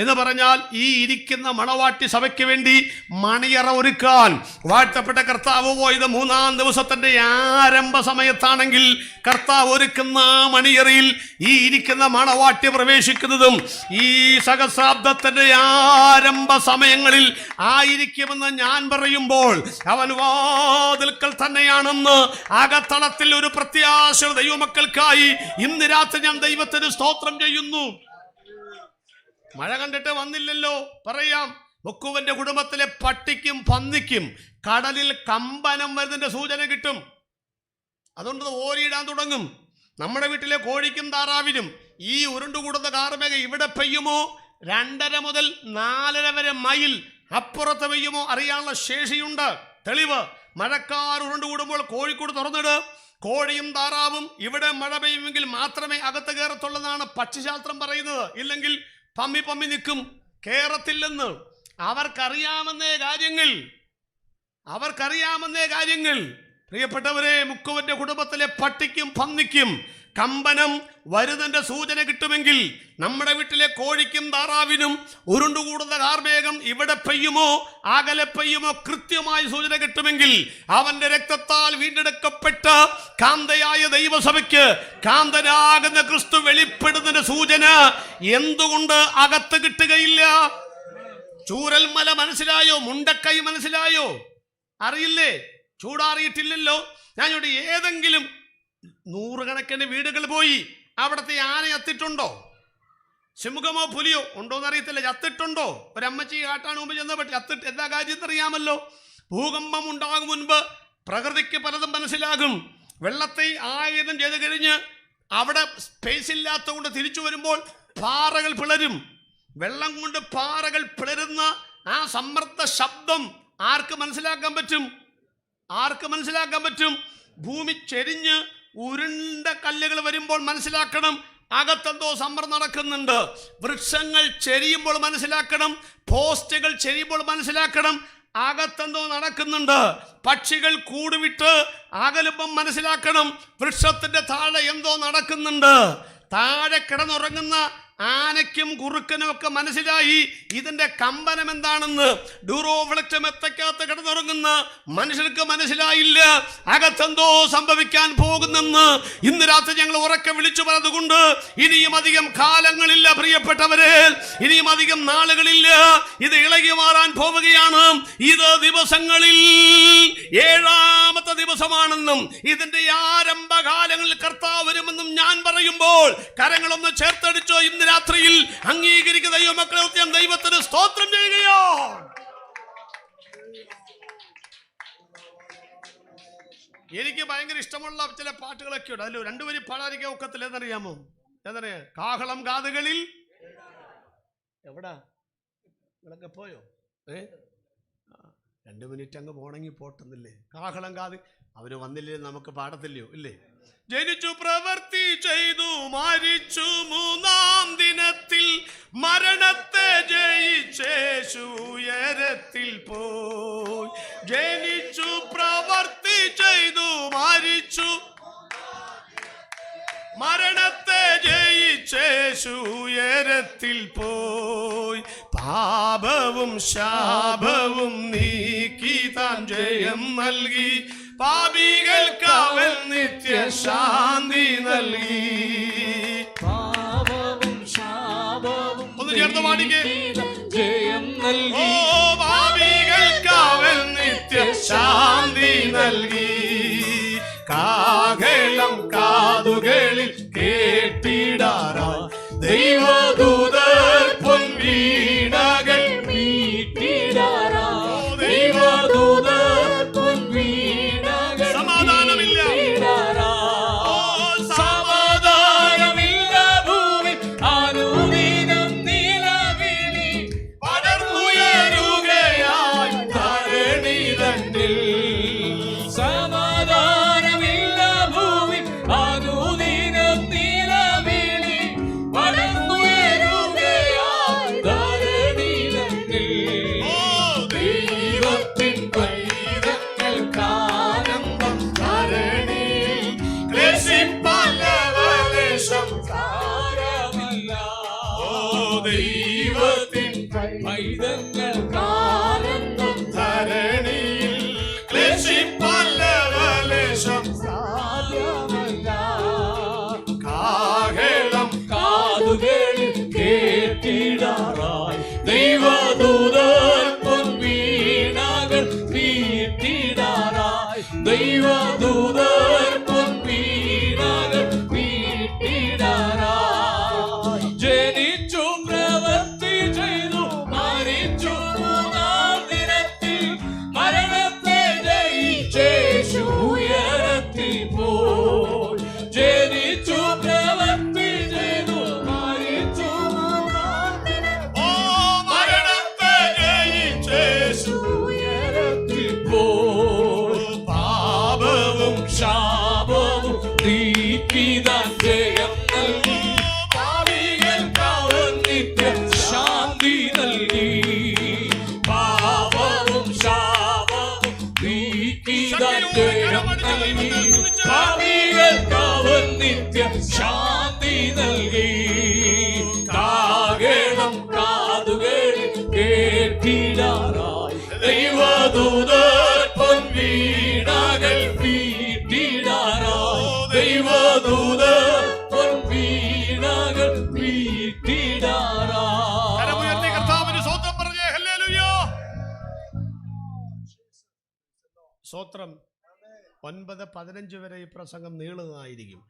എന്ന് പറഞ്ഞാൽ ഈ ഇരിക്കുന്ന മണവാട്ടി സഭയ്ക്ക് വേണ്ടി മണിയറ ഒരുക്കാൻ വാഴ്ത്തപ്പെട്ട കർത്താവ് പോയത് 3-ാം ദിവസത്തിൻ്റെ ആരംഭ സമയത്താണെങ്കിൽ കർത്താവ് ഒരുക്കുന്ന മണിയറയിൽ ഈ ഇരിക്കുന്ന മണവാട്ടി പ്രവേശിക്കുന്നതും ഈ സഹസ്രാബ്ദത്തിൻ്റെ ആരംഭ സമയങ്ങളിൽ ആയിരിക്കുമെന്ന് ഞാൻ പറയുമ്പോൾ അവൻ വാതിൽക്കൽ തന്നെയാണെന്ന് അകത്തളത്തിൽ ഒരു പ്രത്യാശ ദൈവമക്കൾക്കായി ഇന്ന് രാത്രി ഞാൻ ദൈവത്തിന് സ്തോത്രം ചെയ്യുന്നു. മഴ കണ്ടിട്ട് വന്നില്ലല്ലോ പറയാം. മുക്കുവന്റെ കുടുംബത്തിലെ പട്ടിക്കും പന്നിക്കും കടലിൽ കമ്പനം വരുന്നതിന്റെ സൂചന കിട്ടും. അതുകൊണ്ട് ഓരിയിടാൻ തുടങ്ങും. നമ്മുടെ വീട്ടിലെ കോഴിക്കും താറാവിനും ഈ ഉരുണ്ടുകൂടുന്ന കാർമേഘ ഇവിടെ പെയ്യുമോ 2.5 മുതൽ 4.5 വരെ മൈൽ അപ്പുറത്ത് പെയ്യുമോ അറിയാനുള്ള ശേഷിയുണ്ട്. തെളിവ്, മഴക്കാർ ഉരുണ്ടുകൂടുമ്പോൾ കോഴിക്കൂട് തുറന്നിട്. കോഴിയും താറാവും ഇവിടെ മഴ പെയ്യുമെങ്കിൽ മാത്രമേ അകത്ത് കയറത്തുള്ളതാണ് പക്ഷിശാസ്ത്രം പറയുന്നത്. ഇല്ലെങ്കിൽ പമ്മി നിൽക്കും, കേറത്തില്ലെന്ന്. അവർക്കറിയാമെന്നേ കാര്യങ്ങൾ. പ്രിയപ്പെട്ടവരെ, മുക്കുവന്റെ കുടുംബത്തിലെ പട്ടിക്കും പന്നിക്കും കമ്പനം വരുന്നതിന്റെ സൂചന കിട്ടുമെങ്കിൽ നമ്മുടെ വീട്ടിലെ കോഴിക്കും താറാവിനും ഉരുണ്ടുകൂടുന്ന കാർമേഘം ഇവിടെ പെയ്യുമോ അകലെ പെയ്യുമോ കൃത്യമായി സൂചന കിട്ടുമെങ്കിൽ അവന്റെ രക്തത്താൽ വീണ്ടെടുക്കപ്പെട്ട കാന്തയായ ദൈവസഭയ്ക്ക് കാന്തനാകുന്ന ക്രിസ്തു വെളിപ്പെടുന്നതിന്റെ സൂചന എന്തുകൊണ്ട് അകത്ത് കിട്ടുകയില്ല? ചൂരൽമല മനസ്സിലായോ? മുണ്ടക്കൈ മനസ്സിലായോ? അറിയില്ലേ? ചൂടാറിയിട്ടില്ലല്ലോ. ഞാൻ ഇവിടെ ഏതെങ്കിലും 100 കണക്കിന് വീടുകൾ പോയി അവിടുത്തെ ആന ചത്തിട്ടുണ്ടോ? സിംഹമോ പുലിയോ ഉണ്ടോന്ന് അറിയത്തില്ല. ചത്തിട്ടുണ്ടോ? ഒരമ്മച്ചി കാട്ടാൻ മുമ്പ് ചെന്ന പറ്റി ചത്തിട്ട് എന്താ കാര്യം അറിയാമല്ലോ. ഭൂകമ്പം ഉണ്ടാകും മുൻപ് പ്രകൃതിക്ക് പലതും മനസ്സിലാകും. വെള്ളത്തെ ആയുധം ചെയ്ത് കഴിഞ്ഞ് അവിടെ സ്പേസ് ഇല്ലാത്തതുകൊണ്ട് തിരിച്ചു വരുമ്പോൾ പാറകൾ പിളരും. വെള്ളം കൊണ്ട് പാറകൾ പിളരുന്ന ആ സമ്മർദ്ദ ശബ്ദം ആർക്ക് മനസ്സിലാക്കാൻ പറ്റും? ഭൂമി ചെരിഞ്ഞ് ഉരുണ്ട കല്ലുകൾ വരുമ്പോൾ മനസ്സിലാക്കണം അകത്തെന്തോ സമ്മർദ്ദം നടക്കുന്നുണ്ട്. വൃക്ഷങ്ങൾ ചെരിയുമ്പോൾ മനസ്സിലാക്കണം, പോസ്റ്റുകൾ ചെരിയുമ്പോൾ മനസ്സിലാക്കണം അകത്തെന്തോ നടക്കുന്നുണ്ട്. പക്ഷികൾ കൂടുവിട്ട് അകലുമ്പം മനസ്സിലാക്കണം വൃക്ഷത്തിന്റെ താഴെ എന്തോ നടക്കുന്നുണ്ട്. താഴെ കിടന്നുറങ്ങുന്ന ആനയ്ക്കും കുറുക്കനും ഒക്കെ മനസ്സിലായി ഇതിന്റെ കമ്പനം എന്താണെന്ന്. ഡ്യൂറോഫ്ലക്സ് മെത്തക്കകത്ത് കിടന്നുറങ്ങുന്ന മനുഷ്യർക്ക് മനസ്സിലായില്ല അകത്തെന്തോ സംഭവിക്കാൻ പോകുന്നെന്ന്. ഇന്ന് രാത്രി ഞങ്ങൾ ഉറക്കെ വിളിച്ചു പറഞ്ഞതുകൊണ്ട് ഇനിയും അധികം കാലങ്ങളില്ല പ്രിയപ്പെട്ടവരെ, ഇനിയും അധികം നാളുകളില്ല. ഇത് ഇളകി മാറാൻ പോവുകയാണ്. ഇത് ദിവസങ്ങളിൽ 7-ാമത്തെ ദിവസമാണെന്നും ഇതിന്റെ ആരംഭകാലങ്ങളിൽ കർത്താവ് വരുമെന്നും ഞാൻ പറയുമ്പോൾ കരങ്ങളൊന്ന് ചേർത്തടിച്ചോ. ഇന്ന് രാത്രിയിൽ അംഗീകരിക്കുന്ന ദൈവമക്കളെ ഞാൻ ദൈവത്തിന് സ്തോത്രം ചെയ്യുകയോ. എനിക്ക് ഭയങ്കര ഇഷ്ടമുള്ള ചില പാട്ടുകളൊക്കെ ഉണ്ട്. അതിൽ 2 വരി പാടാതിരിക്കാൻ ഒക്കത്തില്ല. എന്നറിയാമോ? കാഹളം കാതുകളിൽ എവിടാ നിങ്ങളൊക്കെ പോയോ? 2 മിനിറ്റ് അങ്ങ് പോണെങ്കിൽ പോട്ടെന്നില്ലേ? കാഹളം കാത് അവര് വന്നില്ലേ, നമുക്ക് പാടത്തില്ലയോ ഇല്ലേ? ജനിച്ചു പ്രവൃത്തി ചെയ്തു മരിച്ചു 3-ാം ദിനത്തിൽ മരണത്തെ ജയിച്ചേശു ഉയരത്തിൽ പോയി. ജനിച്ചു പ്രവൃത്തി ചെയ്തു മരിച്ചു മരണത്തെ ജയിച്ചേശു ഉയരത്തിൽ പോയി. പാപവും ശാപവും നീക്കി താൻ ജയം നൽകി. പാപികൾക്ക് അവൻ നിത്യശാന്തി നൽകി. പാപവും ശാപവും ഒന്ന് ചേർന്ന് പാടിക്കേ. ജയം നൽകി. ഓ പാപികൾക്ക് അവൻ നിത്യശാന്തി നൽകി. കാഹളം കാതുകളിൽ കേട്ടിടാറായി ദൈവദൂതർ പൊൻവീണകൾ മീട്ടിടാറായി. ദൈവദൂതർ പൊൻവീണകൾ സമാധാനമില്ല. മീട്ടിടാറായി. സമാധാനമില്ല ഭൂമി അനുദിനം നിലവിളി പടർന്നുയരുകയായി ധരണി തന്നിൽ. സമാധാനമില്ല ഭൂമി അനുദിനം നിലവിളി പടർന്നുയരുകയായി ധരണി തന്നിൽ. ഓ ദൈവത്തിൻ പൈതങ്ങൾക്കാനന്ദം ധരണിയിൽ ക്ലേശിപ്പല്ലവലേശം സാരമില്ല. ഓ ദൈവത്തിൻ പൈതങ്ങൾക്കാനന്ദം ധരണിയിൽ ക്ലേശിപ്പല്ലവലേശം സാരമില്ല. കാഹളം കാതുകളിൽ കേട്ടിടാറായി ദൈവദൂതർ പൊൻവീണകൾ മീട്ടിടാറായി. ദൈവദൂതർ പൊൻവീണകൾ മീട്ടിടാറായി. ജനിച്ചു പ്രവൃത്തി ചെയ്തു മരിച്ചു 3-ാം ദിനത്തിൽ മരണത്തെ ജയിച്ചേശു ഉയരത്തിൽ പോയി. ജനിച്ചു പ്രവൃത്തി ചെയ്തു മരിച്ചു 3-ാം ദിനത്തിൽ ഓ മരണത്തെ ജയിച്ചേശു ഉയരത്തിൽ പോയി. പാപവും ശാപവും നീക്കിതാൻ ജയം നൽകി. പാപികൾക്ക് അവൻ നിത്യശാന്തി നൽകി. പാപവും ശാപവും നീക്കിതാൻ ജയം നൽകി. പാപികൾക്ക് അവൻ നിത്യശാന്തി നൽകി. കാഹളം കാതുകളിൽ കേട്ടിടാറായി ദൈവദൂതർ പൊൻവീണകൾ മീട്ടിടാറായി. ദൈവദൂതർ പൊൻവീണകൾ മീട്ടിടാറായി. കരമുയർത്തി കർത്താവിന് സ്തോത്രം പറഞ്ഞേ. ഹല്ലേലൂയ. സ്തോത്രം. 9-15 വരെ ഈ പ്രസംഗം നീളുന്നതായിരിക്കും.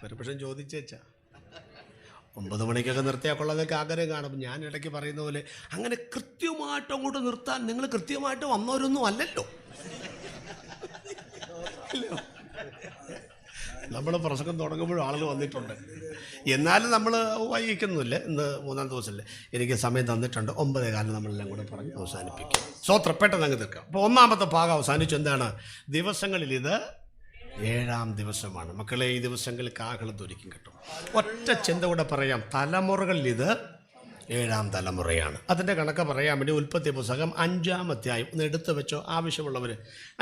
പെർമിഷൻ ചോദിച്ചേച്ചാ 9 മണിക്കൊക്കെ നിർത്തിയാൽ കൊള്ളാതൊക്കെ ആഗ്രഹം കാണും. ഞാൻ ഇടയ്ക്ക് പറയുന്ന പോലെ അങ്ങനെ കൃത്യമായിട്ട് അങ്ങോട്ട് നിർത്താൻ നിങ്ങൾ കൃത്യമായിട്ട് വന്നവരൊന്നും അല്ലല്ലോ. നമ്മൾ പ്രസംഗം തുടങ്ങുമ്പോഴും ആളുകൾ വന്നിട്ടുണ്ട്. എന്നാലും നമ്മൾ വൈകിക്കുന്നില്ല. ഇന്ന് 3-ാം ദിവസമല്ലേ, എനിക്ക് സമയം തന്നിട്ടുണ്ട്. 9:15 നമ്മളെല്ലാം കൂടെ പറഞ്ഞ് അവസാനിപ്പിക്കും. സ്വത്രം പെട്ടെന്ന് അങ്ങ് തീർക്കാം. അപ്പോൾ 1-ാമത്തെ ഭാഗം അവസാനിച്ചു. എന്താണ്? ദിവസങ്ങളിൽ ഇത് 7-ാം ദിവസമാണ്. മക്കളെ, ഈ ദിവസങ്ങളിൽ കാഹളം ധരിക്കും കേട്ടോ. ഒറ്റ ചിന്ത കൂടെ പറയാം. തലമുറകളിൽ ഇത് 7-ാം തലമുറയാണ്. അതിൻ്റെ കണക്ക് പറയാൻ വേണ്ടി ഉൽപ്പത്തി പുസ്തകം 5-ാം അധ്യായം ഒന്ന് എടുത്തു വെച്ചോ ആവശ്യമുള്ളവർ.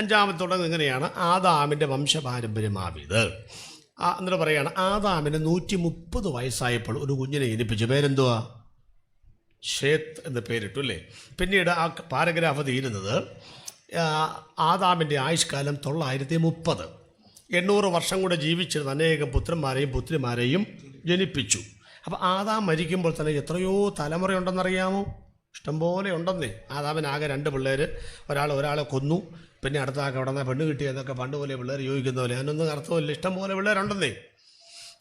5-ാമത്തെ തുടങ്ങുന്നത് ഇങ്ങനെയാണ്: ആദാമിൻ്റെ വംശപാരമ്പര്യമാവിത്. എന്നിട്ട് പറയുകയാണ്, ആദാമിന് 130 വയസ്സായപ്പോൾ ഒരു കുഞ്ഞിനെ ജനിപ്പിച്ചു. പേരെന്തുവാ? ഷേത്ത് എന്ന് പേരിട്ടു അല്ലേ. പിന്നീട് ആ പാരഗ്രാഫ് തീരുന്നത് ആദാമിൻ്റെ ആയുഷ്കാലം 930. 800 വർഷം കൂടെ ജീവിച്ചിരുന്ന അനേകം പുത്രന്മാരെയും പുത്രിമാരെയും ജനിപ്പിച്ചു. അപ്പോൾ ആദാം മരിക്കുമ്പോൾ തന്നെ എത്രയോ തലമുറയുണ്ടെന്നറിയാമോ? ഇഷ്ടംപോലെ ഉണ്ടെന്നേ. ആദാമിനാകെ 2 പിള്ളേർ. ഒരാളെ കൊന്നു. പിന്നെ അടുത്ത ആൾക്ക് അവിടെ നിന്ന് പെണ്ണ് കിട്ടിയെന്നൊക്കെ പണ്ട് പോലെ പിള്ളേർ ചോദിക്കുന്ന പോലെ. അതിനൊന്നും അർത്ഥമില്ല. ഇഷ്ടംപോലെ പിള്ളേരുണ്ടെന്നേ.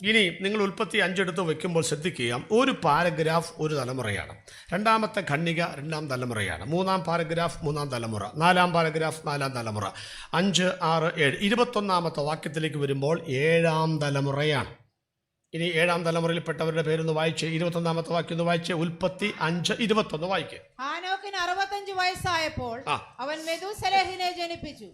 ഇനി നിങ്ങൾ ഉൽപ്പത്തി 5 എടുത്ത് വയ്ക്കുമ്പോൾ ശ്രദ്ധിക്കുക. ഒരു പാരഗ്രാഫ് ഒരു തലമുറയാണ്. 2-ാമത്തെ ഖണ്ഡിക 2-ാം തലമുറയാണ്. 3-ാം പാരഗ്രാഫ് 3-ാം തലമുറ. 4-ാം പാരഗ്രാഫ് 4-ാം തലമുറ. 5, 6, 7, 21-ാമത്തെ വാക്യത്തിലേക്ക് വരുമ്പോൾ 7-ാം തലമുറയാണ്. ഇനി 7-ാം തലമുറയിൽപ്പെട്ടവരുടെ പേരൊന്ന് വായിച്ച് 21-ാമത്തെ വാക്യം ഒന്ന് വായിച്ച്. ഉൽപ്പത്തി 5:21 വായിക്ക്. ഹാനോക്കിന് 65 വയസ്സായപ്പോൾ അവൻ മെഥൂസലേഹിനെ ജനിപ്പിച്ചു.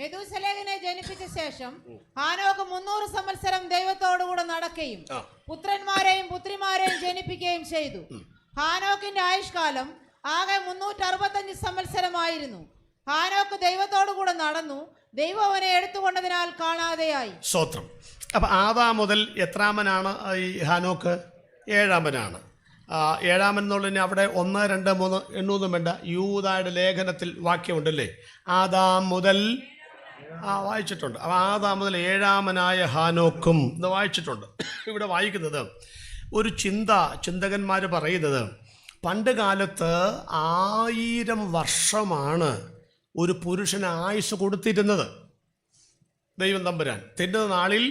മെഥൂസലേഹിനെ ജനിപ്പിച്ച ശേഷം ഹാനോക്ക് 300 സംവത്സരം ദൈവത്തോടുകൂടെ നടക്കുകയും പുത്രന്മാരെയും പുത്രിമാരെയും ജനിപ്പിക്കുകയും ചെയ്തു. ഹാനോക്കിന്റെ ആയുഷ്കാലം ആകെ 365 സംവത്സരമായിരുന്നു. ഹാനോക്ക് ദൈവത്തോടുകൂടെ നടന്നു, ദൈവം അവനെ എടുത്തുകൊണ്ടതിനാൽ കാണാതെയായി. സ്തോത്രം. അപ്പം ആദാം മുതൽ എത്രാമനാണ് ഈ ഹാനോക്ക്? 7-ാമനാണ്. 7-ാമൻ എന്നുള്ളതിന് അവിടെ 1, 2, 3 എണ്ണൊന്നും വേണ്ട. യൂദായുടെ ലേഖനത്തിൽ വാക്യമുണ്ടല്ലേ, ആദാം മുതൽ വായിച്ചിട്ടുണ്ട്. അപ്പം ആദാം മുതൽ 7-ാമനായ ഹാനോക്കും എന്ന് വായിച്ചിട്ടുണ്ട്. ഇവിടെ വായിക്കുന്നത് ഒരു ചിന്തകന്മാർ പറയുന്നത് പണ്ട് കാലത്ത് 1000 വർഷമാണ് ഒരു പുരുഷന് ആയുസ് കൊടുത്തിരുന്നത്. ദൈവം തമ്പുരാൻ തിന്നുന്ന നാളിൽ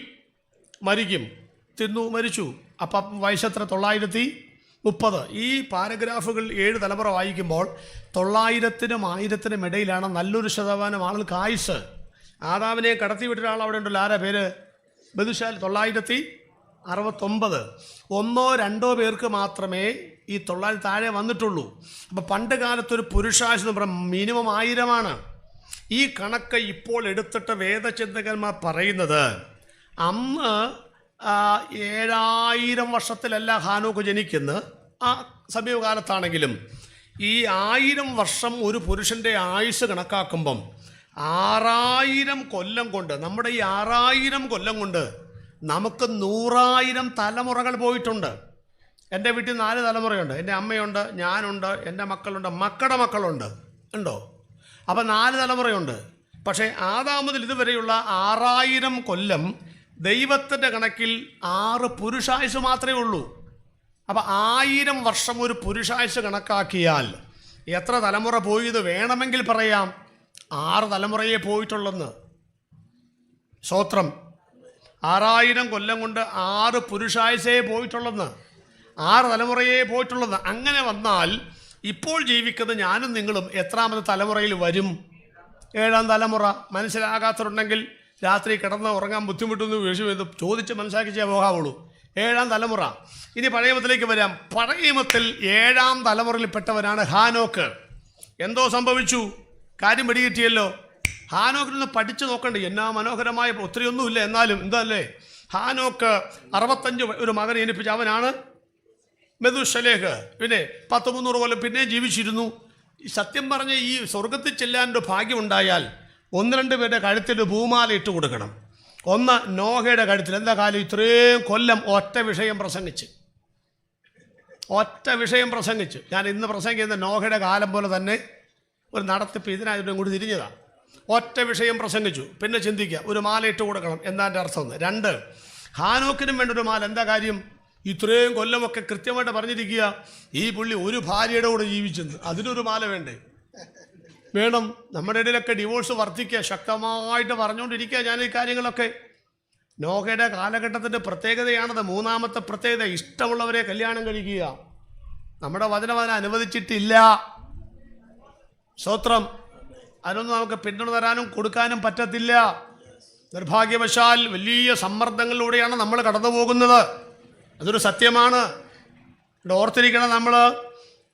മരിക്കും, തിന്നു മരിച്ചു. അപ്പം വയസ്സെത്ര? 930. ഈ പാരഗ്രാഫുകൾ 7 തലമുറ വായിക്കുമ്പോൾ 900-നും 1000-നും ഇടയിലാണ് നല്ലൊരു ശതമാനം ആളുകൾക്ക് ആയുസ്. ആദാമിനെ കടത്തിവിട്ട ഒരാൾ അവിടെ ഉണ്ടല്ലോ, ആരാ പേര്? മെഥൂശാല. 969. 1-2 പേർക്ക് മാത്രമേ ഈ 900 താഴെ വന്നിട്ടുള്ളൂ. അപ്പം പണ്ട് കാലത്തൊരു പുരുഷായുസ് എന്ന് പറയുമ്പോൾ മിനിമം 1000-ആണ്. ഈ കണക്ക് ഇപ്പോൾ എടുത്തിട്ട് വേദചിന്തകന്മാർ പറയുന്നത് അന്ന് 7000 വർഷത്തിലല്ല ഹാനോക്ക് ജനിക്കുന്നത്, ആ സമീപകാലത്താണെങ്കിലും ഈ 1000 വർഷം ഒരു പുരുഷൻ്റെ ആയുസ് കണക്കാക്കുമ്പം 6000 കൊല്ലം കൊണ്ട്, നമ്മുടെ ഈ 6000 കൊല്ലം കൊണ്ട് നമുക്ക് 100,000 തലമുറകൾ പോയിട്ടുണ്ട്. എൻ്റെ വീട്ടിൽ 4 തലമുറയുണ്ട്. എൻ്റെ അമ്മയുണ്ട്, ഞാനുണ്ട്, എൻ്റെ മക്കളുണ്ട്, മക്കളുടെ മക്കളുണ്ട്, ഉണ്ടോ? അപ്പം 4 തലമുറയുണ്ട്. പക്ഷേ ആദാം മുതൽ ഇതുവരെയുള്ള 6000 കൊല്ലം ദൈവത്തിൻ്റെ കണക്കിൽ 6 പുരുഷായുസ് മാത്രമേ ഉള്ളൂ. അപ്പം 1000 വർഷം ഒരു പുരുഷായുസ് കണക്കാക്കിയാൽ എത്ര തലമുറ പോയത് വേണമെങ്കിൽ പറയാം? 6 തലമുറയെ പോയിട്ടുള്ളെന്ന്. സ്തോത്രം. 6000 കൊല്ലം കൊണ്ട് 6 പുരുഷായുസേ പോയിട്ടുള്ളെന്ന്, 6 തലമുറയെ പോയിട്ടുള്ളെന്ന്. അങ്ങനെ വന്നാൽ ഇപ്പോൾ ജീവിക്കുന്ന ഞാനും നിങ്ങളും എത്രാമത്തെ തലമുറയിൽ വരും? 7-ാം തലമുറ. മനസ്സിലാകാത്തവരുണ്ടെങ്കിൽ രാത്രി കിടന്ന് ഉറങ്ങാൻ ബുദ്ധിമുട്ടൊന്നും വിഷയം ചോദിച്ച് മനസ്സിലാക്കിച്ചേ പോകാവുള്ളൂ. 7-ാം തലമുറ. ഇനി പഴയ നിയമത്തിലേക്ക് വരാം. പഴയ നിയമത്തിൽ 7-ാം തലമുറയിൽപ്പെട്ടവനാണ് ഹാനോക്ക്. എന്തോ സംഭവിച്ചു? കാര്യം പിടികിട്ടിയല്ലോ. ഹാനോക്കിൽ നിന്ന് പഠിച്ചു നോക്കണ്ടേ, എന്നാ മനോഹരമായ, ഒത്തിരിയൊന്നുമില്ല എന്നാലും എന്തല്ലേ. ഹാനോക്ക് 65 ഒരു മകനെ ജനിപ്പിച്ച അവനാണ് മെഥൂശലേഹ്. പിന്നെ 10-300 കൊല്ലം പിന്നെ ജീവിച്ചിരുന്നു. സത്യം പറഞ്ഞ ഈ സ്വർഗത്തിൽ ചെല്ലാനൊരു ഭാഗ്യമുണ്ടായാൽ 1-2 പേരുടെ കഴുത്തിൽ ഭൂമാല ഇട്ട് കൊടുക്കണം. ഒന്ന് നോഹയുടെ കഴുത്തിൽ. എന്താ കാലം? ഇത്രയും കൊല്ലം ഒറ്റ വിഷയം പ്രസംഗിച്ച് ഞാൻ ഇന്ന് പ്രസംഗിക്കുന്ന നോഹയുടെ കാലം പോലെ തന്നെ ഒരു നടത്തിപ്പ് ഇതിനായിട്ടും കൂടി തിരിഞ്ഞതാണ്. ഒറ്റ വിഷയം പ്രസംഗിച്ചു. പിന്നെ ചിന്തിക്കുക, ഒരു മാല ഇട്ട് കൊടുക്കണം. എന്താ എൻ്റെ അർത്ഥം? 2, ഹാനോക്കിനും വേണ്ട ഒരു മാല. എന്താ കാര്യം? ഇത്രയും കൊല്ലമൊക്കെ കൃത്യമായിട്ട് പറഞ്ഞിരിക്കുക, ഈ പുള്ളി ഒരു ഭാര്യയുടെ കൂടെ ജീവിച്ചെന്ന്. അതിനൊരു മാല വേണ്ടേ? വേണം. നമ്മുടെ ഇടയിലൊക്കെ ഡിവോഴ്സ് വർദ്ധിക്കുക, ശക്തമായിട്ട് പറഞ്ഞുകൊണ്ടിരിക്കുക ഞാൻ ഈ കാര്യങ്ങളൊക്കെ. നോഹയുടെ കാലഘട്ടത്തിൻ്റെ പ്രത്യേകതയാണത്. 3-ാമത്തെ പ്രത്യേകത, ഇഷ്ടമുള്ളവരെ കല്യാണം കഴിക്കുക. നമ്മുടെ വചനം അതിനെ അനുവദിച്ചിട്ടില്ല. സ്തോത്രം. അതിനൊന്നും നമുക്ക് പിന്തുണ തരാനും കൊടുക്കാനും പറ്റത്തില്ല. നിർഭാഗ്യവശാൽ വലിയ സമ്മർദ്ദങ്ങളിലൂടെയാണ് നമ്മൾ കടന്നു പോകുന്നത്. അതൊരു സത്യമാണ്. ഓർത്തിരിക്കണം. നമ്മൾ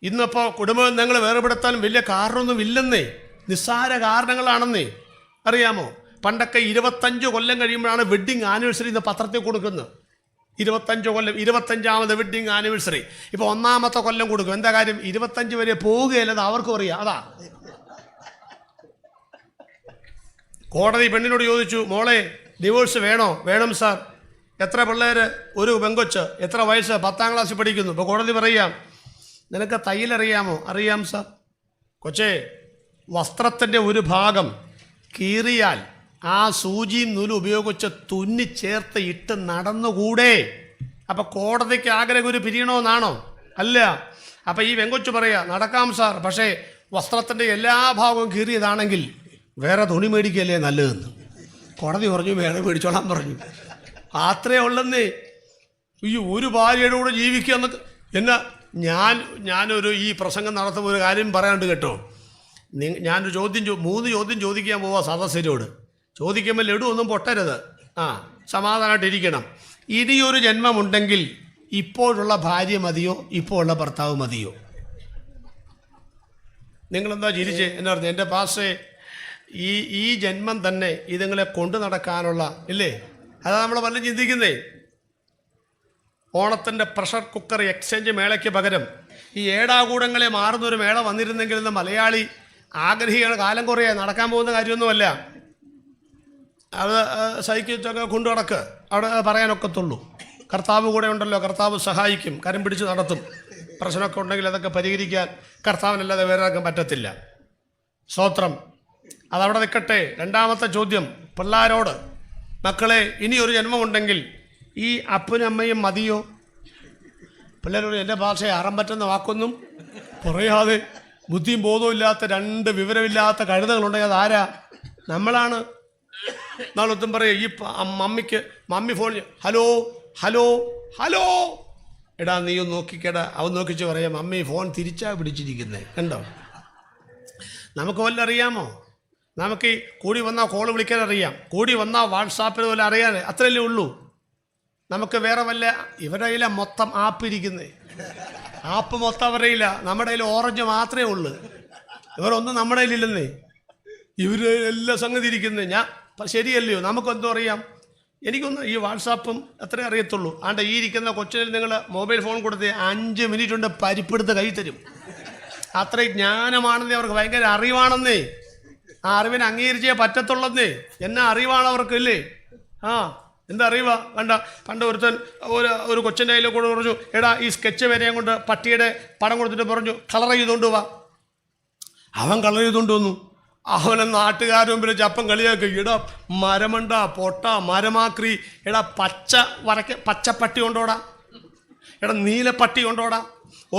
ഇന്നിപ്പോൾ കുടുംബ ബന്ധങ്ങൾ വേർപെടുത്താൻ വലിയ കാരണമൊന്നും ഇല്ലെന്നേ, നിസ്സാര കാരണങ്ങളാണെന്നേ. അറിയാമോ? പണ്ടൊക്കെ 25 കൊല്ലം കഴിയുമ്പോഴാണ് വെഡ്ഡിങ് ആനിവേഴ്സറി ഇന്ന് പത്രത്തിൽ കൊടുക്കുന്നത്. 25 കൊല്ലം, 25ാമത് വെഡ്ഡിങ് ആനിവേഴ്സറി. ഇപ്പോൾ 1-ാമത്തെ കൊല്ലം കൊടുക്കും. എന്താ കാര്യം? 25 വരെ പോവുകയല്ലെന്ന് അവർക്കും അറിയാം. അതാ കോടതി പെണ്ണിനോട് ചോദിച്ചു, മോളെ ഡിവോഴ്സ് വേണോ? വേണം സാർ. എത്ര പിള്ളേർ? ഒരു പെങ്കൊച്ച്. എത്ര വയസ്സ്? 10-ാം ക്ലാസ്സിൽ പഠിക്കുന്നു. ഇപ്പോൾ കോടതി പറയാം, നിനക്ക് തയ്യലറിയാമോ? അറിയാം സാർ. കൊച്ചേ, വസ്ത്രത്തിൻ്റെ ഒരു ഭാഗം കീറിയാൽ ആ സൂചിയും നൂലും ഉപയോഗിച്ച് തുന്നി ചേർത്ത് ഇട്ട് നടന്നുകൂടെ? അപ്പം കോടതിക്ക് ആഗ്രഹം ഒരു പിരിയണമെന്നാണോ? അല്ല. അപ്പം ഈ പെങ്കൊച്ച് പറയാ, നടക്കാം സാർ, പക്ഷേ വസ്ത്രത്തിൻ്റെ എല്ലാ ഭാഗവും കീറിയതാണെങ്കിൽ വേറെ തുണി മേടിക്കല്ലേ നല്ലതെന്ന്. കോടതി പറഞ്ഞു, വേറെ മേടിച്ചോളാൻ പറഞ്ഞു. അത്രേ ഉള്ളെന്നേ. ഈ ഒരു ഭാര്യയുടെ കൂടെ ജീവിക്കുക എന്നൊക്കെ. എന്നാ ഞാനൊരു ഈ പ്രസംഗം നടത്തുമ്പോൾ ഒരു കാര്യം പറയാണ്ട് കേട്ടോ. ഞാനൊരു 3 ചോദ്യം ചോദിക്കാൻ പോവാ സദസ്യരോട്. ചോദിക്കുമ്പോൾ ലഡു ഒന്നും പൊട്ടരുത്. സമാധാനമായിട്ടിരിക്കണം. ഇനിയൊരു ജന്മമുണ്ടെങ്കിൽ ഇപ്പോഴുള്ള ഭാര്യ മതിയോ ഇപ്പോഴുള്ള ഭർത്താവ് മതിയോ? നിങ്ങളെന്താ ചിരിച്ച് എന്നെ പറഞ്ഞു? എൻ്റെ പാസ്റ്റേ, ഈ ജന്മം തന്നെ ഇതുങ്ങളെ കൊണ്ടു നടക്കാനുള്ള ഇല്ലേ, അതാ നമ്മൾ പലരും ചിന്തിക്കുന്നേ. ഓണത്തിൻ്റെ പ്രഷർ കുക്കർ എക്സ്ചേഞ്ച് മേളയ്ക്ക് പകരം ഈ ഏടാകൂടങ്ങളെ മാറുന്നൊരു മേള വന്നിരുന്നെങ്കിൽ ഇന്ന് മലയാളി ആഗ്രഹിക്കുന്ന കാലം കുറേ നടക്കാൻ പോകുന്ന കാര്യമൊന്നുമല്ല. അത് സൈക്കിളൊക്കെ കൊണ്ടു നടക്ക്, അവിടെ പറയാനൊക്കത്തുള്ളൂ. കർത്താവ് കൂടെ ഉണ്ടല്ലോ, കർത്താവ് സഹായിക്കും, കരം പിടിച്ച് നടത്തും. പ്രശ്നമൊക്കെ ഉണ്ടെങ്കിൽ അതൊക്കെ പരിഹരിക്കാൻ കർത്താവിനല്ലാതെ വേറെ ആർക്കും പറ്റത്തില്ല. സ്തോത്രം. അതവിടെ നിൽക്കട്ടെ. രണ്ടാമത്തെ ചോദ്യം പിള്ളാരോട്, മക്കളെ ഇനിയൊരു ജന്മമുണ്ടെങ്കിൽ ഈ അപ്പനും അമ്മയും മതിയോ? പിള്ളേരോട് എൻ്റെ ഭാഷയെ അറം പറ്റുന്ന വാക്കൊന്നും പറയാതെ ബുദ്ധിയും ബോധവും ഇല്ലാത്ത രണ്ട് വിവരമില്ലാത്ത കഴുതകളുണ്ടെങ്കിൽ അതാരാ? നമ്മളാണ്. നാളൊത്തും പറയും ഈ mummy phone hello hello hello, എടാ നീ ഒന്ന് നോക്കിക്കേടാ. അവൻ നോക്കിച്ച് പറയാം മമ്മി ഫോൺ തിരിച്ചാ പിടിച്ചിരിക്കുന്നത് കണ്ടോ. നമുക്ക് വല്ല അറിയാമോ? നമുക്ക് ഈ കൂടി വന്നാൽ കോൾ വിളിക്കാൻ അറിയാം, കൂടി വന്നാൽ വാട്സാപ്പിൽ പോലെ അറിയാൻ, അത്രയല്ലേ ഉള്ളൂ. നമുക്ക് വേറെ വല്ല ഇവരുടെ കയ്യില മൊത്തം ആപ്പ് ഇരിക്കുന്നത്. ആപ്പ് മൊത്തം അവരുടെ കയ്യില, നമ്മുടെ കയ്യിൽ ഓറഞ്ച് മാത്രമേ ഉള്ളൂ. ഇവരൊന്നും നമ്മുടെ കയ്യിലില്ലെന്നേ. ഇവർ എല്ലാ സംഗതി ഇരിക്കുന്നത്. ഞാൻ ശരിയല്ലയോ? നമുക്കെന്തോ അറിയാം. എനിക്കൊന്ന് ഈ വാട്സാപ്പും അത്രേ അറിയത്തുള്ളൂ. ആണ്ട് ഈ ഇരിക്കുന്ന കൊച്ചിൽ നിങ്ങൾ മൊബൈൽ ഫോൺ കൊടുത്ത് 5 മിനിറ്റ് കൊണ്ട് പരിപ്പെടുത്ത് കൈ തരും. അത്രയും ജ്ഞാനമാണെന്നേ, അവർക്ക് ഭയങ്കര അറിവാണെന്നേ. ആ അറിവിനെ അംഗീകരിച്ചേ പറ്റത്തുള്ളന്നേ. എന്നാ അറിവാണ് അവർക്ക് ഇല്ലേ? ആ എന്താ അറിവാ? കണ്ട പണ്ട് ഒരുത്തൻ ഒരു കൊച്ചിൻ്റെ കയ്യിൽ കൂടെ പറഞ്ഞു, എടാ ഈ സ്കെച്ച് വരെയും കൊണ്ട് പട്ടിയുടെ പടം കൊടുത്തിട്ട് പറഞ്ഞു കളർ ചെയ്തുകൊണ്ട് വാ. അവൻ കളർ ചെയ്തുകൊണ്ട് വന്നു. അവനെ നാട്ടുകാരുടെ മുമ്പിൽ ചപ്പം കളിയാക്കി, എടാ മരമണ്ട പൊട്ട മരമാക്രി, എടാ പച്ചപ്പട്ടി കൊണ്ടോടാ, എടാ നീലപ്പട്ടി കൊണ്ടോടാ,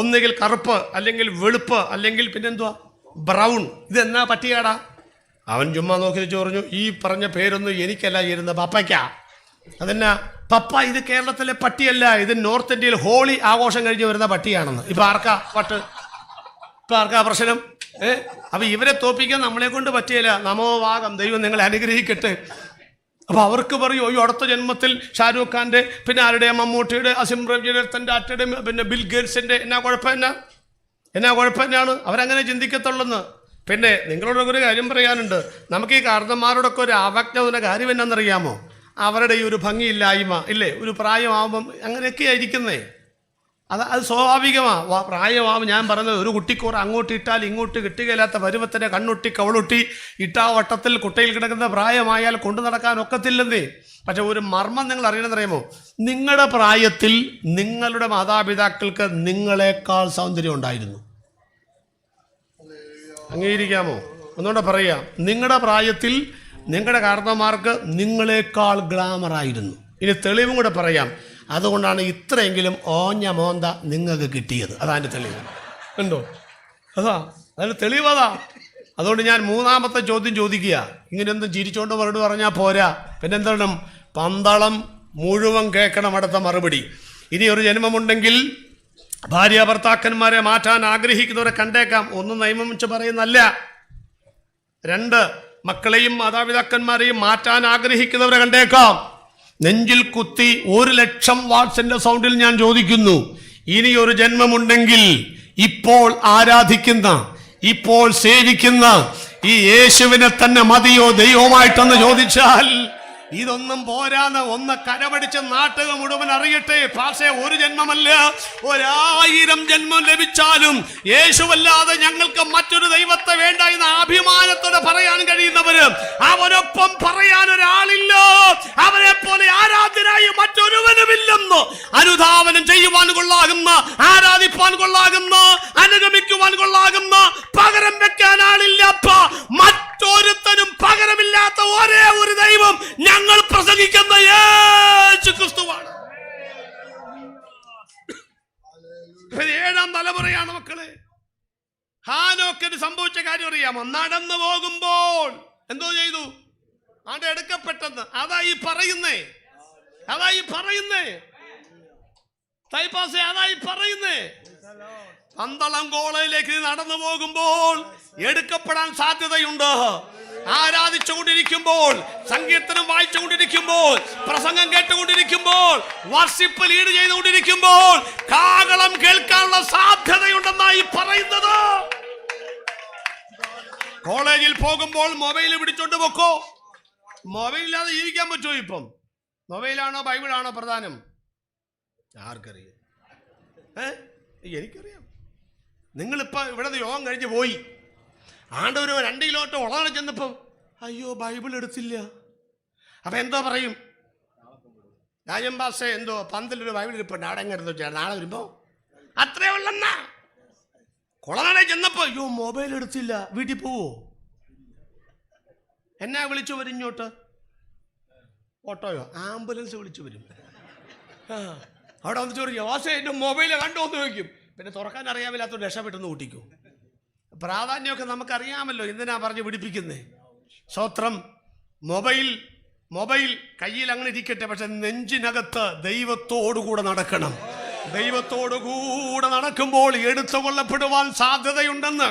ഒന്നുകിൽ കറുപ്പ് അല്ലെങ്കിൽ വെളുപ്പ് അല്ലെങ്കിൽ പിന്നെന്തുവാ ബ്രൗൺ, ഇതെന്നാ പട്ടിയാടാ? അവൻ ചുമ്മാ നോക്കി വെച്ച് പറഞ്ഞു, ഈ പറഞ്ഞ പേരൊന്നും എനിക്കല്ല ഇരുന്ന പപ്പയ്ക്കാ. അതെന്നാ പപ്പ? ഇത് കേരളത്തിലെ പട്ടിയല്ല, ഇത് നോർത്ത് ഇന്ത്യയിൽ ഹോളി ആഘോഷം കഴിഞ്ഞ് വരുന്ന പട്ടിയാണെന്ന്. ഇപ്പം ആർക്കാ പട്ട്? ഇപ്പം ആർക്കാ പ്രശ്നം? അപ്പം ഇവരെ തോപ്പിക്കാൻ നമ്മളെ കൊണ്ട് പറ്റിയില്ല. നമോവാകം, ദൈവം നിങ്ങളെ അനുഗ്രഹിക്കട്ടെ. അപ്പോൾ അവർക്ക് പറയൂ, ഈ അടുത്ത ജന്മത്തിൽ ഷാരൂഖ് ഖാൻ്റെ, പിന്നെ ആരുടെ, മമ്മൂട്ടിയുടെ, അസിം റംജിയുടെ, അറ്റയുടെ, പിന്നെ ബിൽ ഗേറ്റ്സിൻ്റെ, എന്നാ കുഴപ്പം എന്നാണ്? അവരങ്ങനെ ചിന്തിക്കത്തുള്ളെന്ന്. പിന്നെ നിങ്ങളോടൊക്കെ ഒരു കാര്യം പറയാനുണ്ട്. നമുക്ക് ഈ കാരണന്മാരോടൊക്കെ ഒരു അവജ്ഞ കാര്യം എന്നാണെന്നറിയാമോ? അവരുടെ ഈ ഒരു ഭംഗിയില്ലായ്മ ഇല്ലേ, ഒരു പ്രായമാകുമ്പം അങ്ങനെയൊക്കെയാണ് ഇരിക്കുന്നേ. അത് സ്വാഭാവികമാണ്. പ്രായമാവും. ഞാൻ പറഞ്ഞത്, ഒരു കുട്ടിക്കൂറ് അങ്ങോട്ട് ഇട്ടാൽ ഇങ്ങോട്ട് കിട്ടുകയില്ലാത്ത പരുവത്തിൻ്റെ കണ്ണൊട്ടി കവളൊട്ടി ഇട്ടാ വട്ടത്തിൽ കുട്ടയിൽ കിടക്കുന്ന പ്രായമായാൽ കൊണ്ടു നടക്കാൻ ഒക്കത്തില്ലെന്നേ. പക്ഷെ ഒരു മർമ്മം നിങ്ങൾ അറിയണമെന്നറിയാമോ? നിങ്ങളുടെ പ്രായത്തിൽ നിങ്ങളുടെ മാതാപിതാക്കൾക്ക് നിങ്ങളെക്കാൾ സൗന്ദര്യം ഉണ്ടായിരുന്നു. അംഗീകരിക്കാമോ? ഒന്നുകൂടെ പറയാം, നിങ്ങളുടെ പ്രായത്തിൽ നിങ്ങളുടെ കാരണന്മാർക്ക് നിങ്ങളെക്കാൾ ഗ്ലാമറായിരുന്നു. ഇനി തെളിവും കൂടെ പറയാം. അതുകൊണ്ടാണ് ഇത്രയെങ്കിലും ഓഞ്ഞ മോന്ത നിങ്ങൾക്ക് കിട്ടിയത്. അതാൻ്റെ തെളിവ് ഉണ്ടോ? അതിന് തെളിവതാ. അതുകൊണ്ട് ഞാൻ മൂന്നാമത്തെ ചോദ്യം ചോദിക്കുക. ഇങ്ങനെയൊന്നും ചിരിച്ചോണ്ട് മറുപടി പറഞ്ഞാൽ പോരാ. പിന്നെന്താണ്? പന്തളം മുഴുവൻ കേൾക്കണം അടുത്ത മറുപടി. ഇനി ഒരു ജന്മമുണ്ടെങ്കിൽ ഭാര്യ ഭർത്താക്കന്മാരെ മാറ്റാൻ ആഗ്രഹിക്കുന്നവരെ കണ്ടേക്കാം. ഒന്നും നിയമം വെച്ച് പറയുന്നല്ല. 2, മക്കളെയും മാതാപിതാക്കന്മാരെയും മാറ്റാൻ ആഗ്രഹിക്കുന്നവരെ കണ്ടേക്കാം. നെഞ്ചിൽ കുത്തി 1,00,000 വാട്സിന്റെ സൗണ്ടിൽ ഞാൻ ചോദിക്കുന്നു, ഇനി ഒരു ജന്മമുണ്ടെങ്കിൽ ഇപ്പോൾ ആരാധിക്കുന്ന, ഇപ്പോൾ സേവിക്കുന്ന ഈ യേശുവിനെ തന്നെ മതിയോ ദൈവമായിട്ടെന്ന് ചോദിച്ചാൽ ഇതൊന്നും പോരാന്ന് ഒന്ന് കരപടിച്ച് നാട്ടുക മുഴുവൻ അറിയട്ടെ. പക്ഷേ ഒരു ജന്മമല്ല, 1000 ജന്മം ലഭിച്ചാലും യേശുവല്ലാതെ ഞങ്ങൾക്ക് മറ്റൊരു ദൈവത്തെ വേണ്ട എന്ന് അഭിമാനത്തോടെ പറയാൻ കഴിയുന്നവര്, അവനൊപ്പം പറയാൻ ഒരാളില്ല, അവനെ പോലെ ആരാധ്യനായി മറ്റൊരുവനുമില്ലെന്ന് അനുധാവനം ചെയ്യുവാൻ കൊള്ളാകുന്ന, ആരാധിപ്പാൻ കൊള്ളാകുന്ന, അനുഗമിക്കുവാൻ കൊള്ളാകുന്ന, പകരം വെക്കാൻ ആളില്ലപ്പ. മറ്റൊരുത്തനും പകരമില്ലാത്ത ഒരേ ഒരു ദൈവം ഞങ്ങൾ പ്രസംഗിക്കുന്ന യേശു ക്രിസ്തുവാണ്. 7ാം തലമുറയാണ് മക്കളെ. ഹാനോക്കിന് സംഭവിച്ച കാര്യം അറിയാമോ? നടന്നു പോകുമ്പോൾ എന്തോ ചെയ്തു? ആണ്ട് എടുക്കപ്പെട്ടെന്ന്. അതായി പറയുന്നേ തൈപ്പാസെ, അതായി പറയുന്നേ. പന്തളം കോളേജിലേക്ക് നടന്നു പോകുമ്പോൾ എടുക്കപ്പെടാൻ സാധ്യതയുണ്ട്. ആരാധിച്ചുകൊണ്ടിരിക്കുമ്പോൾ, സങ്കീർത്തനം വായിച്ചുകൊണ്ടിരിക്കുമ്പോൾ, പ്രസംഗം കേട്ടുകൊണ്ടിരിക്കുമ്പോൾ, വർഷിപ്പ് ലീഡ് ചെയ്തുകൊണ്ടിരിക്കുമ്പോൾ കാഹളം കേൾക്കാനുള്ള സാധ്യതയുണ്ടെന്നായി പറയുന്നത്. കോളേജിൽ പോകുമ്പോൾ മൊബൈൽ പിടിച്ചോണ്ട് പൊക്കോ. മൊബൈലില്ലാതെ ജീവിക്കാൻ പറ്റുമോ? ഇപ്പം മൊബൈലാണോ ബൈബിളാണോ പ്രധാനം? ആർക്കറിയാം? എനിക്കറിയാം. നിങ്ങളിപ്പോൾ ഇവിടെ നിന്ന് യോഗം കഴിഞ്ഞ് പോയി, ആണ്ടൊരു 2 കിലോമീറ്റർ ഉളനെ ചെന്നപ്പോൾ അയ്യോ ബൈബിൾ എടുത്തില്ല. അപ്പം എന്തോ പറയും? രാജംബാസെ എന്തോ പന്തിലൊരു ബൈബിൾ ഇരിപ്പുണ്ട്, അവിടെ എങ്ങനെ എടുത്തു വെച്ചാൽ നാളെ വരുമ്പോൾ അത്രേ ഉള്ളെന്നാ. കുളനടയിൽ ചെന്നപ്പോൾ അയ്യോ മൊബൈൽ എടുത്തില്ല, വീട്ടിൽ പോവോ? എന്നാ വിളിച്ചു വരും ഇങ്ങോട്ട്? ഓട്ടോയോ ആംബുലൻസ് വിളിച്ചു വരും. അവിടെ വന്ന് ചോദിക്കും യോസേ എൻ്റെ മൊബൈൽ കണ്ടോ എന്ന് ചോദിക്കും. പിന്നെ തുറക്കാൻ അറിയാമില്ലാത്തതുകൊണ്ട് രക്ഷപ്പെട്ടെന്ന് കൂട്ടിക്കും. പ്രാധാന്യമൊക്കെ നമുക്കറിയാമല്ലോ, എന്തിനാ പറഞ്ഞ് പിടിപ്പിക്കുന്നേ. സ്വത്രം. മൊബൈൽ കയ്യിൽ അങ്ങനെ ഇരിക്കട്ടെ, പക്ഷെ നെഞ്ചിനകത്ത് ദൈവത്തോടുകൂടെ നടക്കണം. ദൈവത്തോടുകൂടെ നടക്കുമ്പോൾ എടുത്തു കൊള്ളപ്പെടുവാൻ സാധ്യതയുണ്ടെന്ന്.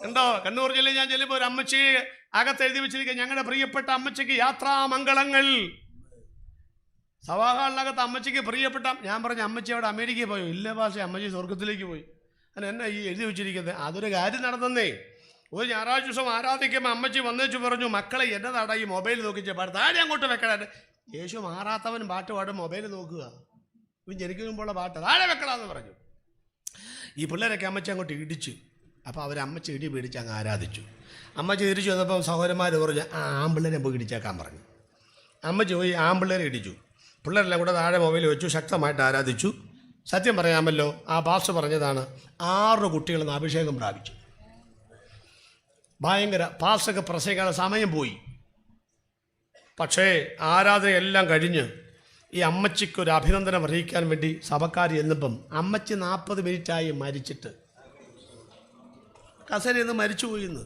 എന്തോ കണ്ണൂർ ജില്ലയിൽ ഞാൻ ചെല്ലുമ്പോൾ ഒരു അമ്മച്ചിയെ അകത്ത് എഴുതി വെച്ചിരിക്കുക, ഞങ്ങളുടെ പ്രിയപ്പെട്ട അമ്മച്ചിക്ക് യാത്രാമംഗളങ്ങൾ. സഭാഹാളിനകത്ത് അമ്മച്ചിക്ക് പ്രിയപ്പെട്ട. ഞാൻ പറഞ്ഞു അമ്മച്ചി അവിടെ അമേരിക്കയിൽ പോയോ? ഇല്ല പക്ഷേ അമ്മച്ചി സ്വർഗത്തിലേക്ക് പോയി. അല്ല എന്നാ ഈ എഴുതി വെച്ചിരിക്കുന്നത്? അതൊരു കാര്യം നടന്നേ. ഒരു ഞായറാഴ്ച ദിവസം ആരാധിക്കുമ്പോൾ അമ്മച്ചി വന്നേച്ചു പറഞ്ഞു, മക്കളെ എന്നതാടാ ഈ മൊബൈൽ നോക്കിച്ച് പാട്, താഴെ അങ്ങോട്ട് വെക്കടാ. യേശു മാറാത്തവൻ പാട്ട് പാടും, മൊബൈൽ നോക്കുക. ഇവൻ ജനിക്കുമ്പോഴുള്ള പാട്ട് താഴെ വെക്കടാന്ന് പറഞ്ഞു. ഈ പിള്ളേരൊക്കെ അമ്മച്ചി അങ്ങോട്ട് ഇടിച്ചു. അപ്പോൾ അവരമ്മച്ചി ഇടി പേടിച്ച് അങ്ങ് ആരാധിച്ചു. അമ്മച്ചി തിരിച്ചു വന്നപ്പോൾ സഹോദരന്മാർ പറഞ്ഞു ആമ്പിള്ളേരെ പോയി ഇടിച്ചേക്കാൻ പറഞ്ഞു. അമ്മച്ചി പോയി ആമ്പിള്ളേരെ ഇടിച്ചു. പിള്ളേരെല്ലാം കൂടെ താഴെ മൊബൈൽ വെച്ചു, ശക്തമായിട്ട് ആരാധിച്ചു. സത്യം പറയാമല്ലോ, ആ പാസ്റ്റർ പറഞ്ഞതാണ് 6 കുട്ടികളിൽ നിന്ന് അഭിഷേകം പ്രാപിച്ചു. ഭയങ്കര പാസ്റ്റർക്ക് പ്രസംഗിക്കാനുള്ള സമയം പോയി. പക്ഷേ ആരാധനയെല്ലാം കഴിഞ്ഞ് ഈ അമ്മച്ചിക്കൊരു അഭിനന്ദനം അറിയിക്കാൻ വേണ്ടി സഭക്കാർ ചെന്നപ്പം അമ്മച്ചി 40 മിനിറ്റായി മരിച്ചിട്ട് കസേരയിൽ നിന്ന് മരിച്ചു പോയിന്ന്.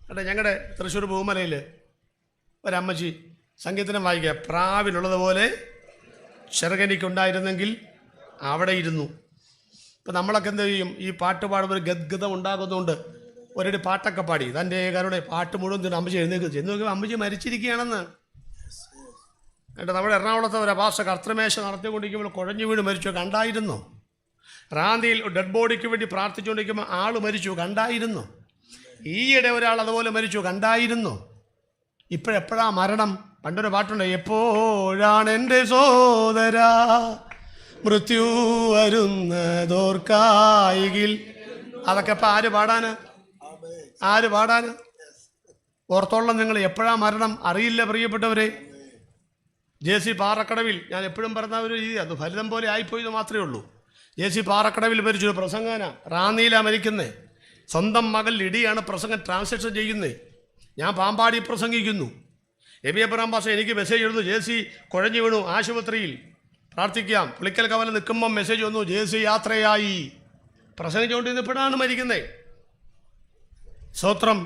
അല്ലേ, ഞങ്ങളുടെ തൃശ്ശൂർ പൂമലയിൽ ഒരമ്മച്ചി സംഗീതനം വായിക്കുക, പ്രാവിലുള്ളതുപോലെ ചെറുകനിക്കുണ്ടായിരുന്നെങ്കിൽ അവിടെ ഇരുന്നു. ഇപ്പം നമ്മളൊക്കെ എന്ത് ചെയ്യും? ഈ പാട്ട് പാടുമ്പോൾ ഗദ്ഗതം ഉണ്ടാകുന്നതുകൊണ്ട് ഒരടി പാട്ടൊക്കെ പാടി തൻ്റെ ഏകാരുടെ പാട്ട് മുഴുവൻ തന്നെ അമ്മച്ചി എഴുന്നേക്ക് ചെന്ന് നോക്കുമ്പോൾ അമ്മച്ചി മരിച്ചിരിക്കുകയാണെന്ന്. എന്നിട്ട് നമ്മുടെ എറണാകുളത്തെ ഒരു അഭാഷ കർത്തൃമേശ നടത്തിക്കൊണ്ടിരിക്കുമ്പോൾ കുഴഞ്ഞു വീണ് മരിച്ചു, കണ്ടായിരുന്നു. റാന്തിയിൽ ഡെഡ് ബോഡിക്ക് വേണ്ടി പ്രാർത്ഥിച്ചുകൊണ്ടിരിക്കുമ്പോൾ ആൾ മരിച്ചു, കണ്ടായിരുന്നു. ഈയിടെ ഒരാൾ അതുപോലെ മരിച്ചു, കണ്ടായിരുന്നു. ഇപ്പോഴെപ്പോഴാ മരണം? പണ്ടൊരു പാട്ടുണ്ട്, എപ്പോഴാണ് എൻ്റെ സോദര മൃത്യു വരുന്നതോർക്കായിൽ. അതൊക്കെ ഇപ്പം ആര് പാടാന്? ഓർത്തോളം നിങ്ങൾ, എപ്പോഴാ മരണം അറിയില്ല പ്രിയപ്പെട്ടവരെ. JC പാറക്കടവിൽ ഞാൻ എപ്പോഴും പറഞ്ഞ ഒരു രീതി, അത് ഫലിതം പോലെ ആയിപ്പോയത് മാത്രമേ ഉള്ളൂ. JC പാറക്കടവിൽ മരിച്ചു. പ്രസംഗന റാന്നിയിലാണ് മരിക്കുന്നത്. സ്വന്തം മകൾ ലിഡിയാണ് പ്രസംഗം ട്രാൻസ്ലേഷൻ ചെയ്യുന്നത്. ഞാൻ പാമ്പാടി പ്രസംഗിക്കുന്നു. എബിയബ്രഹാം പാഷ എനിക്ക് മെസ്സേജ് എഴുതുന്നു, JC കുഴഞ്ഞു വീണു ആശുപത്രിയിൽ, പ്രാർത്ഥിക്കാം. പുളിക്കൽ കവല നിൽക്കുമ്പം മെസ്സേജ് വന്നു, JC യാത്രയായി. പ്രസംഗിച്ചുകൊണ്ടിരുന്നപ്പോഴാണ് മരിക്കുന്നത്. സ്തോത്രം.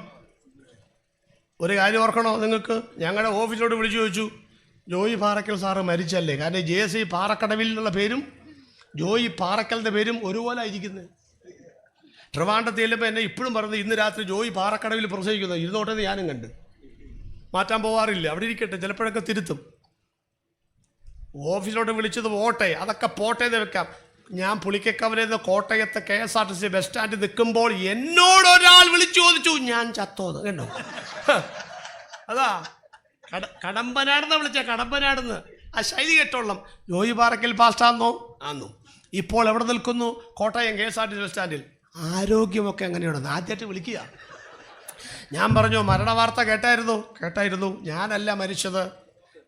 ഒരു കാര്യം ഓർക്കണോ നിങ്ങൾക്ക്? ഞങ്ങളുടെ ഓഫീസിലോട്ട് വിളിച്ചു ചോദിച്ചു, ജോയി പാറക്കൽ സാറ് മരിച്ചല്ലേ? കാരണം JC പാറക്കടവിൽ എന്നുള്ള പേരും ജോയി പാറക്കലിൻ്റെ പേരും ഒരുപോലെ ആയിരിക്കുന്നത്. ട്രിവാൻഡ്രത്ത് ചെല്ലുമ്പോൾ എന്നെ ഇപ്പോഴും പറയുന്നത്, ഇന്ന് രാത്രി ജോയി പാറക്കടവിൽ പ്രസംഗിക്കുന്നത്. ഇരുന്നോട്ടെന്ന് ഞാനും കണ്ട് മാറ്റാൻ പോവാറില്ല, അവിടെ ഇരിക്കട്ടെ, ചിലപ്പോഴൊക്കെ തിരുത്തും. ഓഫീസിലോട്ട് വിളിച്ചത് പോട്ടെ, അതൊക്കെ പോട്ടെ എന്ന് വെക്കാം. ഞാൻ പുളിക്കക്കവലിൽ നിന്ന് കോട്ടയത്തെ KSRTC ബസ് സ്റ്റാൻഡിൽ നിൽക്കുമ്പോൾ എന്നോടൊരാൾ വിളിച്ചു ചോദിച്ചു, ഞാൻ ചത്തോന്ന്. കണ്ടോ? അതാ കടമ്പനാടെന്ന് വിളിച്ച, കടമ്പനാടെന്ന്. ആ ശൈലി കേട്ടോളം. ജോയി പാറക്കൽ പാസ്റ്റാന്നോ? ആന്നു. ഇപ്പോൾ എവിടെ നിൽക്കുന്നു? കോട്ടയം KSRTC ബസ് സ്റ്റാൻഡിൽ. ആരോഗ്യമൊക്കെ എങ്ങനെയുണ്ടെന്ന് ആദ്യമായിട്ട് വിളിക്കുക. ഞാൻ പറഞ്ഞു, മരണവാർത്ത കേട്ടായിരുന്നു. ഞാനല്ല മരിച്ചത്,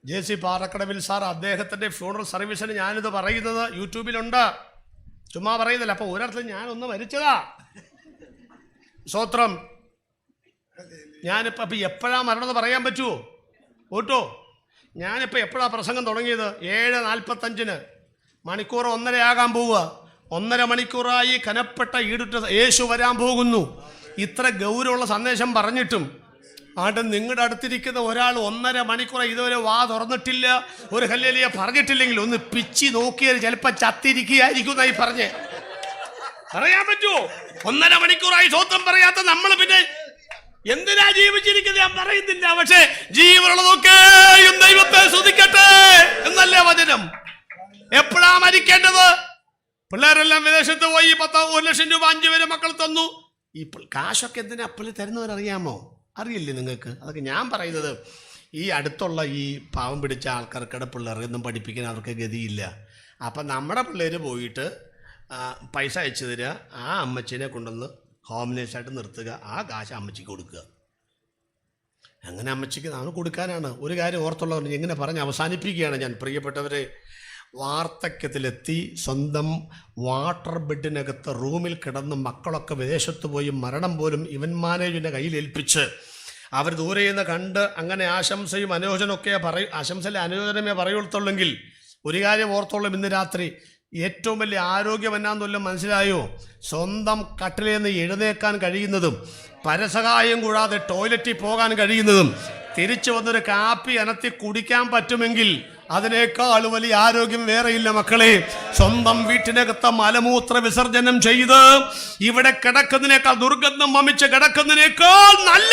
JC പാറക്കടവിൽ സാർ. അദ്ദേഹത്തിൻ്റെ ഫ്യൂണറൽ സർവീസിന് ഞാനിത് പറയുന്നത് യൂട്യൂബിലുണ്ട്, ചുമ്മാ പറയുന്നില്ല. അപ്പോൾ ഒരിടത്തും ഞാനൊന്ന് മരിച്ചതാ. സ്തോത്രം. ഞാനിപ്പോൾ എപ്പോഴാണ് മരണമെന്ന് പറയാൻ പറ്റുമോ? ഓട്ടോ. ഞാനിപ്പോൾ എപ്പോഴാണ് പ്രസംഗം തുടങ്ങിയത്? 7:45 മണിക്കൂർ 1:30 ആകാൻ പോവുക. 1:30 മണിക്കൂറായി കനപ്പെട്ട ഈടുറ്റ യേശു വരാൻ പോകുന്നു. ഇത്ര ഗൗരവമുള്ള സന്ദേശം പറഞ്ഞിട്ടും ആണ്ട് നിങ്ങളുടെ അടുത്തിരിക്കുന്ന ഒരാൾ 1:30 മണിക്കൂർ ഇതുവരെ വാ തുറന്നിട്ടില്ല, ഒരു ഹല്ലേലൂയ പറഞ്ഞിട്ടില്ലെങ്കിൽ ഒന്ന് പിച്ചി നോക്കിയാൽ ചിലപ്പോൾ ചത്തിരിക്കുകയായിരിക്കും എന്നായി പറഞ്ഞ് പറയാൻ പറ്റുമോ? 1:30 മണിക്കൂറായി സ്വന്തം പറയാത്ത നമ്മൾ പിന്നെ എന്തിനാ ജീവിച്ചിരിക്കുന്നത് ഞാൻ പറയുന്നില്ല, പക്ഷേ ജീവനുള്ളതൊക്കെയും ദൈവത്തെ സ്തുതിക്കട്ടെ എന്നല്ലേ വചനം. എപ്പോഴാ മരിക്കേണ്ടത്? പിള്ളേരെല്ലാം വിദേശത്ത് പോയി 1 ലക്ഷം രൂപ 5 പേര് മക്കൾ തന്നു. ഈ കാശൊക്കെ എന്തിനാ അപ്പളി തരുന്നവരറിയാമോ? അറിയില്ലേ നിങ്ങൾക്ക്? അതൊക്കെ ഞാൻ പറയുന്നത്, ഈ അടുത്തുള്ള ഈ പാവം പിടിച്ച ആൾക്കാർക്കിടെ പിള്ളേർക്കൊന്നും പഠിപ്പിക്കാൻ അവർക്ക് ഗതിയില്ല. അപ്പം നമ്മുടെ പിള്ളേർ പോയിട്ട് പൈസ അയച്ചു തരിക, ആ അമ്മച്ചിനെ കൊണ്ടുവന്ന് ഹോം നേഴ്സായിട്ട് നിർത്തുക, ആ കാശ് അമ്മച്ചിക്ക് കൊടുക്കുക. അങ്ങനെ അമ്മച്ചിക്ക് നാം കൊടുക്കാനാണ്. ഒരു കാര്യം ഓർത്തുള്ളവർ എങ്ങനെ പറഞ്ഞ് അവസാനിപ്പിക്കുകയാണ് ഞാൻ. പ്രിയപ്പെട്ടവരെ, വാർദ്ധക്യത്തിലെത്തി സ്വന്തം വാട്ടർ ബെഡിനകത്ത് റൂമിൽ കിടന്ന് മക്കളൊക്കെ വിദേശത്ത് പോയി മരണം പോലും ഇവൻ മാനേജറിൻ്റെ കയ്യിൽ ഏൽപ്പിച്ച് അവർ ദൂരെ നിന്ന് കണ്ട് അങ്ങനെ ആശംസയും അനുയോജനമൊക്കെ ആശംസയിലെ അനുയോജനമേ പറയുള്ളത്തുള്ളെങ്കിൽ ഒരു കാര്യം ഓർത്തോളും, ഇന്ന് രാത്രി ഏറ്റവും വലിയ ആരോഗ്യം എന്നാന്നൊല്ലം മനസ്സിലായോ? സ്വന്തം കട്ടിലിൽ നിന്ന് എഴുന്നേക്കാൻ കഴിയുന്നതും പരസഹായം കൂടാതെ ടോയ്ലറ്റിൽ പോകാൻ കഴിയുന്നതും തിരിച്ചു വന്നൊരു കാപ്പി അനത്തി കുടിക്കാൻ പറ്റുമെങ്കിൽ അതിനേക്കാൾ വലിയ ആരോഗ്യം വേറെയില്ല മക്കളെ. സ്വന്തം വീട്ടിനകത്ത് മലമൂത്ര വിസർജനം ചെയ്ത് ഇവിടെ കിടക്കുന്നതിനേക്കാൾ, ദുർഗന്ധം വമിച്ച് കിടക്കുന്നതിനേക്കാൾ നല്ല